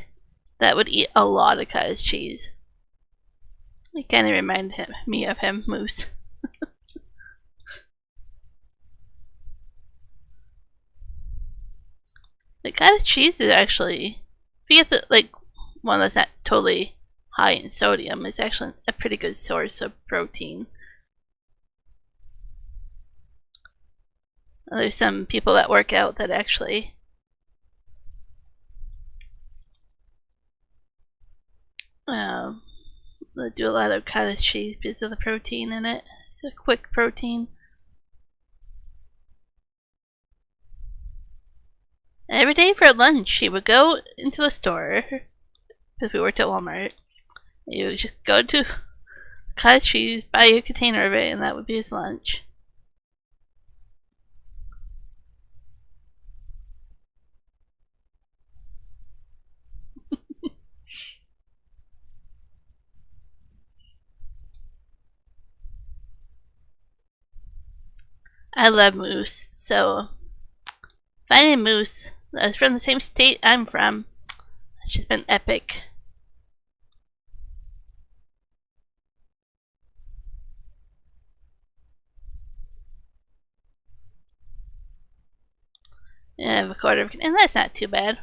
that would eat a lot of cottage cheese. It kind of reminded me of him, Moose. The cottage cheese is actually, if you get the, like, one that's not totally high in sodium, it's actually a pretty good source of protein. There's some people that work out that actually they do a lot of cottage cheese because of the protein in it. It's a quick protein. Every day for lunch, she would go into a store, because we worked at Walmart. You would just go to cottage cheese, buy a container of it, and that would be his lunch. I love moose, so finding moose that is from the same state I'm from, it's just been epic. Yeah, I have a quarter of, and that's not too bad.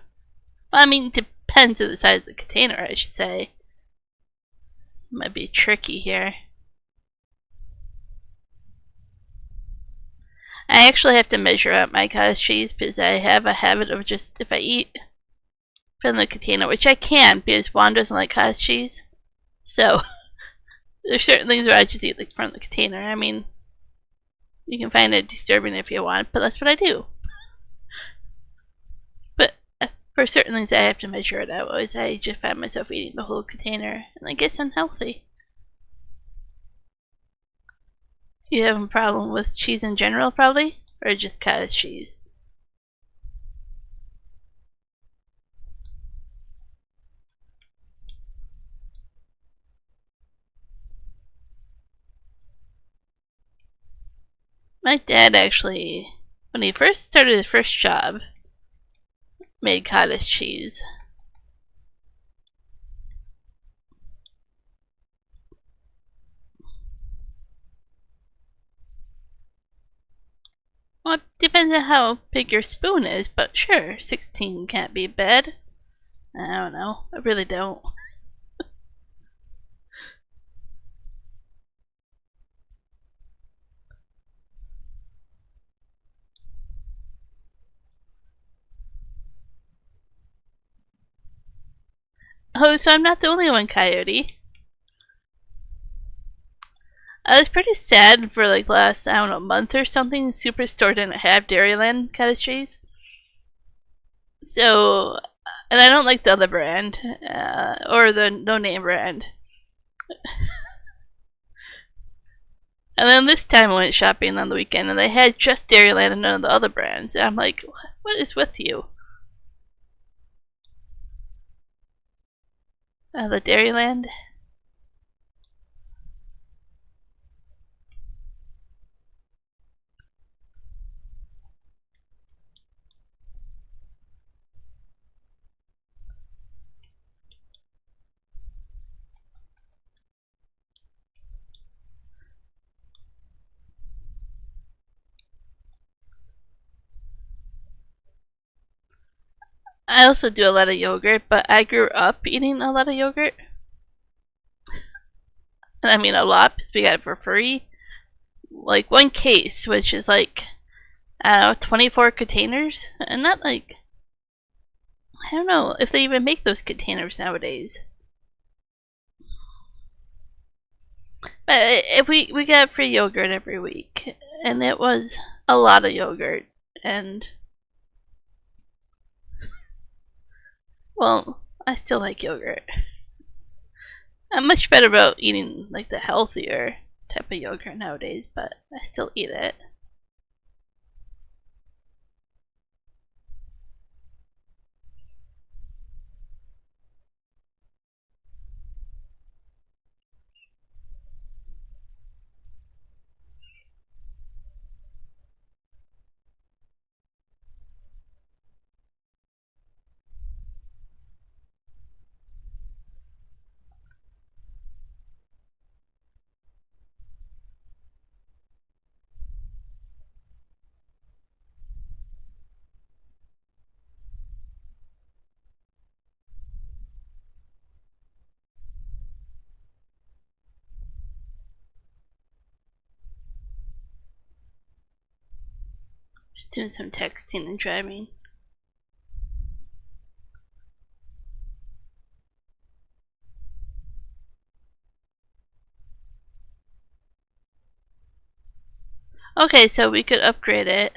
Well, I mean, depends on the size of the container, I should say. Might be tricky here. I actually have to measure out my cottage cheese because I have a habit of just, if I eat from the container, which I can because Juan doesn't like cottage cheese. So, there's certain things where I just eat like from the container. I mean, you can find it disturbing if you want, but that's what I do. But for certain things I have to measure it out, otherwise I just find myself eating the whole container, and I guess unhealthy. You have a problem with cheese in general, probably? Or just cottage cheese? My dad actually, when he first started his first job, made cottage cheese. Well, it depends on how big your spoon is, but sure, 16 can't be bad. I don't know. I really don't. Oh, so I'm not the only one, Coyote. I was pretty sad for like last, I don't know, month or something. Superstore didn't have Dairyland cottage cheese. So And I don't like the other brand, or the no-name brand. And then this time I went shopping on the weekend, and they had just Dairyland and none of the other brands. And I'm like, what is with you? The Dairyland? I also do a lot of yogurt, but I grew up eating a lot of yogurt. And I mean a lot because we got it for free. Like one case, which is like, I don't know, 24 containers. And not like, I don't know if they even make those containers nowadays. But we got free yogurt every week. And it was a lot of yogurt. And well, I still like yogurt. I'm much better about eating like the healthier type of yogurt nowadays, but I still eat it. Just doing some texting and driving. Okay, so we could upgrade it.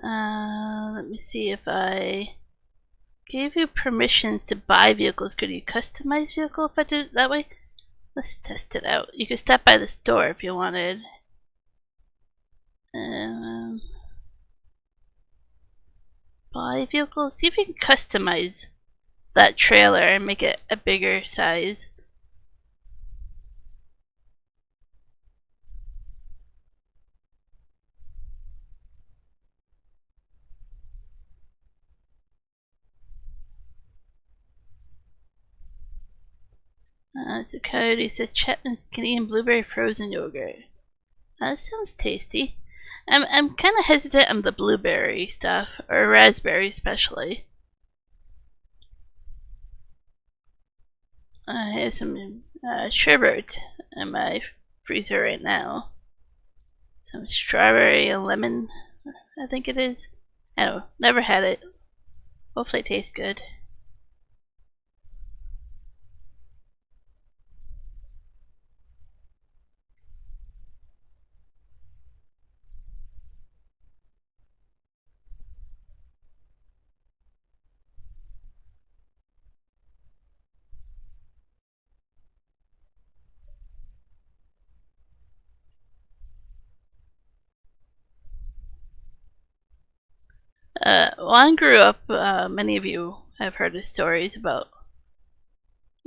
Let me see if I gave you permissions to buy vehicles. Could you customize vehicle if I did it that way? Let's test it out. You could stop by the store if you wanted. Buy vehicle. See if you can customize that trailer and make it a bigger size. So Coyote says Chapman's Canadian blueberry frozen yogurt. That sounds tasty. I'm kind of hesitant on the blueberry stuff, or raspberry especially. I have some sherbet in my freezer right now. Some strawberry and lemon, I think it is. I don't know, never had it. Hopefully it tastes good. Juan grew up, many of you have heard his stories about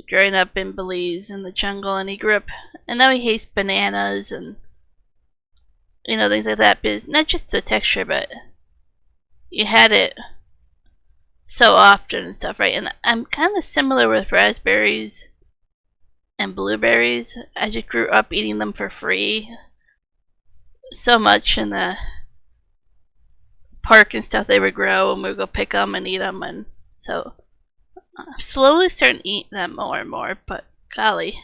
growing up in Belize in the jungle, and he grew up, and now he hates bananas and, you know, things like that, because not just the texture, but you had it so often and stuff, right? And I'm kind of similar with raspberries and blueberries. I just grew up eating them for free so much in the park and stuff. They would grow and we would go pick them and eat them, and so I'm slowly starting to eat them more and more, but golly,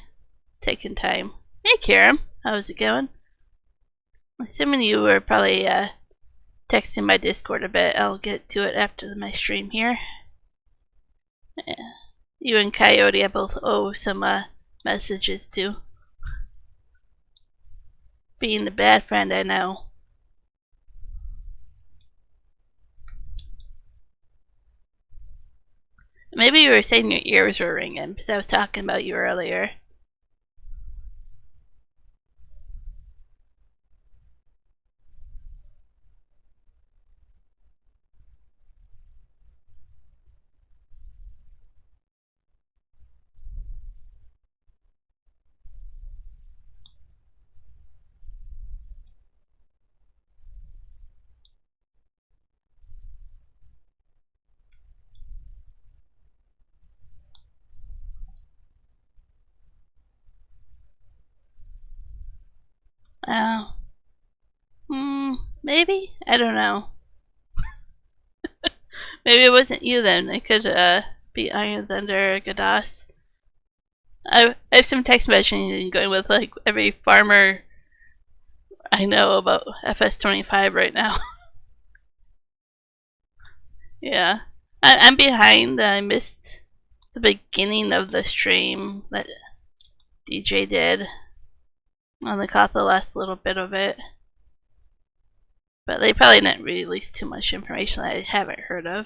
it's taking time. Hey Karen, how's it going? I'm assuming you were probably texting my Discord a bit. I'll get to it after my stream here. Yeah. you and Coyote I both owe some messages to. Being the bad friend, I know. Maybe you were saying your ears were ringing because I was talking about you earlier. Oh. Maybe? I don't know. Maybe it wasn't you then. It could be Iron Thunder or Gadas. I have some text messaging going with like every farmer I know about FS25 right now. Yeah. I'm behind. I missed the beginning of the stream that DJ did. I only caught the last little bit of it. But they probably didn't release too much information that I haven't heard of.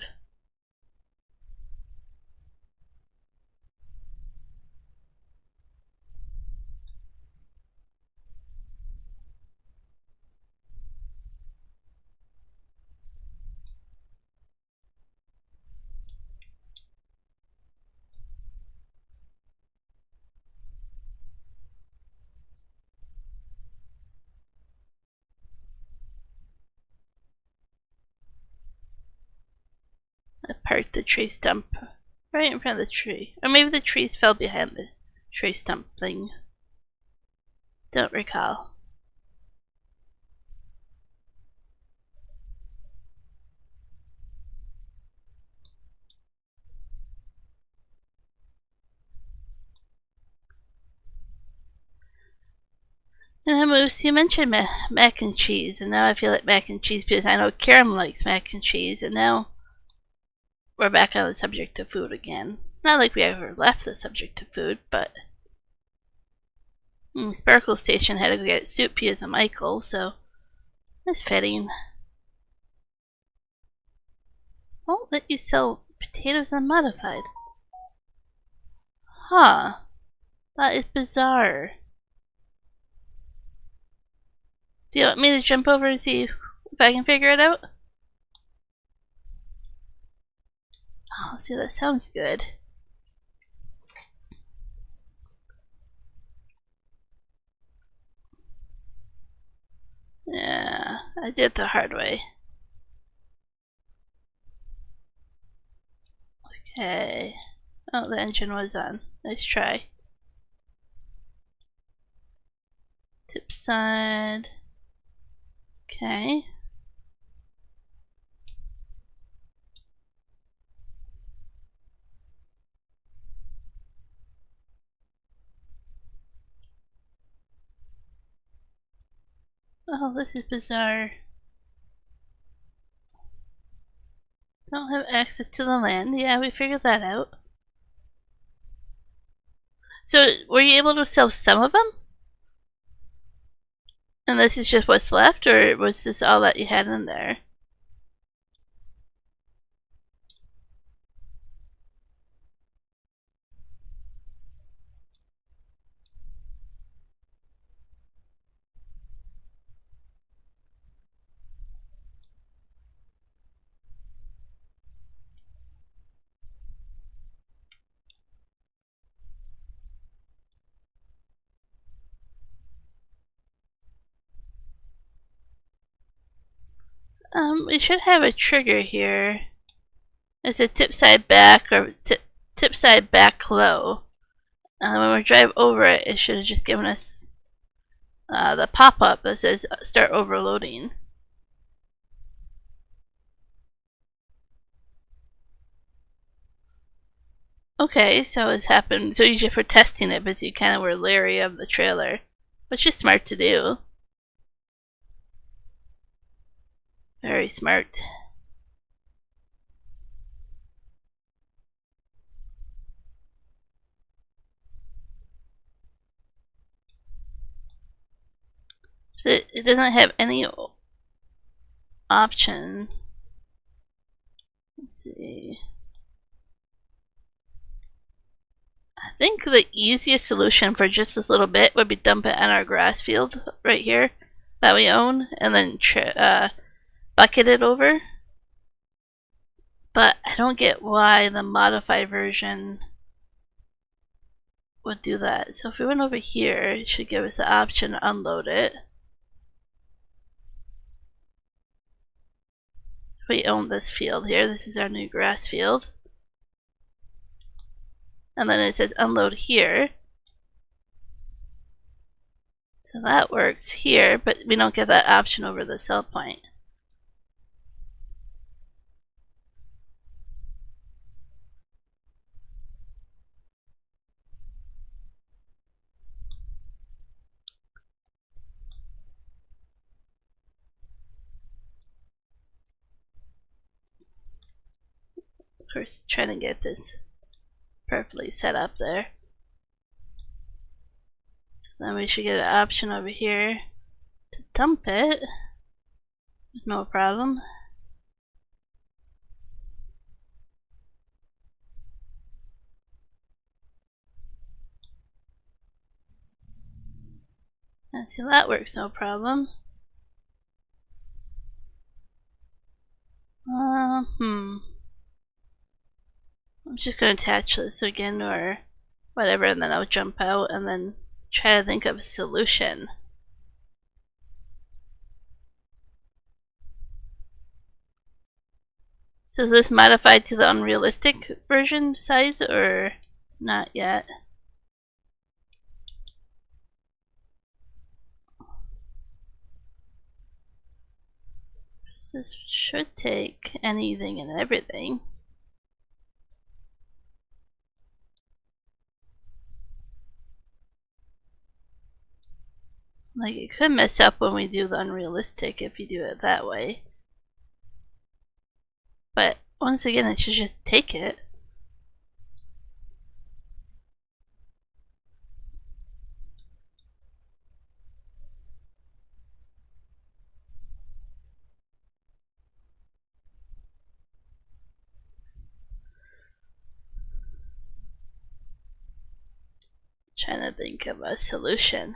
I parked the tree stump right in front of the tree. Or maybe the trees fell behind the tree stump thing. Don't recall. Moose, you mentioned mac and cheese, and now I feel like mac and cheese because I know Karen likes mac and cheese, and now we're back on the subject of food again. Not like we ever left the subject of food, but Sparkle Station had to go get soup because of Michael, so that's fitting. Won't let you sell potatoes unmodified. Huh. That is bizarre. Do you want me to jump over and see if I can figure it out? Oh, see, that sounds good. Yeah, I did the hard way. Okay. Oh, the engine was on. Nice try. Tip side. Okay. Oh, this is bizarre. Don't have access to the land. Yeah, we figured that out. So, were you able to sell some of them? And this is just what's left, or was this all that you had in there? We should have a trigger here. It's a tip side back or tip side back low. And when we drive over it, it should have just given us the pop-up that says start overloading. Okay, so it's happened. So you just were testing it because you kind of were leery of the trailer, which is smart to do. Very smart. It doesn't have any option. Let's see. I think the easiest solution for just this little bit would be dump it on our grass field right here that we own, and then bucket it over. But I don't get why the modified version would do that. So if we went over here, it should give us the option to unload it. We own this field here. This is our new grass field. And then it says unload here. So that works here, but we don't get that option over the sell point. Of course, trying to get this perfectly set up there. So then we should get an option over here to dump it. No problem. And see, that works no problem. I'm just going to attach this again or whatever, and then I'll jump out and then try to think of a solution. So is this modified to the unrealistic version size or not yet? This should take anything and everything. Like, it could mess up when we do the unrealistic if you do it that way. But once again, it should just take it. Trying to think of a solution.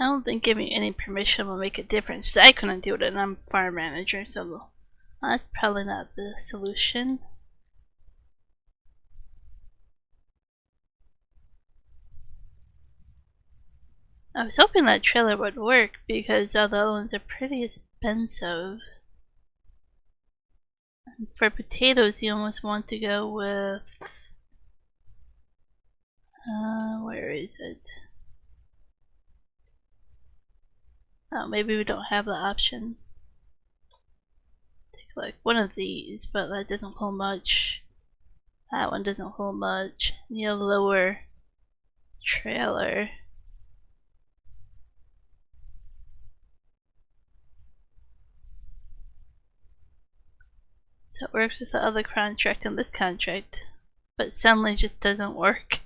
I don't think giving any permission will make a difference because I couldn't do it and I'm farm manager, so that's probably not the solution. I was hoping that trailer would work because all the other ones are pretty expensive. And for potatoes, you almost want to go with where is it? Oh, maybe we don't have the option. Take like one of these, but that doesn't hold much. That one doesn't hold much. Need a lower trailer. So it works with the other contract and this contract, but suddenly just doesn't work.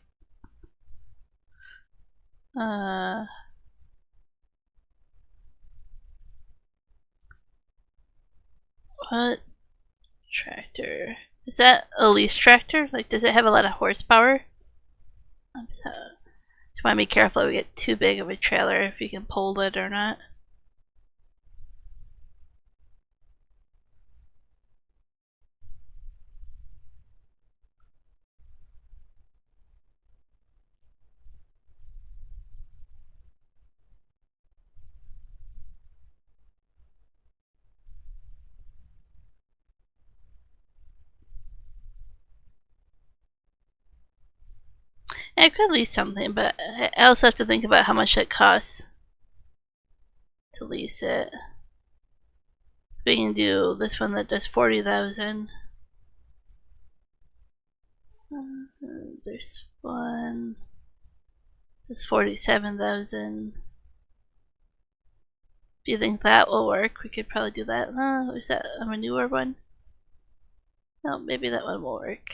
What tractor? Is that a lease tractor? Like, does it have a lot of horsepower? Just want to be careful if we get too big of a trailer, if you can pull it or not. I could lease something, but I also have to think about how much it costs to lease it. We can do this one that does 40,000. There's one. There's 47,000. If you think that will work, we could probably do that. Is that a manure one? No, maybe that one will work.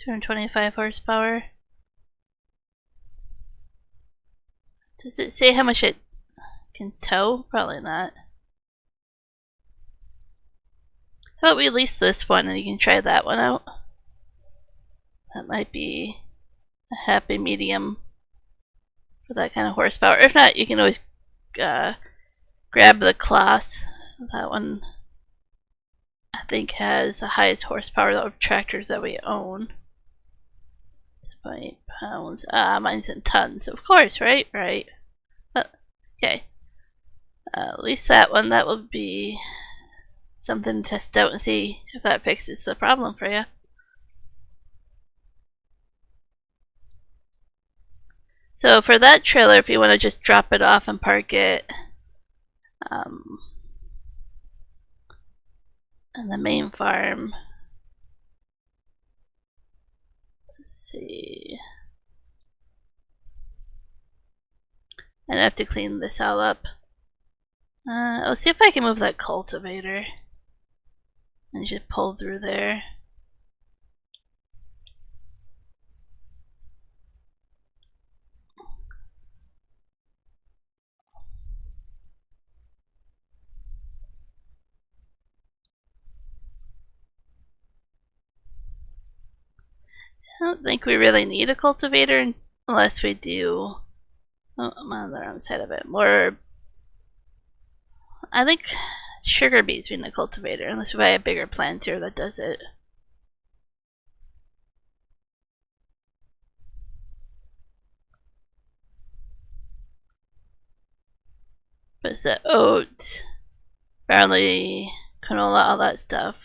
225 horsepower. Does it say how much it can tow? Probably not. How about we lease this one and you can try that one out? That might be a happy medium for that kind of horsepower. If not, you can always grab the class. That one I think has the highest horsepower of tractors that we own. 20 pounds. Mine's in tons, of course, right? Right. Okay. At least that one, that will be something to test out and see if that fixes the problem for you. So for that trailer, if you want to just drop it off and park it in the main farm. Let's see. I'd have to clean this all up. I'll see if I can move that cultivator and just pull through there. I don't think we really need a cultivator unless we do. Oh, I'm on the wrong side of it. More. I think sugar beets we need a cultivator unless we buy a bigger planter that does it. But it's the oat, barley, canola, all that stuff.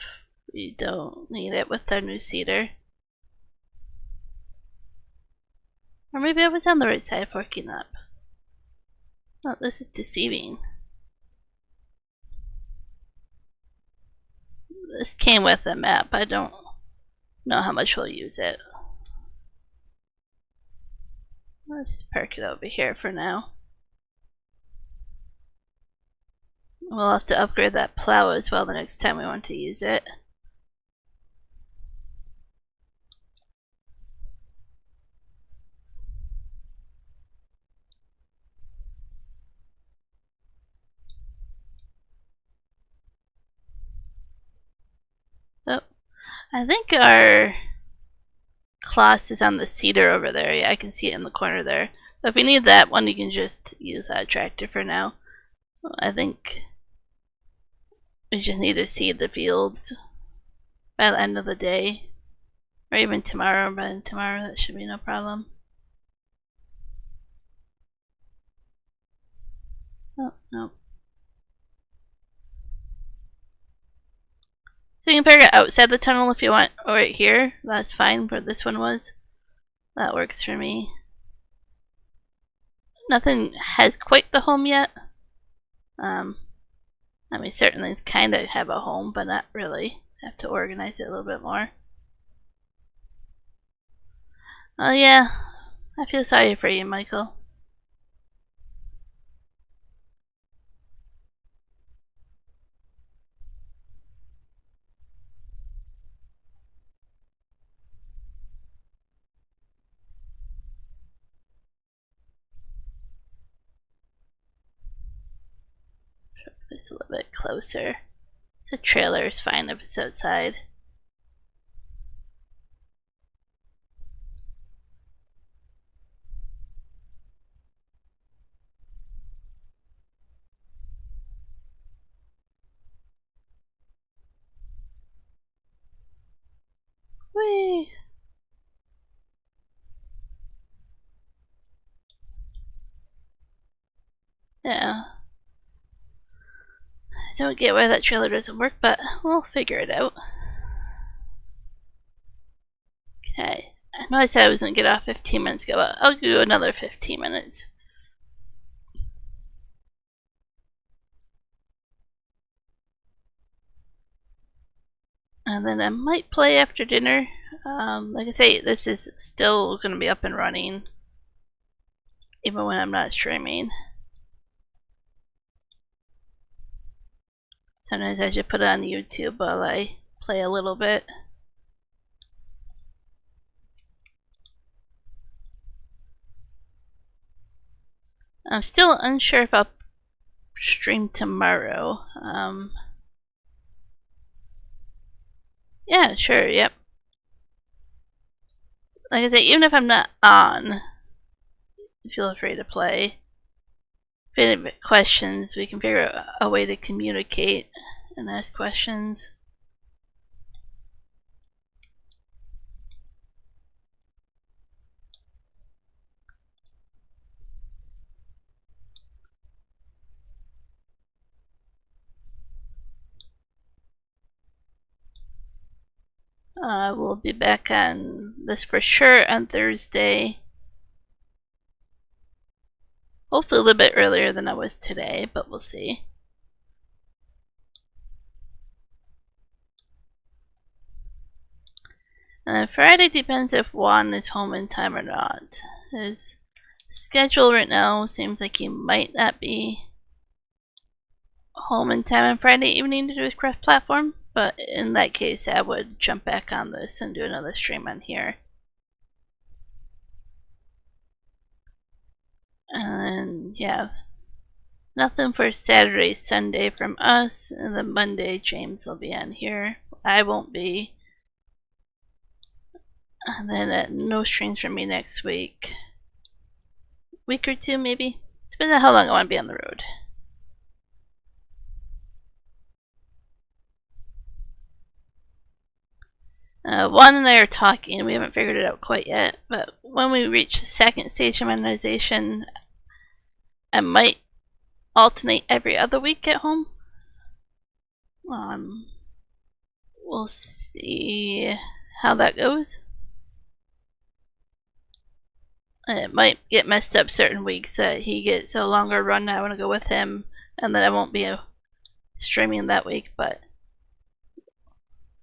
We don't need it with our new seeder. Or maybe I was on the right side of working up. Oh, this is deceiving. This came with the map. I don't know how much we'll use it. Let's just park it over here for now. We'll have to upgrade that plow as well the next time we want to use it. Oh, I think our class is on the cedar over there. Yeah, I can see it in the corner there. So if you need that one, you can just use that tractor for now. I think we just need to seed the fields by the end of the day. Or even tomorrow. By tomorrow, that should be no problem. Oh, no. So you can park it outside the tunnel if you want, or right here. That's fine where this one was. That works for me. Nothing has quite the home yet. I mean, certainly it's kind of have a home, but not really. Have to organize it a little bit more. Oh yeah, I feel sorry for you, Michael. Just a little bit closer. The trailer is fine if it's outside. Whee! Yeah. I don't get why that trailer doesn't work, but we'll figure it out. Okay. I know I said I was going to get off 15 minutes ago, but I'll do another 15 minutes. And then I might play after dinner. Like I say, this is still going to be up and running, even when I'm not streaming. Sometimes I should put it on YouTube while I play a little bit. I'm still unsure if I'll stream tomorrow. Yeah, sure, yep. Like I say, even if I'm not on, feel free to play. If you have questions, we can figure out a way to communicate and ask questions. We'll be back on this for sure on Thursday. Hopefully a little bit earlier than I was today, but we'll see. Friday depends if Juan is home in time or not. His schedule right now seems like he might not be home in time on Friday evening to do his cross-platform, but in that case I would jump back on this and do another stream on here. And yeah, nothing for Saturday, Sunday from us, and then Monday James will be on here. I won't be. And then no streams for me next week. Week or two maybe. Depends on how long I want to be on the road. Juan and I are talking, we haven't figured it out quite yet, but when we reach the second stage of monetization, I might alternate every other week at home. We'll see how that goes. It might get messed up certain weeks that he gets a longer run. I want to go with him, and then I won't be streaming that week, but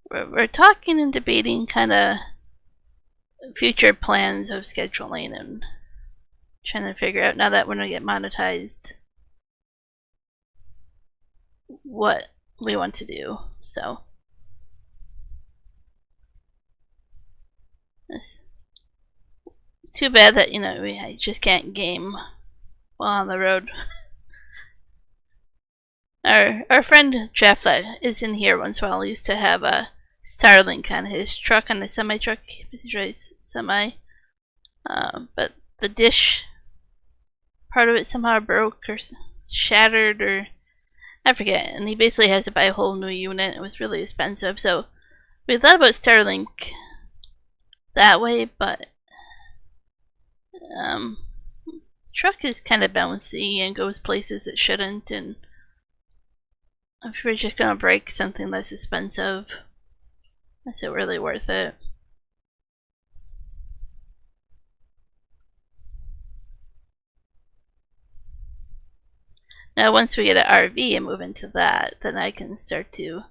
we're talking and debating kind of future plans of scheduling and trying to figure out, now that we're going to get monetized, what we want to do. So it's too bad that, you know, we just can't game while on the road. Our friend Jeff that is in here once in a while used to have a Starlink on his truck, on the semi truck. He drives semi, but the dish part of it somehow broke or shattered, or I forget, and he basically has to buy a whole new unit. It was really expensive, so we thought about Starlink that way, but truck is kind of bouncy and goes places it shouldn't, and if we're just gonna break something less expensive, is it really worth it? Now once we get an RV and move into that, then I can start to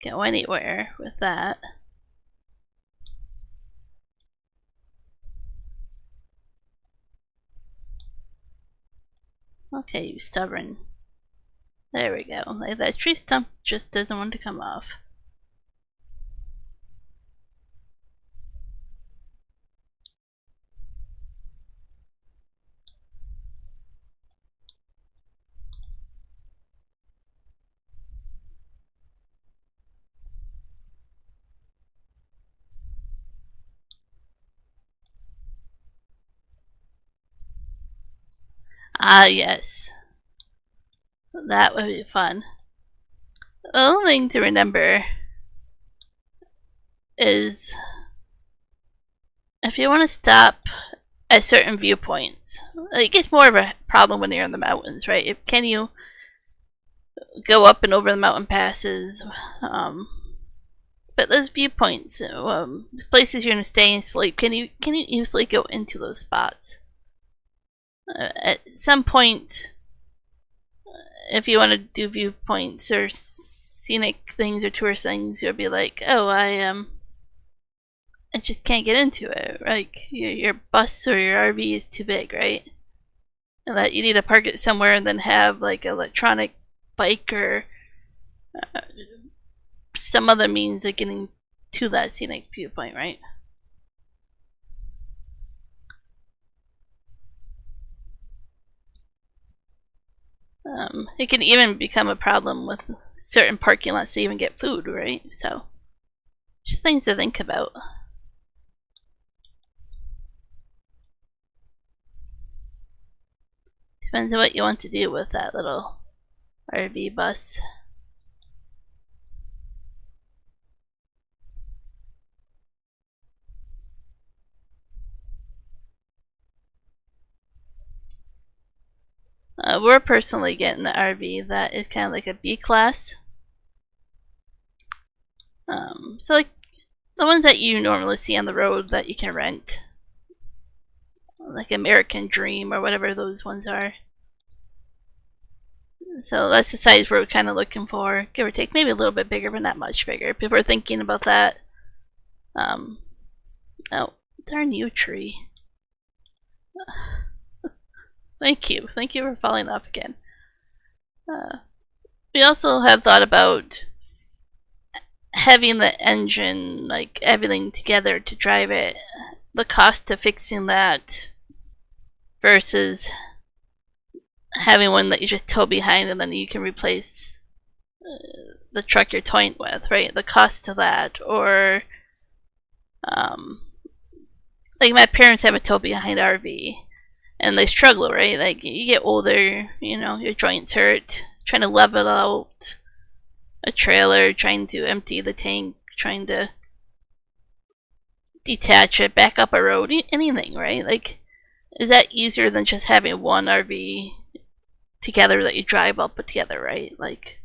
go anywhere with that. Okay, you stubborn. There we go. Like, that tree stump just doesn't want to come off. Ah, yes. That would be fun. The only thing to remember is if you want to stop at certain viewpoints, it gets more of a problem when you're in the mountains, right? Can you go up and over the mountain passes? But those viewpoints, places you're going to stay and sleep, can you easily go into those spots? At some point, if you want to do viewpoints or scenic things or tourist things, you'll be like, oh, I just can't get into it. Like your bus or your RV is too big, right? And that you need to park it somewhere and then have like electronic bike or some other means of getting to that scenic viewpoint, right? It can even become a problem with certain parking lots to even get food, right? So, just things to think about. Depends on what you want to do with that little RV bus. We're personally getting an RV that is kind of like a B class. So like the ones that you normally see on the road that you can rent, like American Dream or whatever those ones are. So that's the size we're kind of looking for, give or take, maybe a little bit bigger, but not much bigger. People are thinking about that. Oh, darn you, tree. Thank you for falling off again. We also have thought about having the engine, like everything together to drive it. The cost of fixing that versus having one that you just tow behind and then you can replace the truck you're towing with, right? The cost of that, or like my parents have a tow behind RV and they struggle, right? Like you get older, you know, your joints hurt, trying to level out a trailer, trying to empty the tank, trying to detach it, back up a road, anything, right? Like, is that easier than just having one RV together that you drive all put together, right? Like,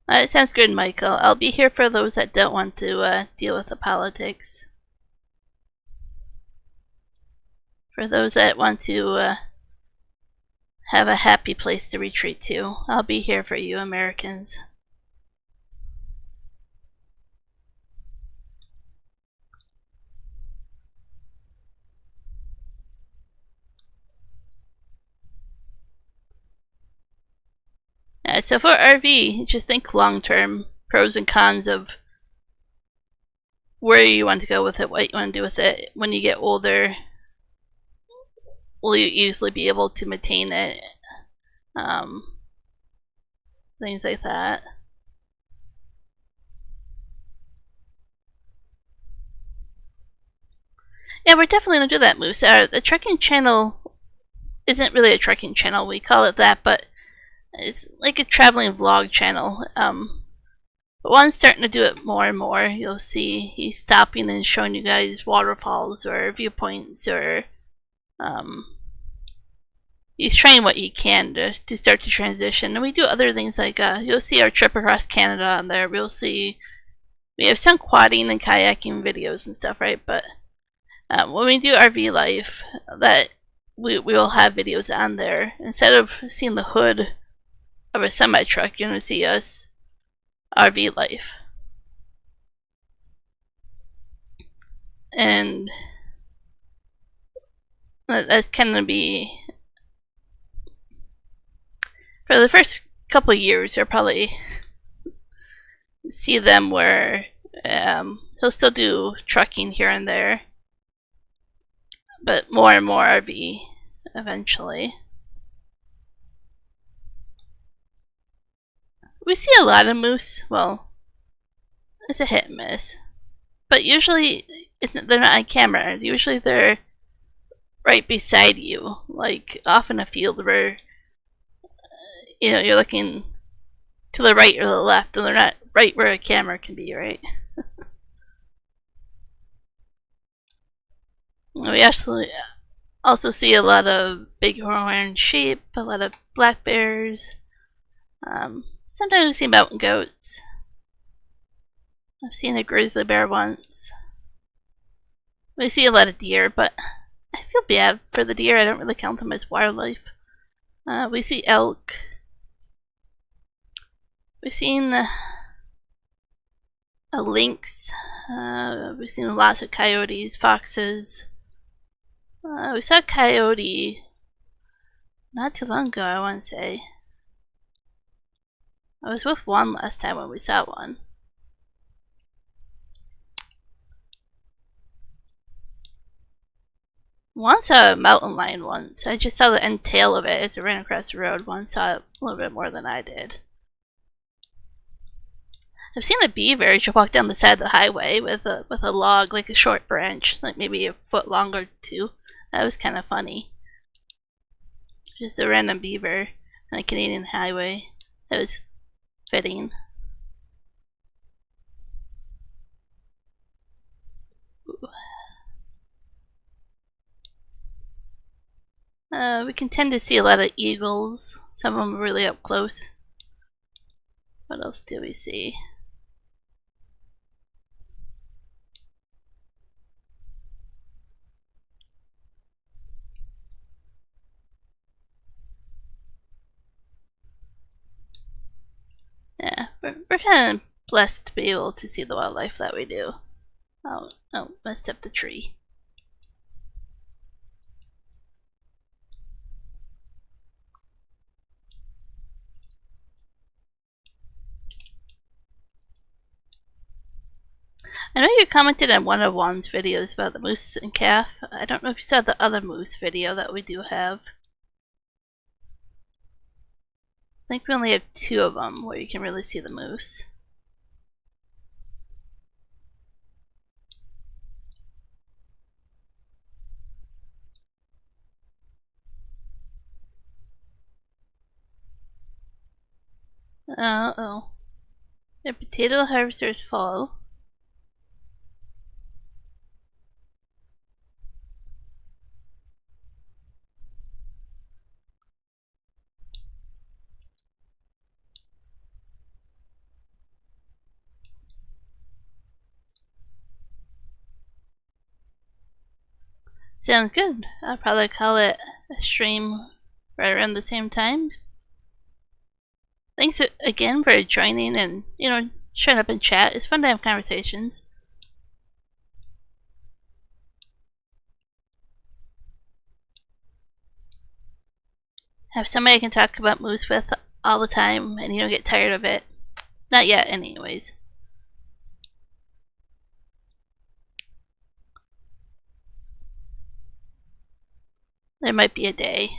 it sounds good, Michael. I'll be here for those that don't want to deal with the politics. For those that want to have a happy place to retreat to, I'll be here for you, Americans. So for RV, just think long term, pros and cons of where you want to go with it, what you want to do with it. When you get older, will you easily be able to maintain it? Things like that. Yeah, we're definitely gonna do that, Moose. The trekking channel isn't really a trekking channel. We call it that, but it's like a traveling vlog channel. But one's starting to do it more and more. You'll see he's stopping and showing you guys waterfalls or viewpoints, or he's trying what he can to start to transition. And we do other things like you'll see our trip across Canada on there. We'll see we have some quadding and kayaking videos and stuff, right? But when we do RV life, that we will have videos on there. Instead of seeing the hood of a semi truck, you're gonna see us RV life. And that's kind of be for the first couple of years. You'll probably see them where he'll still do trucking here and there, but more and more RV eventually. We see a lot of moose. Well, it's a hit and miss, but usually they're not on camera. Usually they're right beside you, like off in a field where you know you're looking to the right or the left, and they're not right where a camera can be, right? We actually also see a lot of bighorn sheep, a lot of black bears. Sometimes we see mountain goats. I've seen a grizzly bear once. We see a lot of deer, but I feel bad for the deer. I don't really count them as wildlife. We see elk. We've seen a lynx. We've seen lots of coyotes, foxes. We saw a coyote not too long ago, I want to say. I was with one last time when we saw one. Once saw a mountain lion once. I just saw the end tail of it as it ran across the road. One saw it a little bit more than I did. I've seen a beaver just walk down the side of the highway with a log, like a short branch, like maybe a foot long or two. That was kind of funny. Just a random beaver on a Canadian highway. That was fitting. We can tend to see a lot of eagles. Some of them are really up close. What else do we see? Yeah, we're kind of blessed to be able to see the wildlife that we do. Oh, messed up the tree. I know you commented on one of Juan's videos about the moose and calf. I don't know if you saw the other moose video that we do have. I think we only have 2 of them where you can really see the moose. Uh-oh. The potato harvester is full. Sounds good. I'll probably call it a stream right around the same time. Thanks again for joining and, showing up and chat. It's fun to have conversations. Have somebody I can talk about moose with all the time and you don't get tired of it. Not yet, anyways. There might be a day.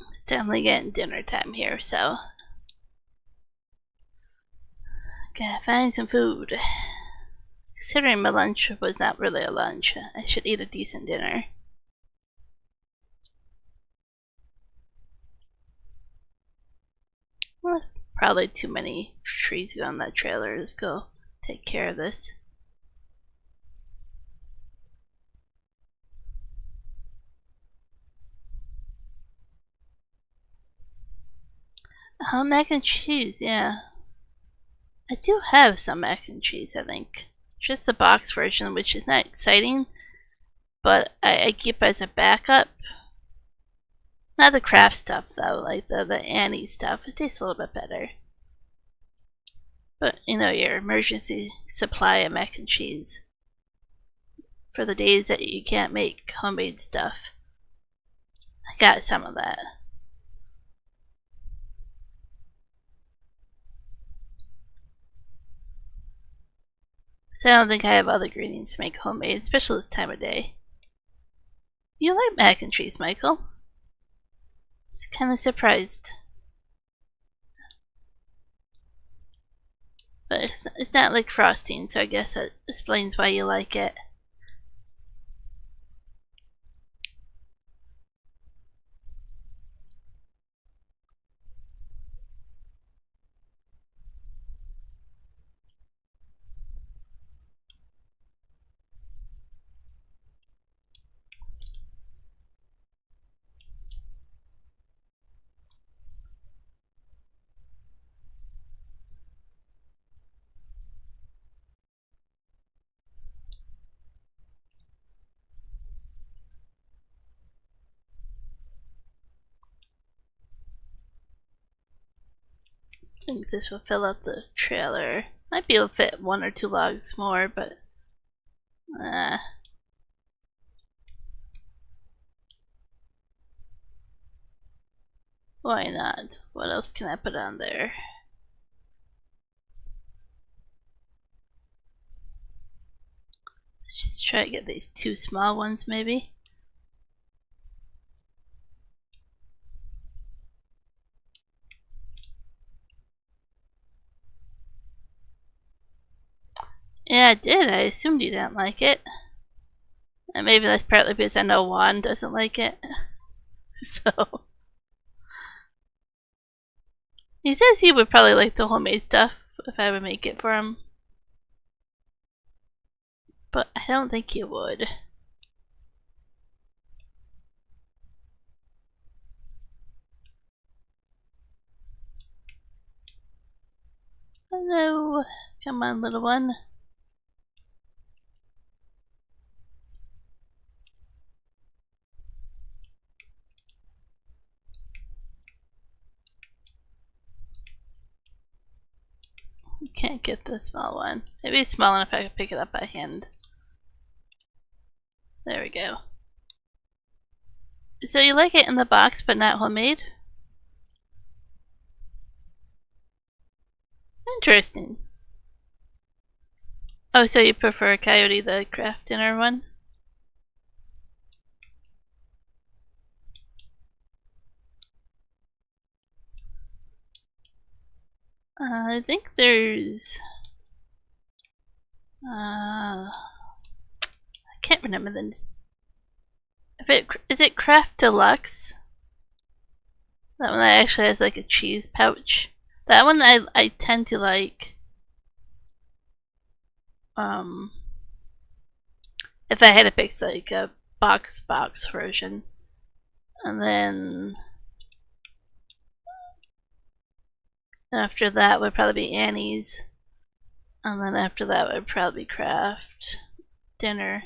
It's definitely getting dinner time here, so gotta find some food. Considering my lunch was not really a lunch, I should eat a decent dinner. Well, probably too many trees on that trailer. Let's go take care of this. Mac and cheese, yeah. I do have some mac and cheese, I think. Just the box version, which is not exciting, but I keep as a backup. Not the craft stuff though, like the Annie stuff. It tastes a little bit better. But your emergency supply of mac and cheese for the days that you can't make homemade stuff. I got some of that. So I don't think I have other ingredients to make homemade, especially this time of day. You like mac and cheese, Michael? I was kind of surprised. But it's not like frosting, so I guess that explains why you like it. think this will fill out the trailer. Might be able to fit 1 or 2 logs more, but why not? What else can I put on there? Just try to get these 2 small ones maybe. Yeah, I did. I assumed you didn't like it. And maybe that's partly because I know Juan doesn't like it. So he says he would probably like the homemade stuff if I would make it for him. But I don't think he would. Hello. Come on, little one. You can't get the small one. Maybe it's small enough I can pick it up by hand. There we go. So you like it in the box but not homemade? Interesting. Oh, so you prefer Coyote the craft dinner one? I think there's I can't remember the is it Craft Deluxe? That one that actually has like a cheese pouch. That one I tend to like. If I had to pick like a box version, and then after that would probably be Annie's, and then after that would probably be Craft Dinner.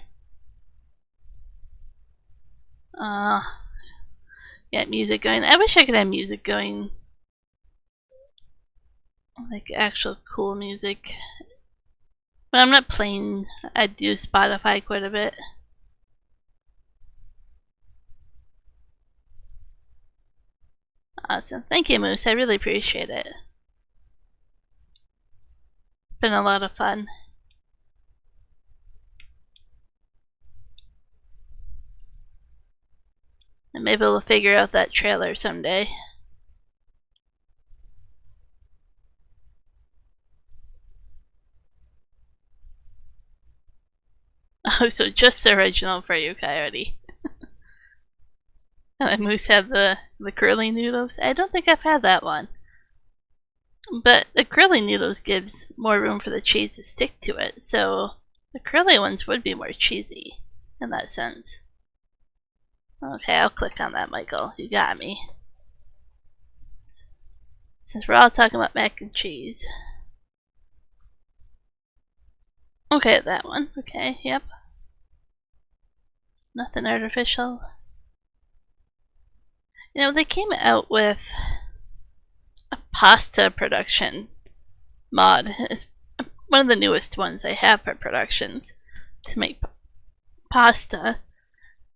Get music going. I wish I could have music going, like actual cool music. When I'm not playing, I do Spotify quite a bit. Awesome. Thank you, Moose. I really appreciate it. It's been a lot of fun. And maybe we'll figure out that trailer someday. Oh, so just the original for you, Coyote. And Moose had the curly noodles. I don't think I've had that one. But the curly noodles gives more room for the cheese to stick to it, so the curly ones would be more cheesy in that sense. Okay, I'll click on that, Michael. You got me. Since we're all talking about mac and cheese. Okay, that one. Okay, yep. Nothing artificial. You know, they came out with a pasta production mod. It's one of the newest ones they have for productions to make pasta.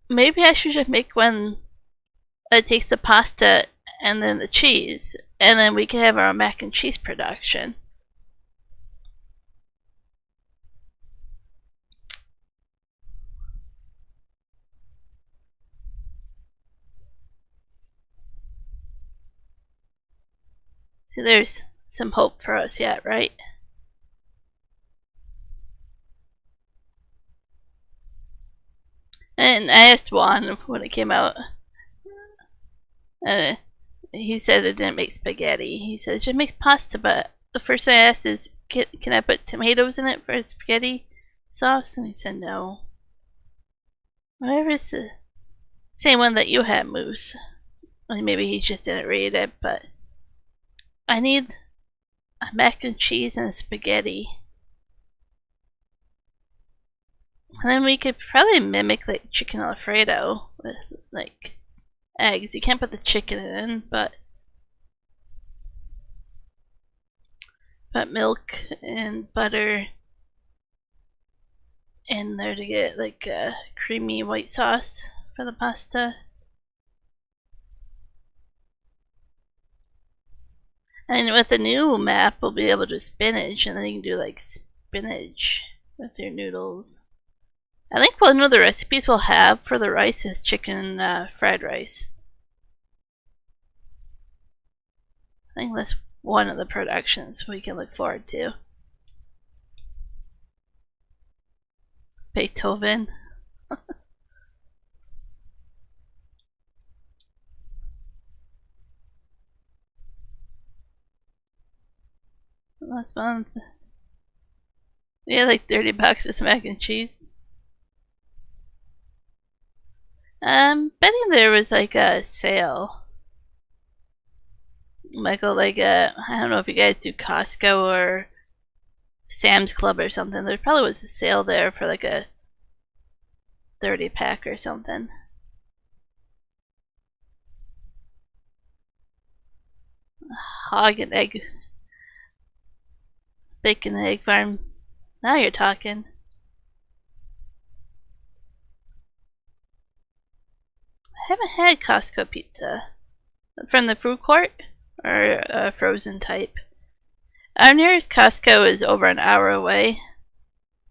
Maybe I should just make one that takes the pasta and then the cheese, and then we can have our mac and cheese production. See, there's some hope for us yet, right? And I asked Juan when it came out. He said it didn't make spaghetti. He said it just makes pasta, but the first thing I asked is, can I put tomatoes in it for spaghetti sauce? And he said no. Whatever, it's the same one that you had, Moose. Maybe he just didn't read it, but I need a mac and cheese and a spaghetti. And then we could probably mimic like chicken Alfredo with like eggs. You can't put the chicken in, but put milk and butter in there to get like a creamy white sauce for the pasta. And with the new map, we'll be able to do spinach, and then you can do like spinach with your noodles. I think one of the recipes we'll have for the rice is chicken fried rice. I think that's one of the productions we can look forward to. Beethoven. Last month. Yeah, like $30 is mac and cheese. Betting there was like a sale. Michael, like I don't know if you guys do Costco or Sam's Club or something. There probably was a sale there for like a 30-pack or something. Hog and egg. Bacon and egg farm. Now you're talking. I haven't had Costco pizza. From the food court? Or a frozen type? Our nearest Costco is over an hour away.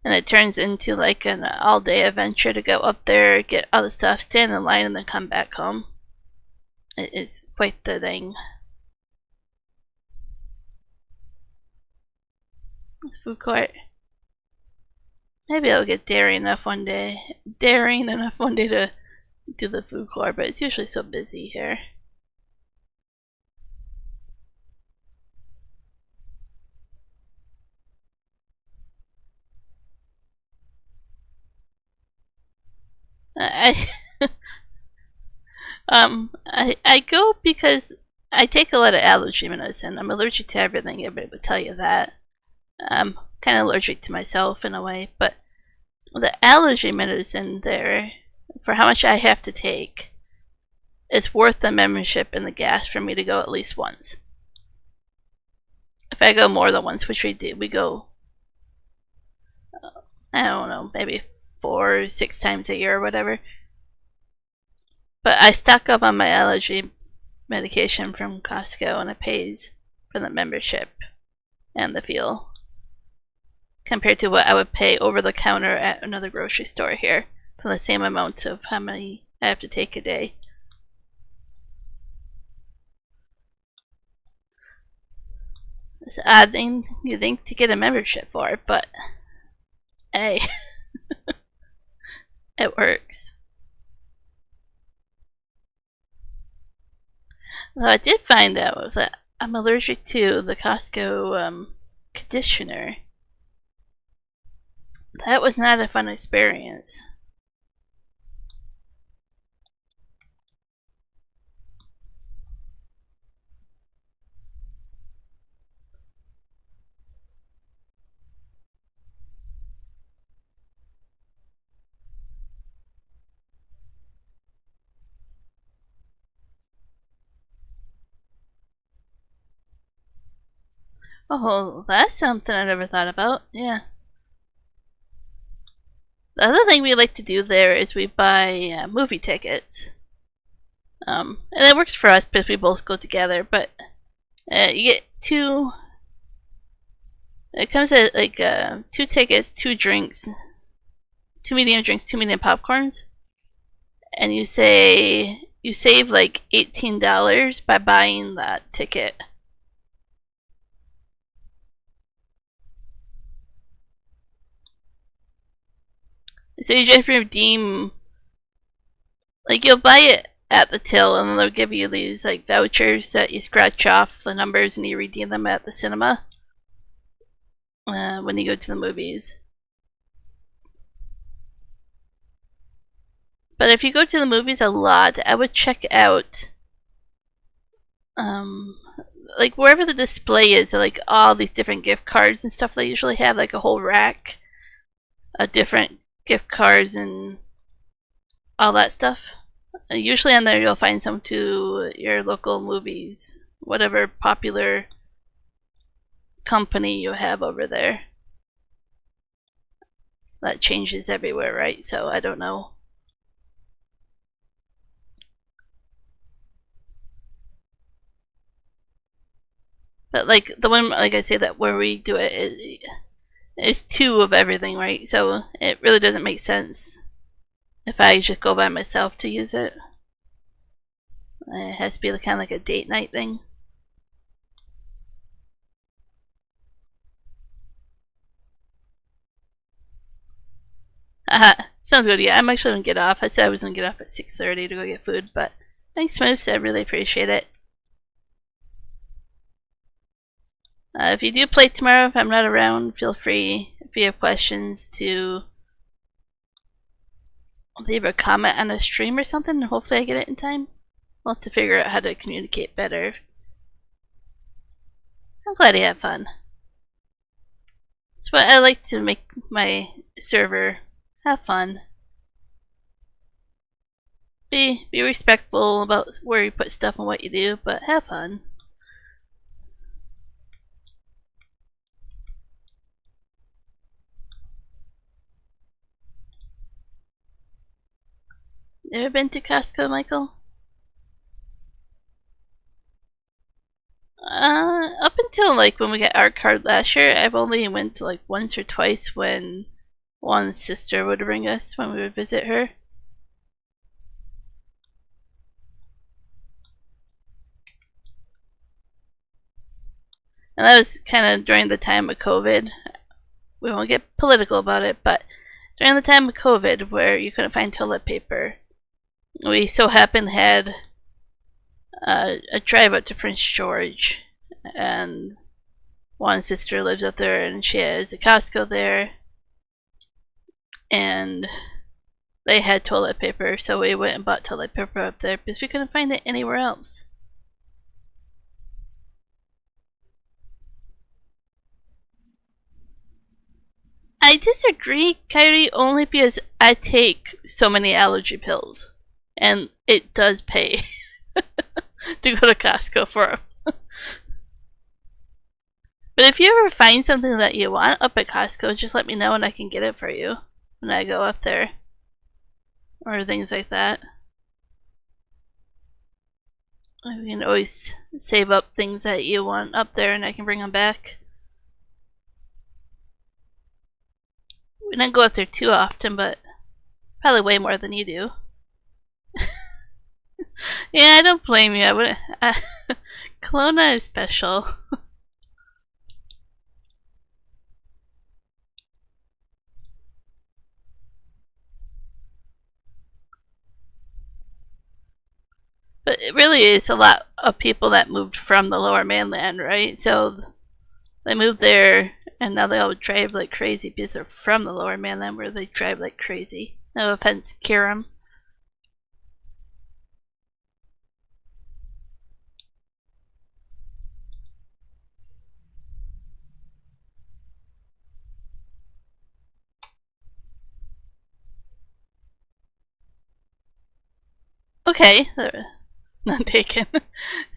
And it turns into like an all-day adventure to go up there, get all the stuff, stand in line, and then come back home. It is quite the thing. Food court. Maybe I'll get daring enough one day to do the food court, but it's usually so busy here. I go because I take a lot of allergy medicine. I'm allergic to everything. Everybody would tell you that. I'm kind of allergic to myself in a way, but the allergy medicine there, for how much I have to take, it's worth the membership and the gas for me to go at least once. If I go more than once, which we do, we go, I don't know, maybe 4 or 6 times a year or whatever. But I stock up on my allergy medication from Costco, and it pays for the membership and the fuel compared to what I would pay over the counter at another grocery store here for the same amount of how many I have to take a day. It's an odd thing you think to get a membership for, but hey, it works. Though I did find out that I'm allergic to the Costco conditioner. That was not a fun experience. Oh, that's something I never thought about. Yeah. The other thing we like to do there is we buy movie tickets. And it works for us because we both go together, but you get 2. It comes at like 2 tickets, 2 drinks, 2 medium drinks, 2 medium popcorns, and you save like $18 by buying that ticket. So you just redeem, like you'll buy it at the till, and then they'll give you these like vouchers that you scratch off the numbers and you redeem them at the cinema when you go to the movies. But if you go to the movies a lot, I would check out like wherever the display is, like all these different gift cards and stuff. They usually have like a whole rack of different gift cards and all that stuff. Usually on there you'll find some to your local movies, whatever popular company you have over there. That changes everywhere, right? So I don't know. But like the one, like I say, that where we do it is 2 of everything, right? So it really doesn't make sense if I just go by myself to use it. It has to be kind of like a date night thing. Sounds good. Yeah, I'm actually gonna get off. I said I was gonna get off at 6:30 to go get food, but thanks, Moose. I really appreciate it. If you do play tomorrow, if I'm not around, feel free, if you have questions, to leave a comment on a stream or something, and hopefully I get it in time. I'll have to figure out how to communicate better. I'm glad you have fun. That's what I like to make my server. Have fun. Be respectful about where you put stuff and what you do, but have fun. Ever been to Costco, Michael? Up until like when we got our card last year, I've only went to like once or twice when Juan's sister would bring us when we would visit her. And that was kind of during the time of COVID. We won't get political about it, but during the time of COVID where you couldn't find toilet paper, we so happened had a drive up to Prince George, and Juan's sister lives up there and she has a Costco there, and they had toilet paper, so we went and bought toilet paper up there because we couldn't find it anywhere else. I disagree, Kyrie, only because I take so many allergy pills, and it does pay to go to Costco for them. But if you ever find something that you want up at Costco, just let me know and I can get it for you when I go up there. Or things like that. You can always save up things that you want up there and I can bring them back. We don't go up there too often, but probably way more than you do. Yeah, I don't blame you. Kelowna is special. But it really is a lot of people that moved from the lower mainland, right? So they moved there and now they all drive like crazy because they're from the lower mainland where they drive like crazy. No offense, Kiram. Okay, they're not taken.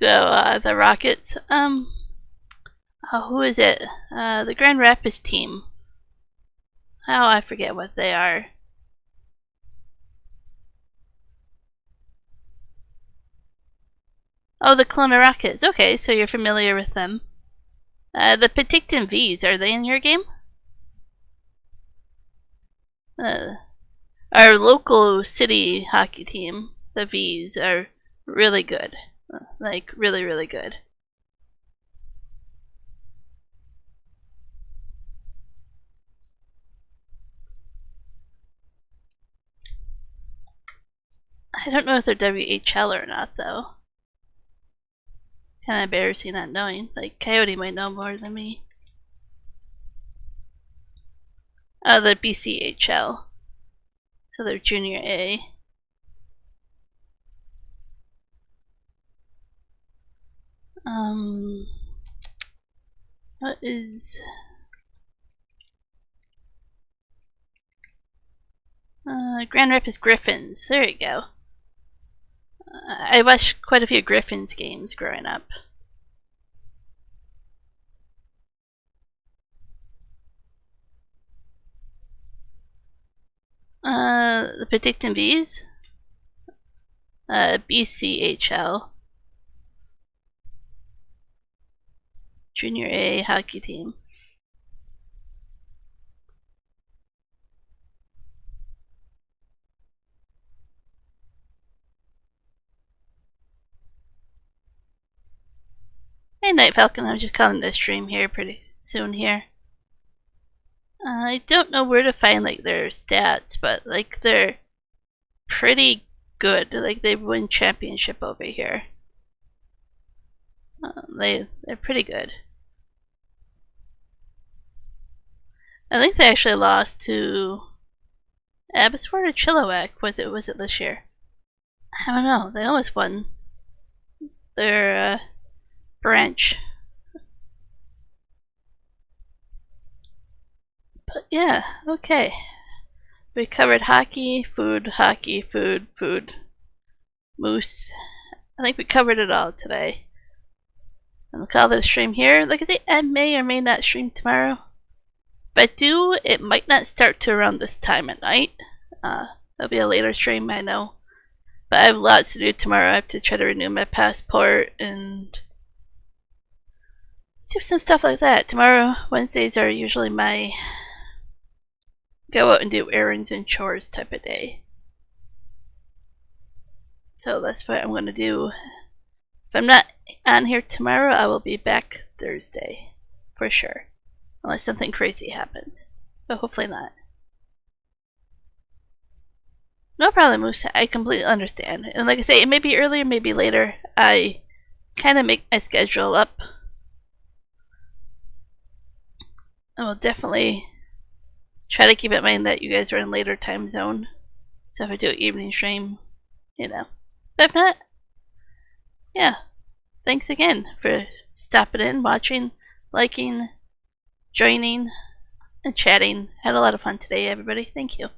So the Rockets, who is it? The Grand Rapids team. Oh, I forget what they are. Oh, the Kelowna Rockets. Okay, so you're familiar with them. The Penticton V's, are they in your game? Our local city hockey team, the V's, are really good. Like, really, really good. I don't know if they're WHL or not, though. Kind of embarrassing not knowing. Like, Coyote might know more than me. Oh, they're BCHL. So they're Junior A. What is... Grand Rapids Griffins. There you go. I watched quite a few Griffins games growing up. The Penticton Bees. BCHL. Junior A hockey team. Hey Night Falcon, I'm just calling the stream here pretty soon here. I don't know where to find like their stats, but like they're pretty good. Like they win championship over here. They're pretty good. I think they actually lost to Abbotsford or Chilliwack. Was it this year? I don't know. They almost won their branch. But yeah, okay. We covered hockey, food, moose. I think we covered it all today. I'm gonna call this stream here. Like I say, I may or may not stream tomorrow. If I do, it might not start to around this time at night. It'll be a later stream, I know. But I have lots to do tomorrow. I have to try to renew my passport and do some stuff like that. Tomorrow, Wednesdays are usually my go out and do errands and chores type of day. So that's what I'm going to do. If I'm not on here tomorrow, I will be back Thursday. For sure. Unless something crazy happens. But hopefully not. No problem, Moose. I completely understand. And like I say, it may be earlier, maybe later. I kind of make my schedule up. I will definitely try to keep in mind that you guys are in later time zone. So if I do an evening stream, you know. But if not, yeah. Thanks again for stopping in, watching, liking, joining, and chatting. Had a lot of fun today, everybody. Thank you.